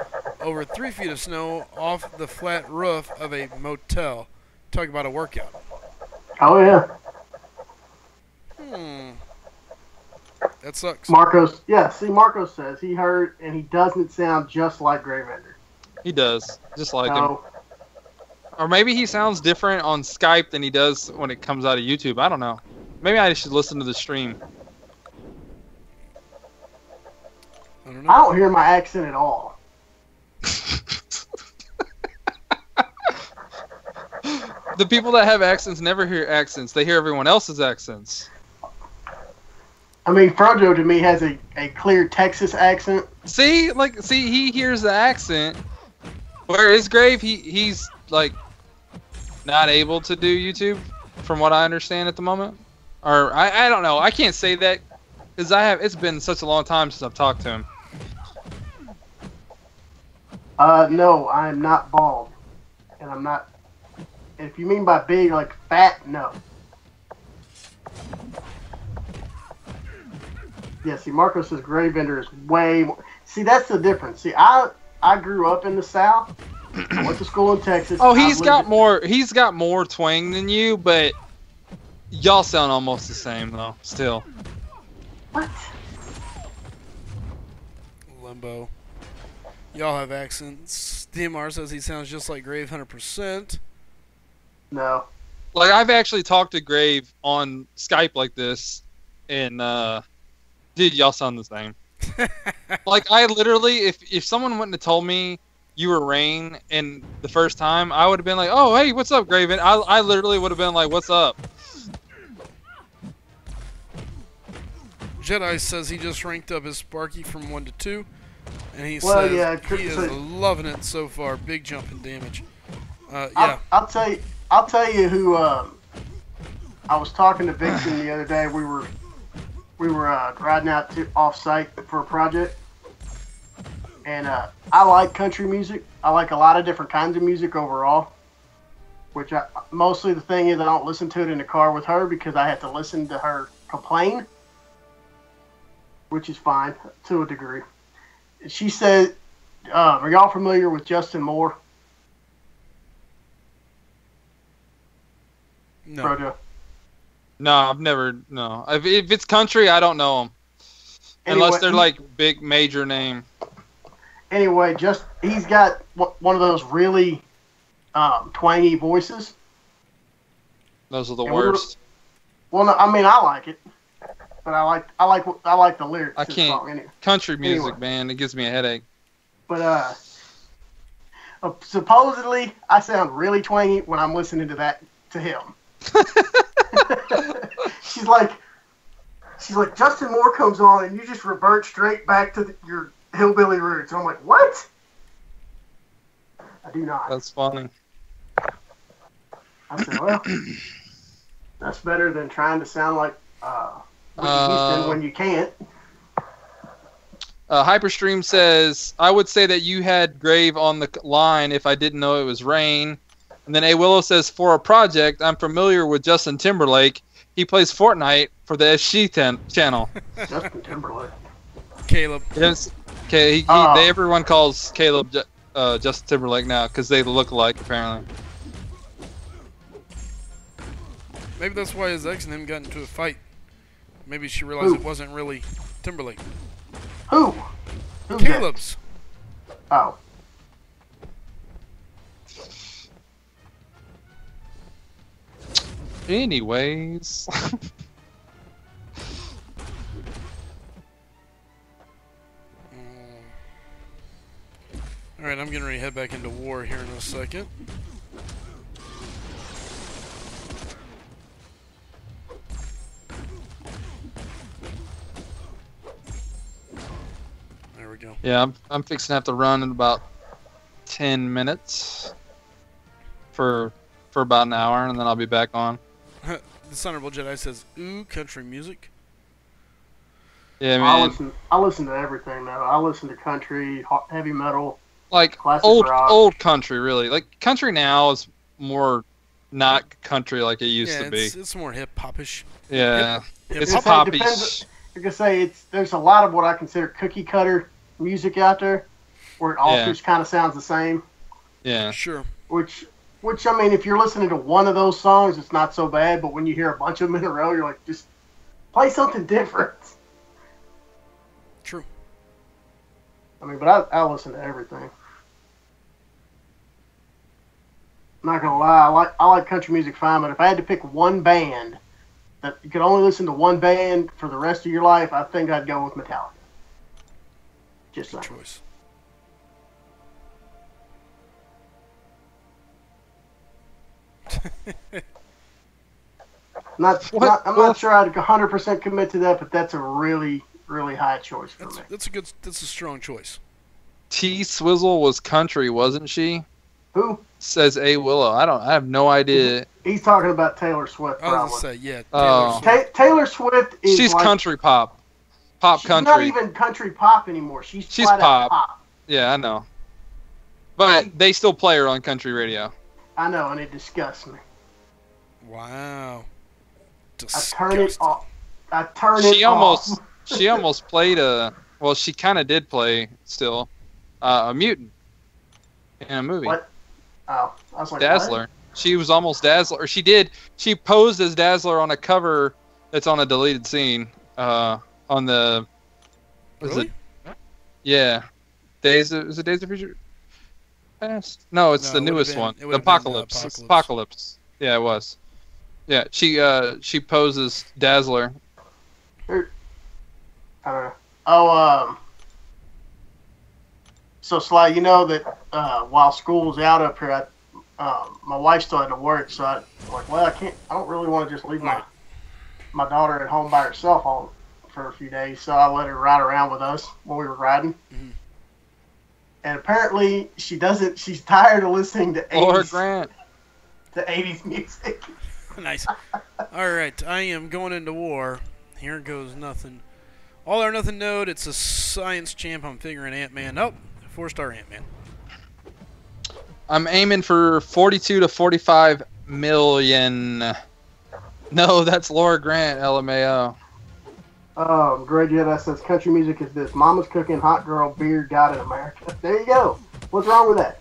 over 3 feet of snow off the flat roof of a motel. Talk about a workout. Oh, yeah. That sucks. Marcos says he heard, and he doesn't sound just like Gravender. He does. Just like him. Or maybe he sounds different on Skype than he does when it comes out of YouTube. I don't know. Maybe I should listen to the stream. I don't know. I don't hear my accent at all. The people that have accents never hear accents. They hear everyone else's accents. Frojo to me has a clear Texas accent. See, he hears the accent. Whereas Grave, he's like not able to do YouTube, from what I understand at the moment. Or I don't know. I can't say that because it's been such a long time since I've talked to him. No, I'm not bald, and I'm not. If you mean by big, like fat, no. Yeah, see, Marco says Gravender is way more. See, that's the difference. See, I grew up in the South. I went to school in Texas. Oh, he's got more twang than you, but y'all sound almost the same though. Still. What? Limbo. Y'all have accents. DMR says he sounds just like Grave 100%. No. Like, I've actually talked to Grave on Skype like this, and, dude, y'all sound the same. Like, I literally, if someone wouldn't have told me you were Rain and the first time, I would have been like, oh, hey, what's up, Graven? I literally would have been like, what's up? Jedi says he just ranked up his Sparky from 1 to 2, and he Well, says yeah, he is loving it so far. Big jump in damage. Yeah. I'll tell you who. I was talking to Vixen the other day. We were riding out to off-site for a project, and I like country music. I like a lot of different kinds of music overall. Which mostly the thing is I don't listen to it in the car with her because I have to listen to her complain, which is fine to a degree. She said, "Are y'all familiar with Justin Moore?" No. Projo. No, I've never. No, if it's country, I don't know him. Unless they're like big major name. Anyway, he's got one of those really twangy voices. Those are the worst. Well, no, I mean I like it, but I like the lyrics. I to the can't. song anyway. Country music, man, it gives me a headache. But supposedly I sound really twangy when I'm listening to him. She's like Justin Moore comes on and you just revert straight back to your hillbilly roots. I'm like, what? I do not. That's funny. I said, well, that's better than trying to sound like Whitney Houston when you can't. Hyperstream says, I would say that you had Grave on the line if I didn't know it was Rain. And then A Willow says, for a project, I'm familiar with Justin Timberlake. He plays Fortnite for the SG channel. Justin Timberlake. Caleb. Yes. Okay, everyone calls Caleb Justin Timberlake now because they look alike, apparently. Maybe that's why his ex and him got into a fight. Maybe she realized it wasn't really Timberlake. Who? Caleb's. Oh. Anyways. Alright, I'm getting ready to head back into war here in a second. There we go. Yeah, I'm fixing to have to run in about 10 minutes for about an hour, and then I'll be back on. The Honorable Jedi says, ooh, country music. Yeah, man. I listen to everything now. I listen to country, heavy metal, like old country, really. Like country now is more not country like it used to be. It's more hip hopish. Yeah, it's poppy. Like I say, there's a lot of what I consider cookie cutter music out there, where it all just kind of sounds the same. Yeah, sure. Which I mean, if you're listening to one of those songs, it's not so bad. But when you hear a bunch of them in a row, you're like, just play something different. True. I mean, but I listen to everything. I'm not gonna lie, I like country music fine, but if I had to pick one band that you could only listen to one band for the rest of your life, I think I'd go with Metallica. Just good saying. choice. I'm not sure I'd 100% commit to that, but that's a really, really high choice for me. That's a strong choice. T Swizzle was country, wasn't she? Who? Says A Willow. I have no idea. He's talking about Taylor Swift, probably. I was gonna say, yeah. Taylor Swift is she's like, country pop. She's country. Not even country pop anymore. She's pop. Yeah, I know. But they still play her on country radio. I know, and it disgusts me. Wow. Disgusting. I turn it off. She almost played well, she kind of did play still a mutant in a movie. What? Oh, I was like, Dazzler. What? She was almost Dazzler. Or she posed as Dazzler on a cover that's on a deleted scene on the... Really? Yeah. Is it Days of Future Past? No, it's the newest one. The Apocalypse. Apocalypse. Yeah, it was. Yeah, she poses Dazzler. So Sly, you know that while school's out up here, my wife still had to work, so I'm like, well, I don't really want to just leave my daughter at home by herself for a few days, so I let her ride around with us when we were riding. Mm-hmm. And apparently she's tired of listening to 80s music. Nice. All right, I am going into war. Here goes nothing. All or nothing node. It's a science champ. I'm figuring Ant-Man. Nope, 4-star Ant-Man. I'm aiming for 42 to 45 million. No, that's Laura Grant, LMAO. Greg Jedi says country music is this: Mama's cooking, hot girl, beer, God in America. There you go. What's wrong with that?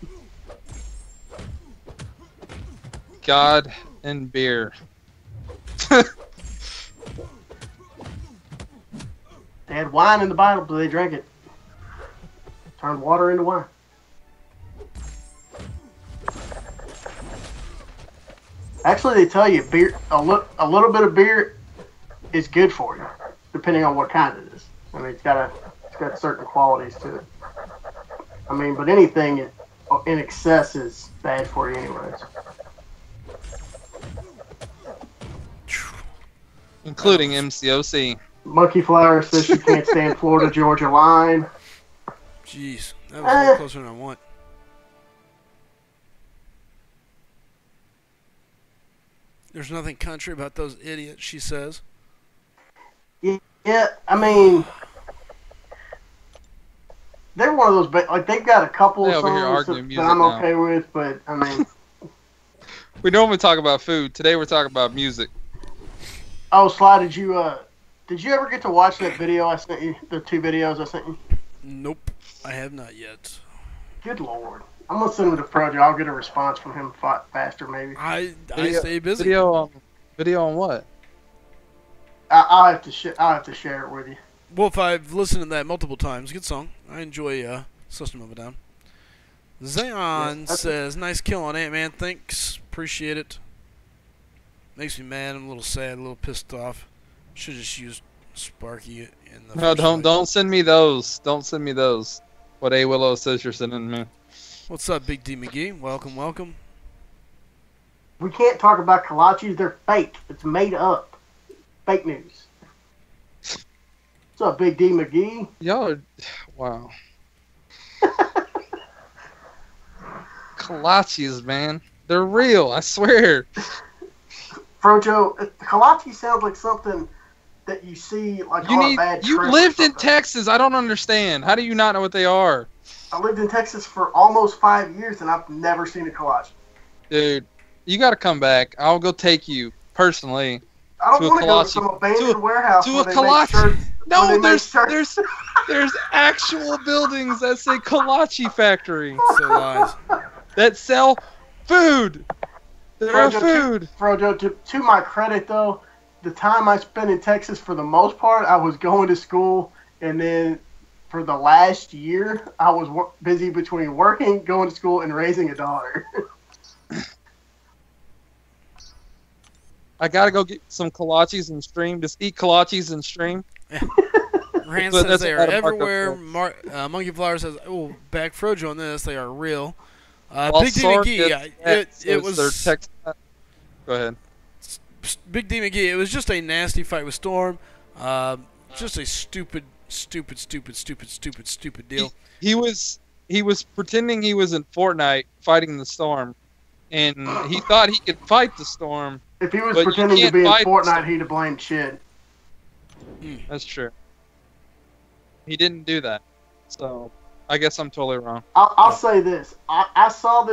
God and beer. Damn They had wine in the Bible, but they drank it. Turned water into wine. Actually, they tell you beer, a little bit of beer is good for you, depending on what kind it is. I mean, it's got certain qualities to it. I mean, but anything in excess is bad for you anyways. Including MCOC. Monkey Flower says she can't stand Florida Georgia line. Jeez, that was a little closer than I want. There's nothing country about those idiots, she says. Yeah, I mean, they're one of those, like, they've got a couple of songs that I'm okay with, but, I mean. We normally talk about food. Today we're talking about music. Oh, Sly, did you ever get to watch that video I sent you? The 2 videos I sent you? Nope, I have not yet. Good Lord. I'm going to send him to Frojo. I'll get a response from him faster, maybe. I stay busy. Video on what? I'll have to share it with you. Wolf, I've listened to that multiple times. Good song. I enjoy System of a Down. Zayon says, nice kill on Ant-Man. Thanks. Appreciate it. Makes me mad. I'm a little sad, a little pissed off. Should have just used Sparky in the don't send me those. Don't send me those. What A Willow says you're sending me. What's up, Big D McGee? Welcome, welcome. We can't talk about kolaches. They're fake. It's made up. Fake news. What's up, Big D McGee? Y'all are... Wow. Kolaches, man. They're real, I swear. Frojo, kolache sounds like something that you see like on a bad trip. You lived in Texas. I don't understand. How do you not know what they are? I lived in Texas for almost 5 years, and I've never seen a kolache. Dude, you got to come back. I'll go take you personally. I don't want to go to some abandoned warehouse to a kolache. No, there's actual buildings that say kolache factory. So lies. That sell food. There are food. Frojo, to my credit though, the time I spent in Texas, for the most part, I was going to school, and then for the last year, I was busy between working, going to school, and raising a daughter. I gotta go get some kolaches and stream. Just eat kolaches and stream. Rand says they are everywhere. Monkey Flower says, "Oh, back Frojo on this. They are real." Big D McGee, it was. Go ahead. Big D McGee, it was just a nasty fight with Storm. Just a stupid deal. He was pretending he was in Fortnite fighting the Storm, and he thought he could fight the Storm. If he was pretending to be in Fortnite, he'd have blamed shit. That's true. He didn't do that, so I guess I'm totally wrong. I'll say this: I saw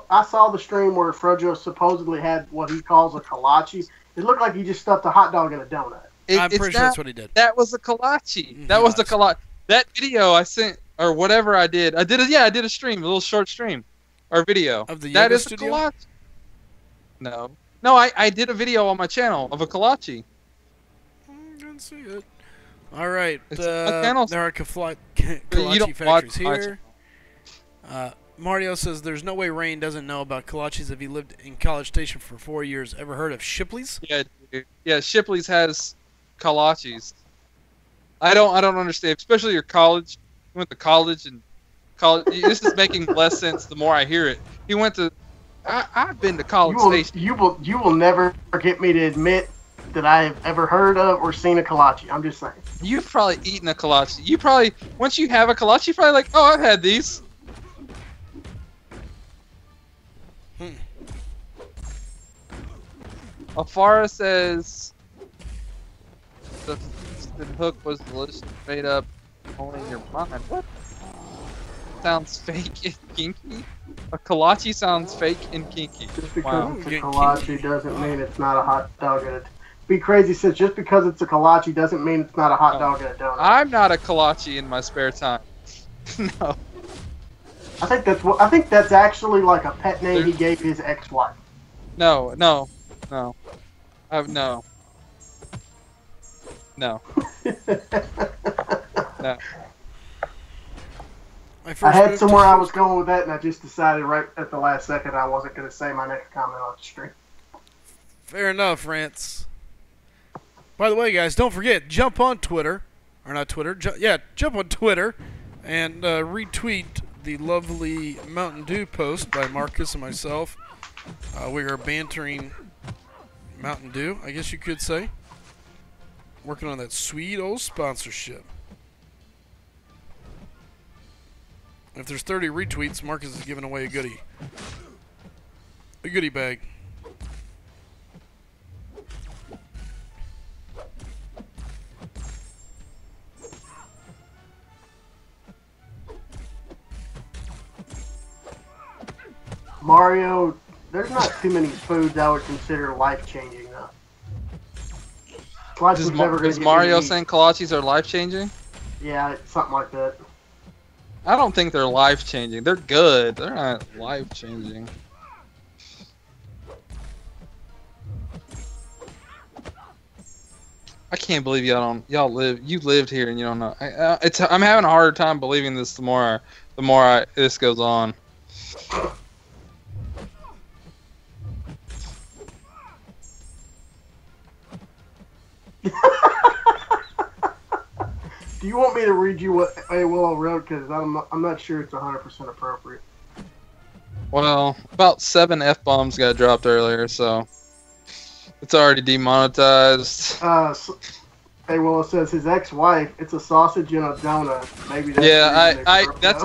I saw the stream where Frojo supposedly had what he calls a kolache. It looked like he just stuffed a hot dog in a donut. I'm pretty sure that's what he did. That was a kolache. That was the kolache. That video I sent, or whatever I did a stream, a little short stream, or video. Of the that yoga is studio? A kolache. No, I did a video on my channel of a kolache. I didn't see it. All right, there are kolache factories here. Mario says there's no way Rain doesn't know about kolaches if he lived in College Station for 4 years. Ever heard of Shipley's? Yeah, dude. Yeah, Shipley's has kolaches. I don't understand, especially your college. You went to college and college. This is making less sense the more I hear it. He went to. I've been to College Station. You will never get me to admit that I have ever heard of or seen a kolache. I'm just saying. You've probably eaten a kolache. You probably, once you have a kolache, you're probably like, oh, I've had these. Afara says the hook was delicious, made up only in your mind. What? Sounds fake and kinky. A kolache sounds fake and kinky. Just because it's a kolache doesn't mean it's not a hot dog in it. Be Crazy says just because it's a kolache doesn't mean it's not a hot dog in a donut. I'm not a kolache in my spare time. No. I think that's actually like a pet name he gave his ex-wife. No. No. No. I had somewhere I was going with that, and I just decided right at the last second I wasn't going to say my next comment on the stream. Fair enough, Rance. By the way, guys, don't forget, jump on Twitter. Or not Twitter. Jump on Twitter and retweet the lovely Mountain Dew post by Marcus and myself. We are bantering Mountain Dew, I guess you could say. Working on that sweet old sponsorship. If there's 30 retweets, Marcus is giving away a goodie. A goodie bag. Mario, there's not too many foods I would consider life-changing, though. Is Mario saying kolaches are life-changing? Yeah, something like that. I don't think they're life-changing. They're good. They're not life-changing. I can't believe you lived here and you don't know. I'm having a harder time believing this the more this goes on. Do you want me to read you what AWillow wrote? Because I'm not sure it's 100% appropriate. Well, about 7 F-bombs got dropped earlier, so it's already demonetized. AWillow says his ex-wife, it's a sausage and a donut. Maybe that's that's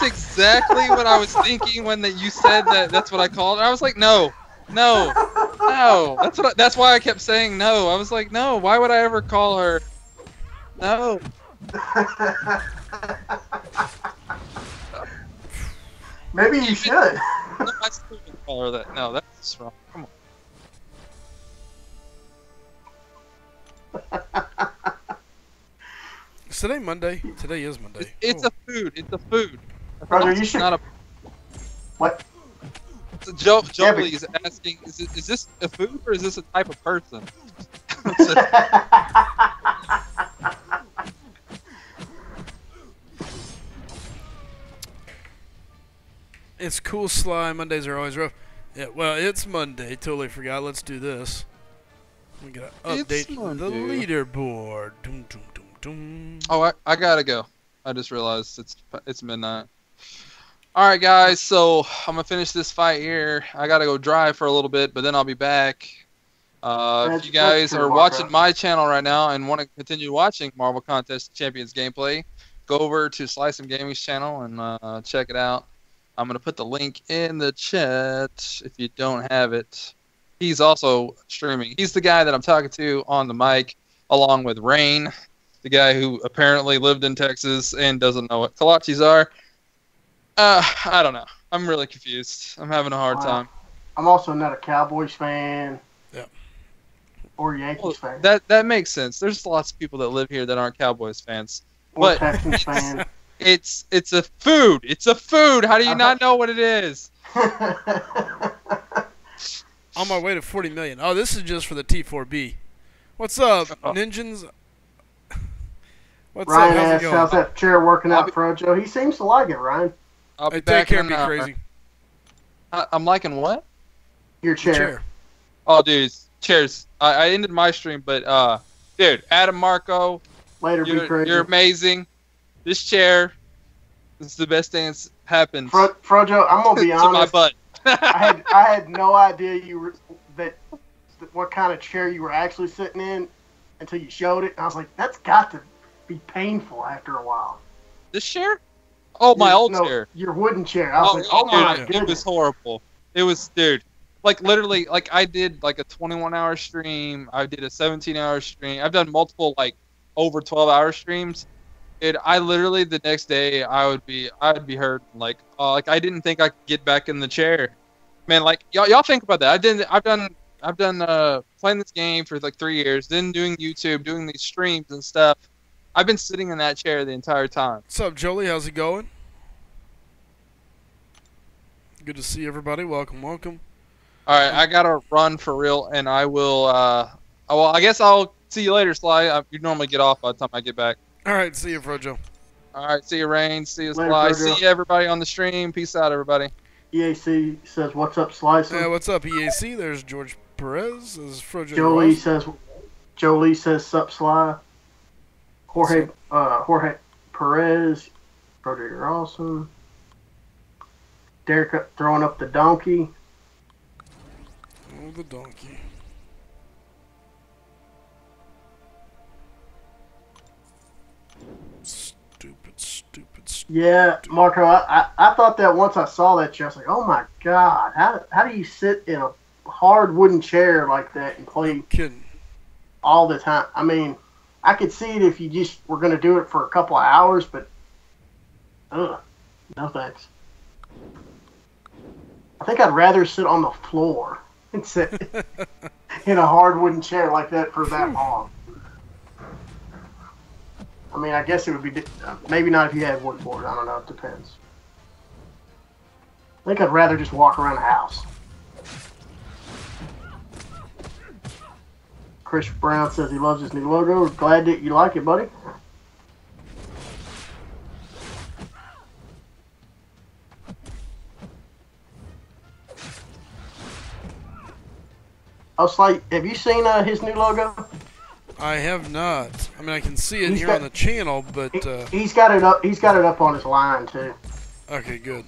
exactly what I was thinking when you said that. That's what I called it. I was like, no. That's why I kept saying no. I was like, no. Why would I ever call her? No. Maybe you should. No, I still wouldn't call her that. No, that's wrong. Come on. Is today Monday? Today is Monday. It's a food. It's a food. Brother, you should. Not a... What? So Jolie is asking, is this a food or is this a type of person? It's cool, Sly. Mondays are always rough. Yeah, well, it's Monday. Totally forgot. Let's do this. We gotta update the leaderboard. Doom, doom, doom, doom. Oh, I gotta go. I just realized it's midnight. All right, guys. So I'm gonna finish this fight here. I gotta go drive for a little bit, but then I'll be back. If you guys are watching my channel right now and want to continue watching Marvel Contest Champions gameplay, go over to SlycemGaming's channel and check it out. I'm going to put the link in the chat if you don't have it. He's also streaming. He's the guy that I'm talking to on the mic, along with Rain, the guy who apparently lived in Texas and doesn't know what kolaches are. I don't know. I'm really confused. I'm having a hard time. I'm also not a Cowboys fan. Yeah. Or Yankees fan. That makes sense. There's lots of people that live here that aren't Cowboys fans. Or Texans fan. It's a food. It's a food. How do you not know what it is? On my way to 40 million. Oh, this is just for the T4B. What's up, Ninjas? What's Ryan up? How's it asks, going? how's that chair working out, Frojo? He seems to like it, Ryan. I'll be Hey, back take care in of me, an hour. crazy. I'm liking what? Your chair. Oh, dude, cheers. I ended my stream, but dude, Adam Marco, Later, be crazy. you're amazing. This chair, this is the best thing that's happened. Frojo, I'm gonna be to honest. my butt. I had no idea what kind of chair you were actually sitting in until you showed it. And I was like, that's got to be painful after a while. This chair? Oh, my old chair. Your wooden chair. I was like, oh my dude, goodness. it was horrible. It was, dude. Like literally, like I did like a 21-hour stream. I did a 17-hour stream. I've done multiple like over 12-hour streams. Dude, I literally the next day I'd be hurt. Like I didn't think I could get back in the chair. Man, like y'all think about that. I've done playing this game for like 3 years, then doing YouTube, doing these streams and stuff. I've been sitting in that chair the entire time. What's up, Jolie? How's it going? Good to see everybody. Welcome, welcome. All right, I gotta run for real, and I will. Well, I guess I'll See you later, Sly. You normally get off by the time I get back. All right, see you, Frojo. All right, see you, Rain. See you, Later, Sly. Frojo. See you, everybody on the stream. Peace out, everybody. EAC says, "What's up, Slycem?" Yeah, what's up, EAC? There's George Perez. This is Frojo. Jolie says, "Sup, Sly." Jorge Perez, Frojo, you're awesome. Derek throwing up the donkey. Oh, the donkey. Stupid. Yeah, Marco, I thought that once I saw that chair, I was like, oh my god, how do you sit in a hard wooden chair like that and play Kidding. all the time? I mean, I could see it if you just were going to do it for a couple of hours, but no thanks. I think I'd rather sit on the floor and sit in a hard wooden chair like that for that long. I mean, I guess it would be maybe not if you had wood floors. I don't know. It depends. I think I'd rather just walk around the house. Chris Brown says he loves his new logo. Glad that you like it, buddy. Oh, Sly, have you seen his new logo? I have not. I mean, I can see it here on the channel, but he's got it up. He's got it up on his line too. Okay, good.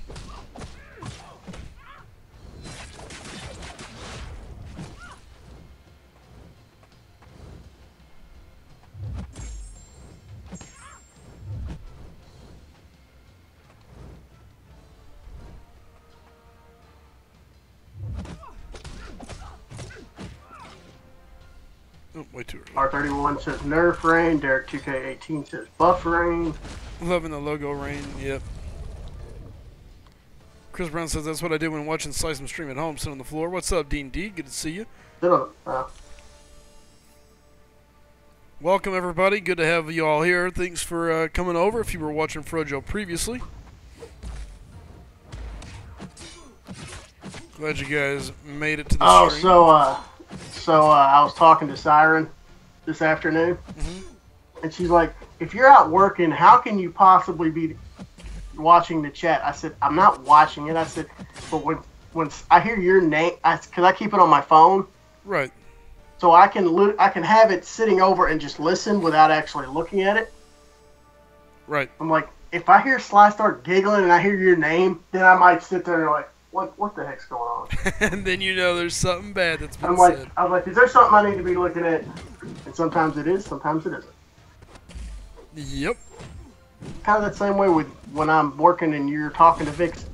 Oh, way too early. R31 says Nerf Rain. Derek 2K18 says Buff Rain. Loving the logo rain, yep. Chris Brown says that's what I did when watching Slycem stream at home, sit on the floor. What's up, Dean D? Good to see you. Welcome, everybody. Good to have you all here. Thanks for coming over if you were watching Frojo previously. Glad you guys made it to the stream. So I was talking to Siren this afternoon, and she's like, if you're out working, how can you possibly be watching the chat? I said, I'm not watching it. I said, but when I hear your name, because I keep it on my phone. Right. So I can have it sitting over and just listen without actually looking at it. Right. I'm like, if I hear Sly start giggling and I hear your name, then I might sit there and like, what the heck's going on? And then you know there's something bad that's been said. I'm like, is there something I need to be looking at? And sometimes it is, sometimes it isn't. Yep. Kind of that same way with when I'm working and you're talking to Vixen,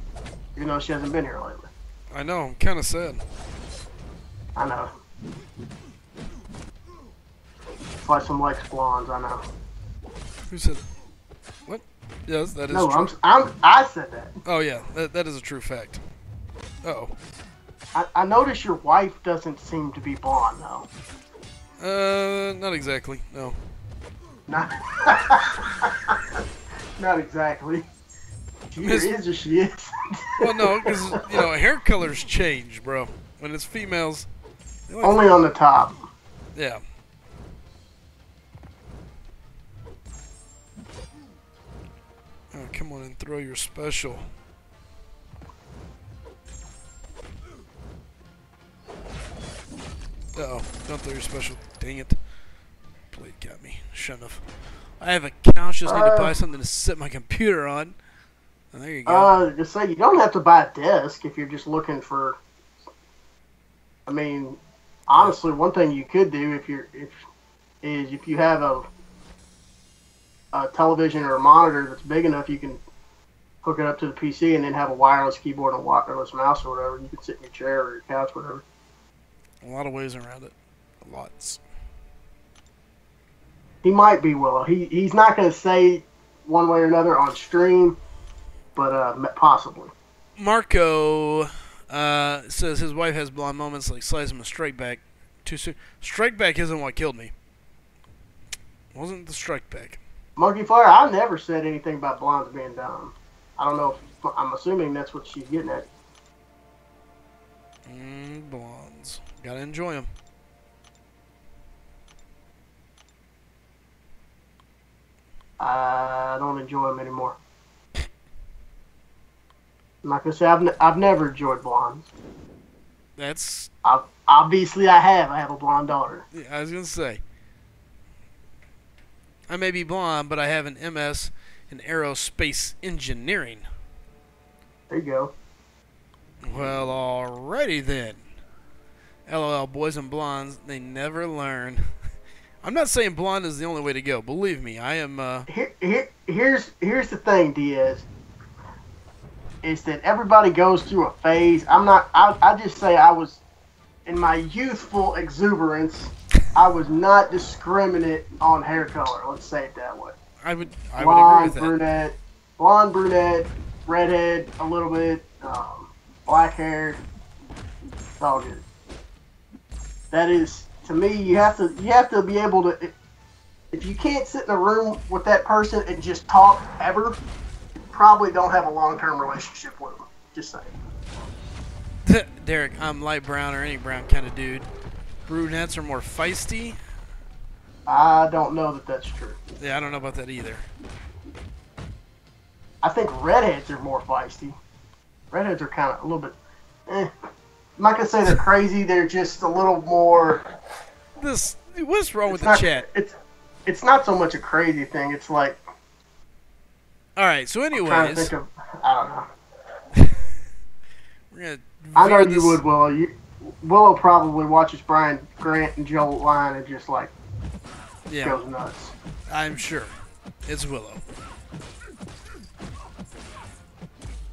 even though she hasn't been here lately. I know, I'm kind of sad. I know. Slycem likes blondes, I know. Who said it? What? Yes, that is true. No, I said that. Oh yeah, that is a true fact. Uh-oh. I notice your wife doesn't seem to be blonde, though. Not exactly, no. Not exactly. She either is or she is. Well, no, because, you know, hair colors change, bro. When it's females. Only on the top. Yeah. Oh, come on and throw your special. Uh-oh, don't throw your special. Dang it. Blade got me. Shouldn't have. I have a couch, just need to buy something to sit my computer on. Oh, there you go. Just say you don't have to buy a desk if you're just looking for. I mean, honestly, one thing you could do if you have a television or a monitor that's big enough, you can hook it up to the PC and then have a wireless keyboard and a wireless mouse or whatever. You can sit in your chair or your couch, whatever. A lot of ways around it. Lots. He might be Willow. He's not going to say one way or another on stream, but possibly. Marco says his wife has blonde moments like Slycem a strike back. Too soon. Strike back isn't what killed me. It wasn't the strike back. Monkey Fire, I never said anything about blondes being dumb. I don't know if I'm assuming that's what she's getting at. Blondes. Gotta enjoy them. I don't enjoy them anymore. I'm not gonna say I've never enjoyed blondes. That's. Obviously, I have. I have a blonde daughter. Yeah, I was gonna say. I may be blonde, but I have an MS in aerospace engineering. There you go. Well, alrighty then. LOL, boys and blondes, they never learn. I'm not saying blonde is the only way to go. Believe me, I am. Here's the thing, Diaz. Is that everybody goes through a phase. I just say I was, in my youthful exuberance, I was not discriminate on hair color. Let's say it that way. I would agree Blonde, with that. blonde, brunette, redhead, a little bit, black hair. It's all good. That is, to me, you have to be able to. If you can't sit in a room with that person and just talk ever, you probably don't have a long-term relationship with them. Just saying. Derek, I'm light brown or any brown kind of dude. Brunettes are more feisty. I don't know that that's true. Yeah, I don't know about that either. I think redheads are more feisty. Redheads are kind of a little bit. I'm not gonna say they're crazy. They're just a little more. What's wrong with the chat? It's not so much a crazy thing. It's like. All right. So, anyways, I'm trying to think of. I don't know. We're gonna. I know veer you would, Willow. Willow probably watches Brian Grant and Joel Line and just like goes nuts. I'm sure. It's Willow.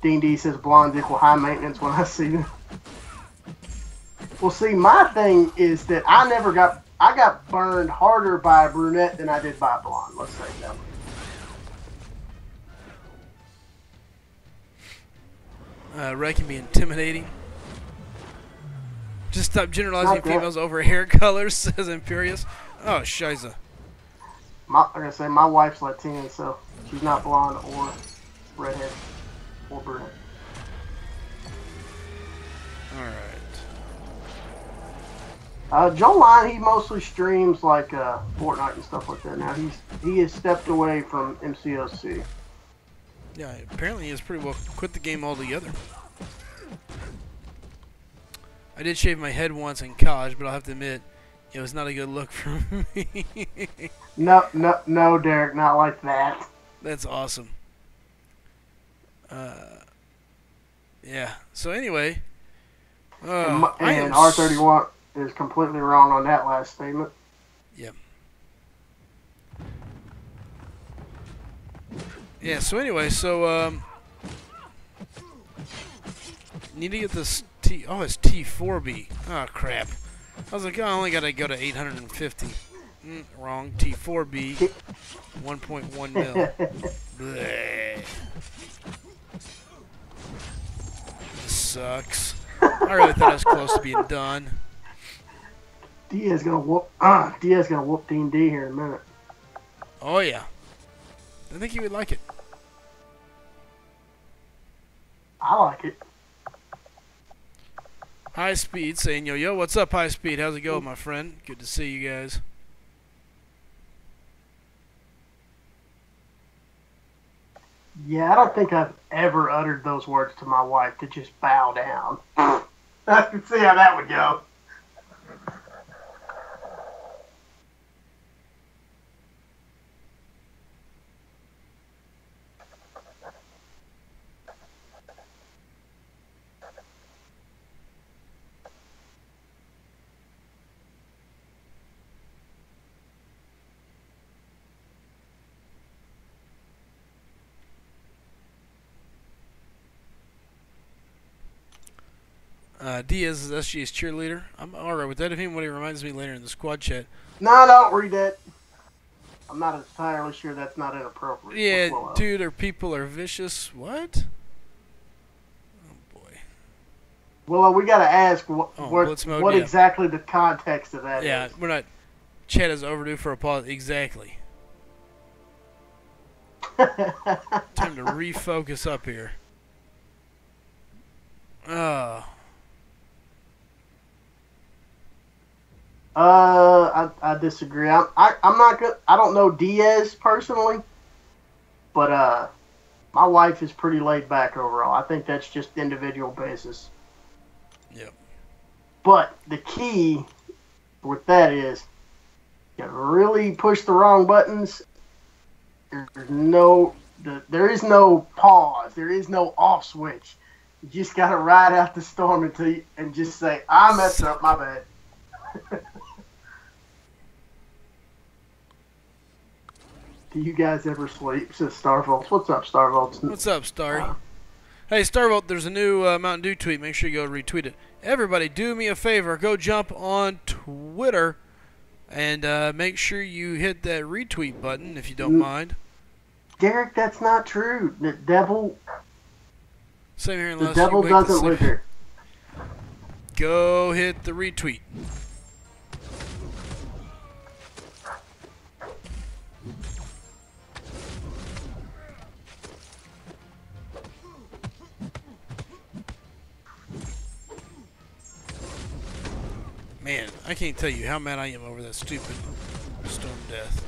Dean D says blondes equal high maintenance when I see them. Well, see, my thing is that I got burned harder by a brunette than I did by a blonde. Let's say that way. Ray can be intimidating. Just stop generalizing females over hair colors, says Imperious. Oh, shiza. Like I say, my wife's Latina, so she's not blonde or redhead or brunette. Alright. Joe Line, he mostly streams like Fortnite and stuff like that. Now he has stepped away from MCOC. Yeah, apparently he has pretty well quit the game altogether. I did shave my head once in college, but I'll have to admit, it was not a good look for me. No, Derek, not like that. That's awesome. Yeah. So anyway, And R31 is completely wrong on that last statement. Yep. Yeah. So anyway, need to get this Oh, it's T4B. Oh crap. I was like, oh, I only gotta go to 850. Wrong. T4B. 1.1 mil. Bleh. This sucks. I really thought I was close to being done. Diaz gonna whoop Dean D here in a minute. Oh yeah. I think he would like it. I like it. High Speed saying, yo, what's up, High Speed? How's it going, my friend? Good to see you guys. Yeah, I don't think I've ever uttered those words to my wife to just bow down. I can see how that would go. Diaz is SG's cheerleader. I'm alright with that. If anybody reminds me later in the squad chat. No, don't read that. I'm not entirely sure that's not inappropriate. Yeah, dude, our people are vicious. What? Oh, boy. Willow, we gotta ask what exactly the context of that is. Yeah, we're not. Chat is overdue for a pause. Exactly. Time to refocus up here. I disagree. I'm not good. I don't know Diaz personally, But my wife is pretty laid back overall. I think that's just individual basis. Yep. But the key with that is you really push the wrong buttons. There is no pause. There is no off switch. You just gotta ride out the storm and just say, "I messed up. My bad." Do you guys ever sleep? Says Starvolts. What's up, Starvolts? What's up, Starry? Hey, Starvolt, there's a new Mountain Dew tweet. Make sure you go retweet it. Everybody, do me a favor. Go jump on Twitter and make sure you hit that retweet button if you don't mind. Derek, that's not true. The devil Same here, The unless devil you wake doesn't live here. Go hit the retweet. Man, I can't tell you how mad I am over that stupid storm death.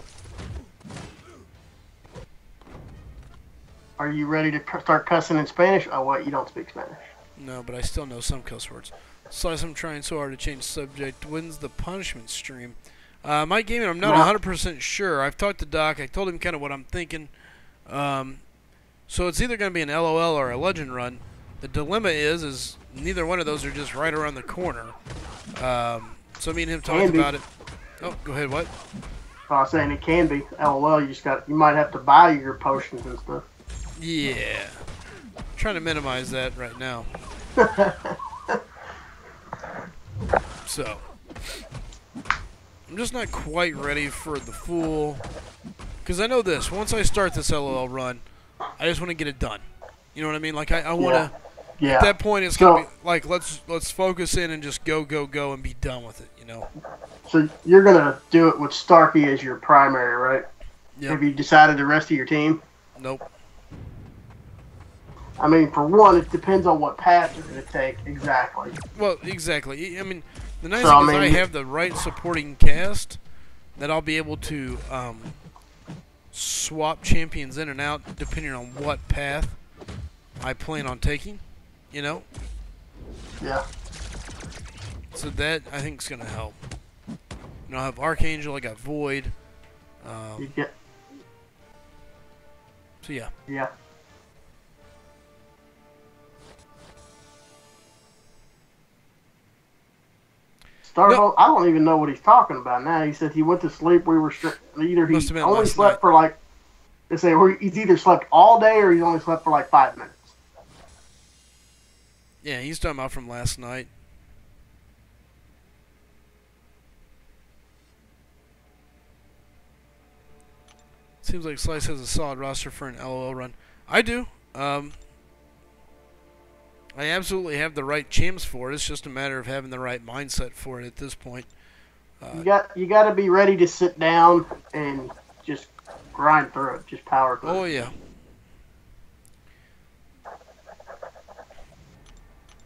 Are you ready to start cussing in Spanish? Oh, what? You don't speak Spanish. No, but I still know some cuss words. Slycem trying so hard to change the subject. When's the punishment stream? My gaming, I'm not 100% sure. I've talked to Doc. I told him kind of what I'm thinking. So it's either going to be an LOL or a legend run. The dilemma is neither one of those are just right around the corner. So me and him talked about it. Oh, go ahead. What? I was saying it can be. LOL, you might have to buy your potions and stuff. Yeah. I'm trying to minimize that right now. So, I'm just not quite ready for the full, because I know this. Once I start this LOL run, I just want to get it done. You know what I mean? Like I want to. Yeah. At that point, it's gonna be like let's focus in and just go and be done with it. You know. So you're gonna do it with Starkey as your primary, right? Yeah. Have you decided the rest of your team? Nope. I mean, for one, it depends on what path you're going to take exactly. Well, exactly. I mean, the nice thing is I have the right supporting cast that I'll be able to swap champions in and out depending on what path I plan on taking, you know? Yeah. So that, I think, is going to help. You know, I have Archangel, I got Void. So, yeah. Yeah. Starvo, I don't even know what he's talking about now. He said he went to sleep. We were either he only slept for like, they say he's either slept all day or he's only slept for like 5 minutes. Yeah, he's talking about from last night. Seems like Slice has a solid roster for an LOL run. I do. I absolutely have the right champs for it. It's just a matter of having the right mindset for it at this point. You got to be ready to sit down and just grind through it, just power through it. Oh yeah.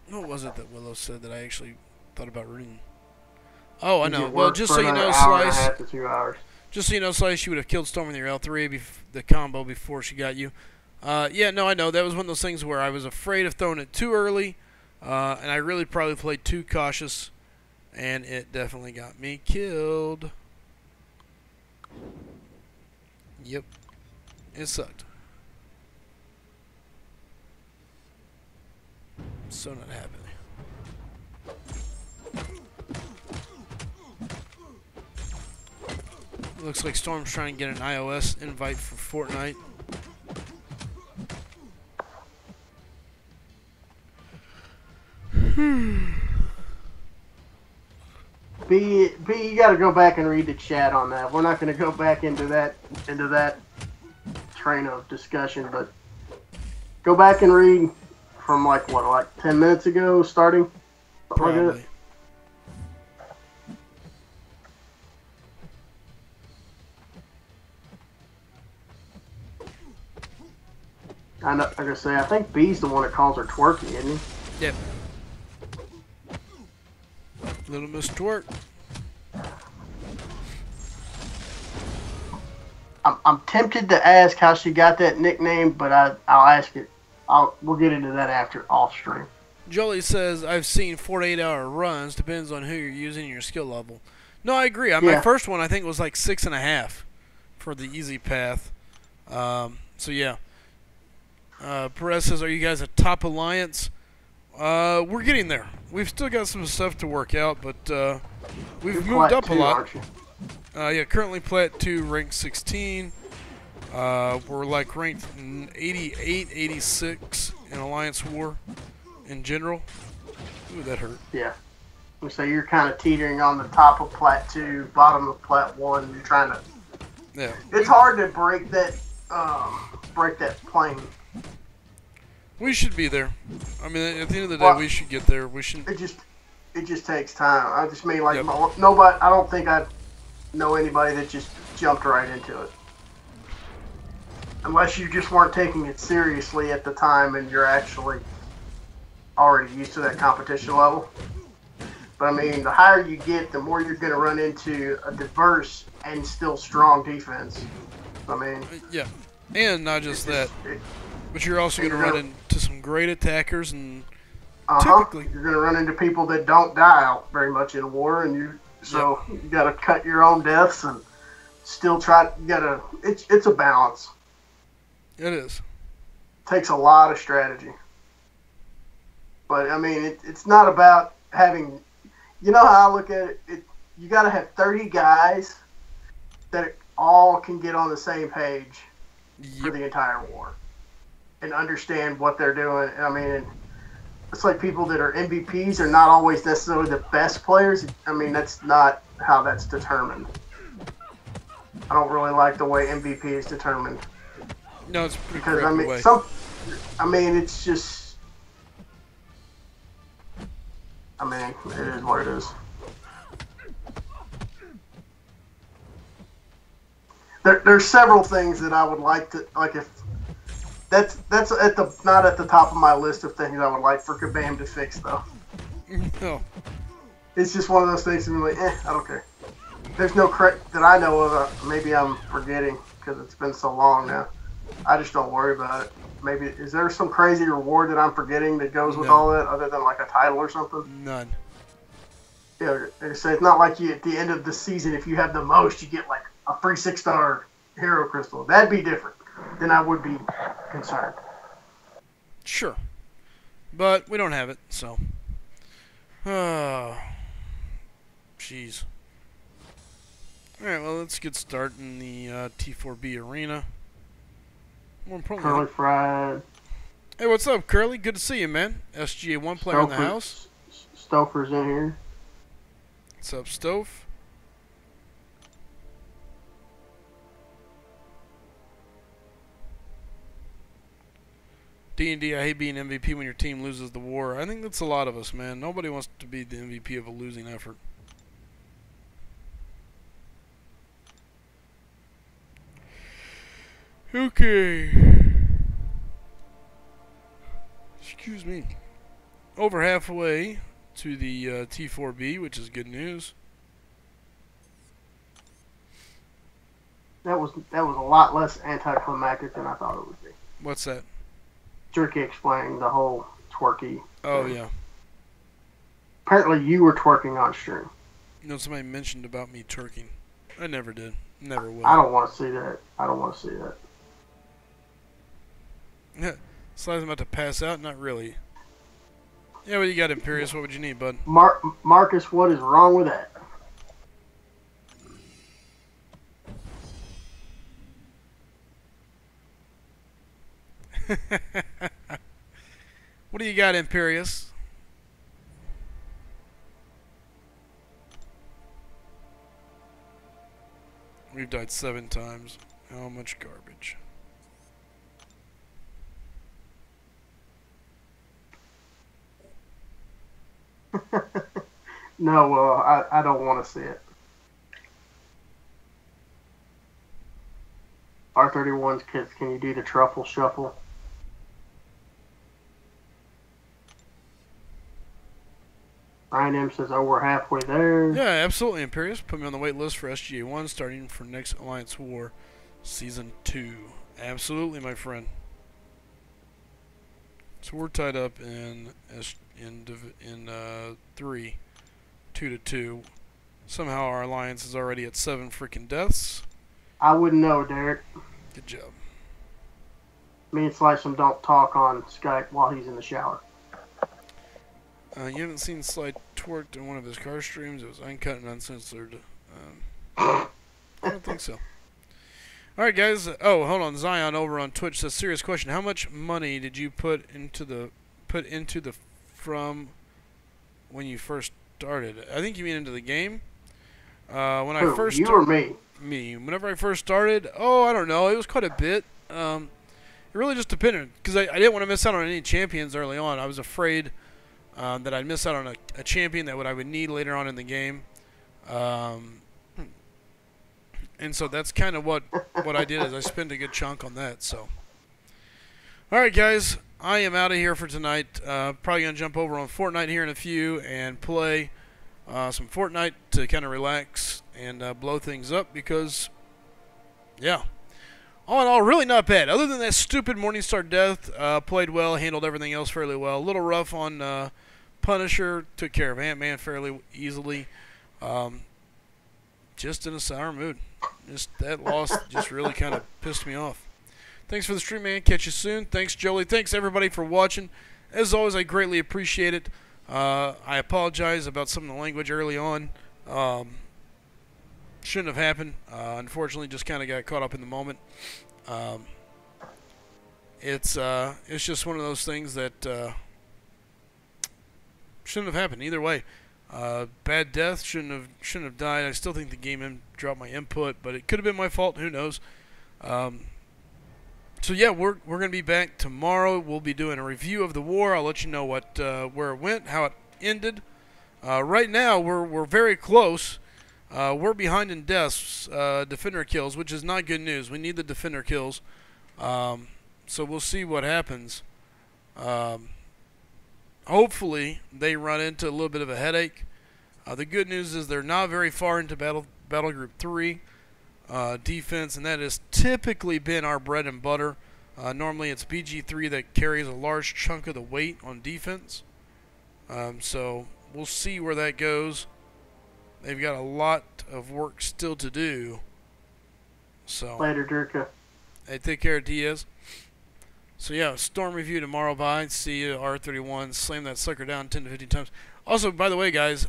What was it that Willow said that I actually thought about reading? Oh, I know. Well, just so you know, Slice. Just so you know, Slice, you would have killed Storm with your L3 the combo before she got you. Yeah, no, I know. That was one of those things where I was afraid of throwing it too early, and I really probably played too cautious, and it definitely got me killed. Yep. It sucked. So not happy. Looks like Storm's trying to get an iOS invite for Fortnite. B, you got to go back and read the chat on that. We're not going to go back into that train of discussion, but go back and read from like 10 minutes ago, starting. Probably. Like I know, like I say, I think B's the one that calls her twerky, isn't he? Yep. Little Miss Twerk. I'm tempted to ask how she got that nickname, but I'll ask it. We'll get into that after off stream. Jolie says, I've seen 4 to 8 hour runs. Depends on who you're using and your skill level. No, I agree. Yeah. My first one, I think, was like 6.5 for the easy path. So, yeah. Perez says, are you guys a top alliance? We're getting there. We've still got some stuff to work out, but we've moved up a lot. Yeah, currently plat 2, rank 16. We're like ranked 88, 86 in Alliance War in general. Ooh, that hurt. Yeah. So you're kind of teetering on the top of plat 2, bottom of plat 1. You're trying to. Yeah. It's hard to break that plane. We should be there. I mean, at the end of the day, we should get there. We should. It just takes time. I just mean, like, Yep. nobody. I don't think I know anybody that just jumped right into it. Unless you just weren't taking it seriously at the time and you're actually already used to that competition level. But I mean, the higher you get, the more you're going to run into a diverse and still strong defense. I mean, yeah, and not just that, but you're also going to run into some great attackers, and typically you're going to run into people that don't die out very much in war, and you got to cut your own deaths and still try. You got to. It's a balance. It is. Takes a lot of strategy. But I mean, it's not about having. You know how I look at it. You got to have 30 guys that all can get on the same page for the entire war and understand what they're doing. I mean, it's like people that are MVPs are not always necessarily the best players. I mean, that's not how that's determined. I don't really like the way MVP is determined. No, it's pretty because I mean, it's just. I mean, it is what it is. There's several things that I would like to if that's not at the top of my list of things I would like for Kabam to fix though. No. It's just one of those things that I'm like, I don't care. There's no that I know of. Maybe I'm forgetting because it's been so long now. I just don't worry about it. Maybe is there some crazy reward that I'm forgetting that goes with all that, other than like a title or something? None. Yeah, so it's not like you at the end of the season, if you have the most, you get like a free 6-star hero crystal. That'd be different. Then I would be concerned. Sure, but we don't have it, so. Oh, jeez. All right, well, let's get started in the T4B arena. More importantly, Curly Fried. Hey, what's up, Curly? Good to see you, man. SGA1 player in the house. Stouffer's in here. What's up, Stove? D&D, I hate being MVP when your team loses the war. I think that's a lot of us, man. Nobody wants to be the MVP of a losing effort. Okay. Excuse me. Over halfway to the T4B, which is good news. That was a lot less anticlimactic than I thought it would be. What's that? Jerky explaining the whole twerky. Oh, yeah. Apparently you were twerking on stream. You know, somebody mentioned about me twerking. I never did. Never will. I don't want to see that. I don't want to see that. Yeah. Slycem about to pass out? Not really. Yeah, what you got, Imperious? What would you need, bud? Marcus, what is wrong with that? What do you got, Imperious? We've died 7 times. How much garbage? No, I don't want to see it. R31's kids, can you do the truffle shuffle? Ryan M says, oh, we're halfway there. Yeah, absolutely, Imperious. Put me on the wait list for SGA1 starting for next Alliance War. Season 2. Absolutely, my friend. So we're tied up in 3, 2-2. Somehow our alliance is already at 7 freaking deaths. I wouldn't know, Derek. Good job. Me and Slycem don't talk on Skype while he's in the shower. You haven't seen Sly twerked in one of his car streams? It was uncut and uncensored. I don't think so. Alright, guys. Oh, hold on. Zion over on Twitch says, serious question. How much money did you put into the from when you first started? I think you mean into the game. When I first you or me? Me. Whenever I first started, I don't know. It was quite a bit. It really just depended, because I didn't want to miss out on any champions early on. I was afraid that I'd miss out on a champion that I would need later on in the game. And so that's kind of what I did, is I spent a good chunk on that. So, all right, guys, I am out of here for tonight. Probably gonna jump over on Fortnite here in a few and play some Fortnite to kind of relax and blow things up, because, yeah, all in all, really not bad. Other than that stupid Morningstar death, played well, handled everything else fairly well. A little rough on Punisher, took care of Ant-Man fairly easily. Just in a sour mood. Just that loss just really kind of pissed me off. Thanks for the stream, man. Catch you soon. Thanks, Jolie. Thanks, everybody, for watching. As always, I greatly appreciate it. I apologize about some of the language early on. Shouldn't have happened. Unfortunately, just kind of got caught up in the moment. It's just one of those things that shouldn't have happened either way. Bad death, shouldn't have died. I still think the game dropped my input, but it could have been my fault. Who knows? So yeah, we're gonna be back tomorrow. We'll be doing a review of the war. I'll let you know where it went, how it ended. Right now, we're very close. We're behind in deaths, defender kills, which is not good news. We need the defender kills. So we'll see what happens. Hopefully, they run into a little bit of a headache. The good news is they're not very far into Battle Group 3 defense, and that has typically been our bread and butter. Normally, it's BG3 that carries a large chunk of the weight on defense. So we'll see where that goes. They've got a lot of work still to do. So Later, Durka. Hey, take care, Diaz. So yeah, Storm review tomorrow. Bye. See you, R31. Slam that sucker down 10 to 15 times. Also, by the way, guys,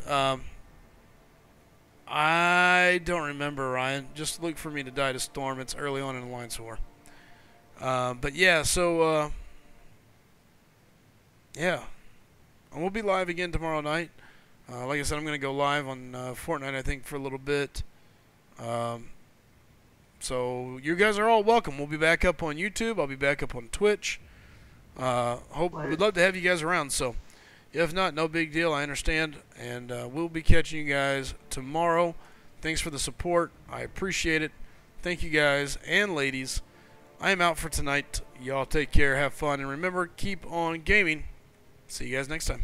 I don't remember, Ryan. Just look for me to die to Storm. It's early on in Alliance War. But yeah, so yeah, and we'll be live again tomorrow night. Like I said, I'm gonna go live on Fortnite, I think, for a little bit. So you guys are all welcome. We'll be back up on YouTube. I'll be back up on Twitch. We'd love to have you guys around. So if not, no big deal. I understand. And we'll be catching you guys tomorrow. Thanks for the support. I appreciate it. Thank you guys and ladies. I am out for tonight. Y'all take care. Have fun. And remember, keep on gaming. See you guys next time.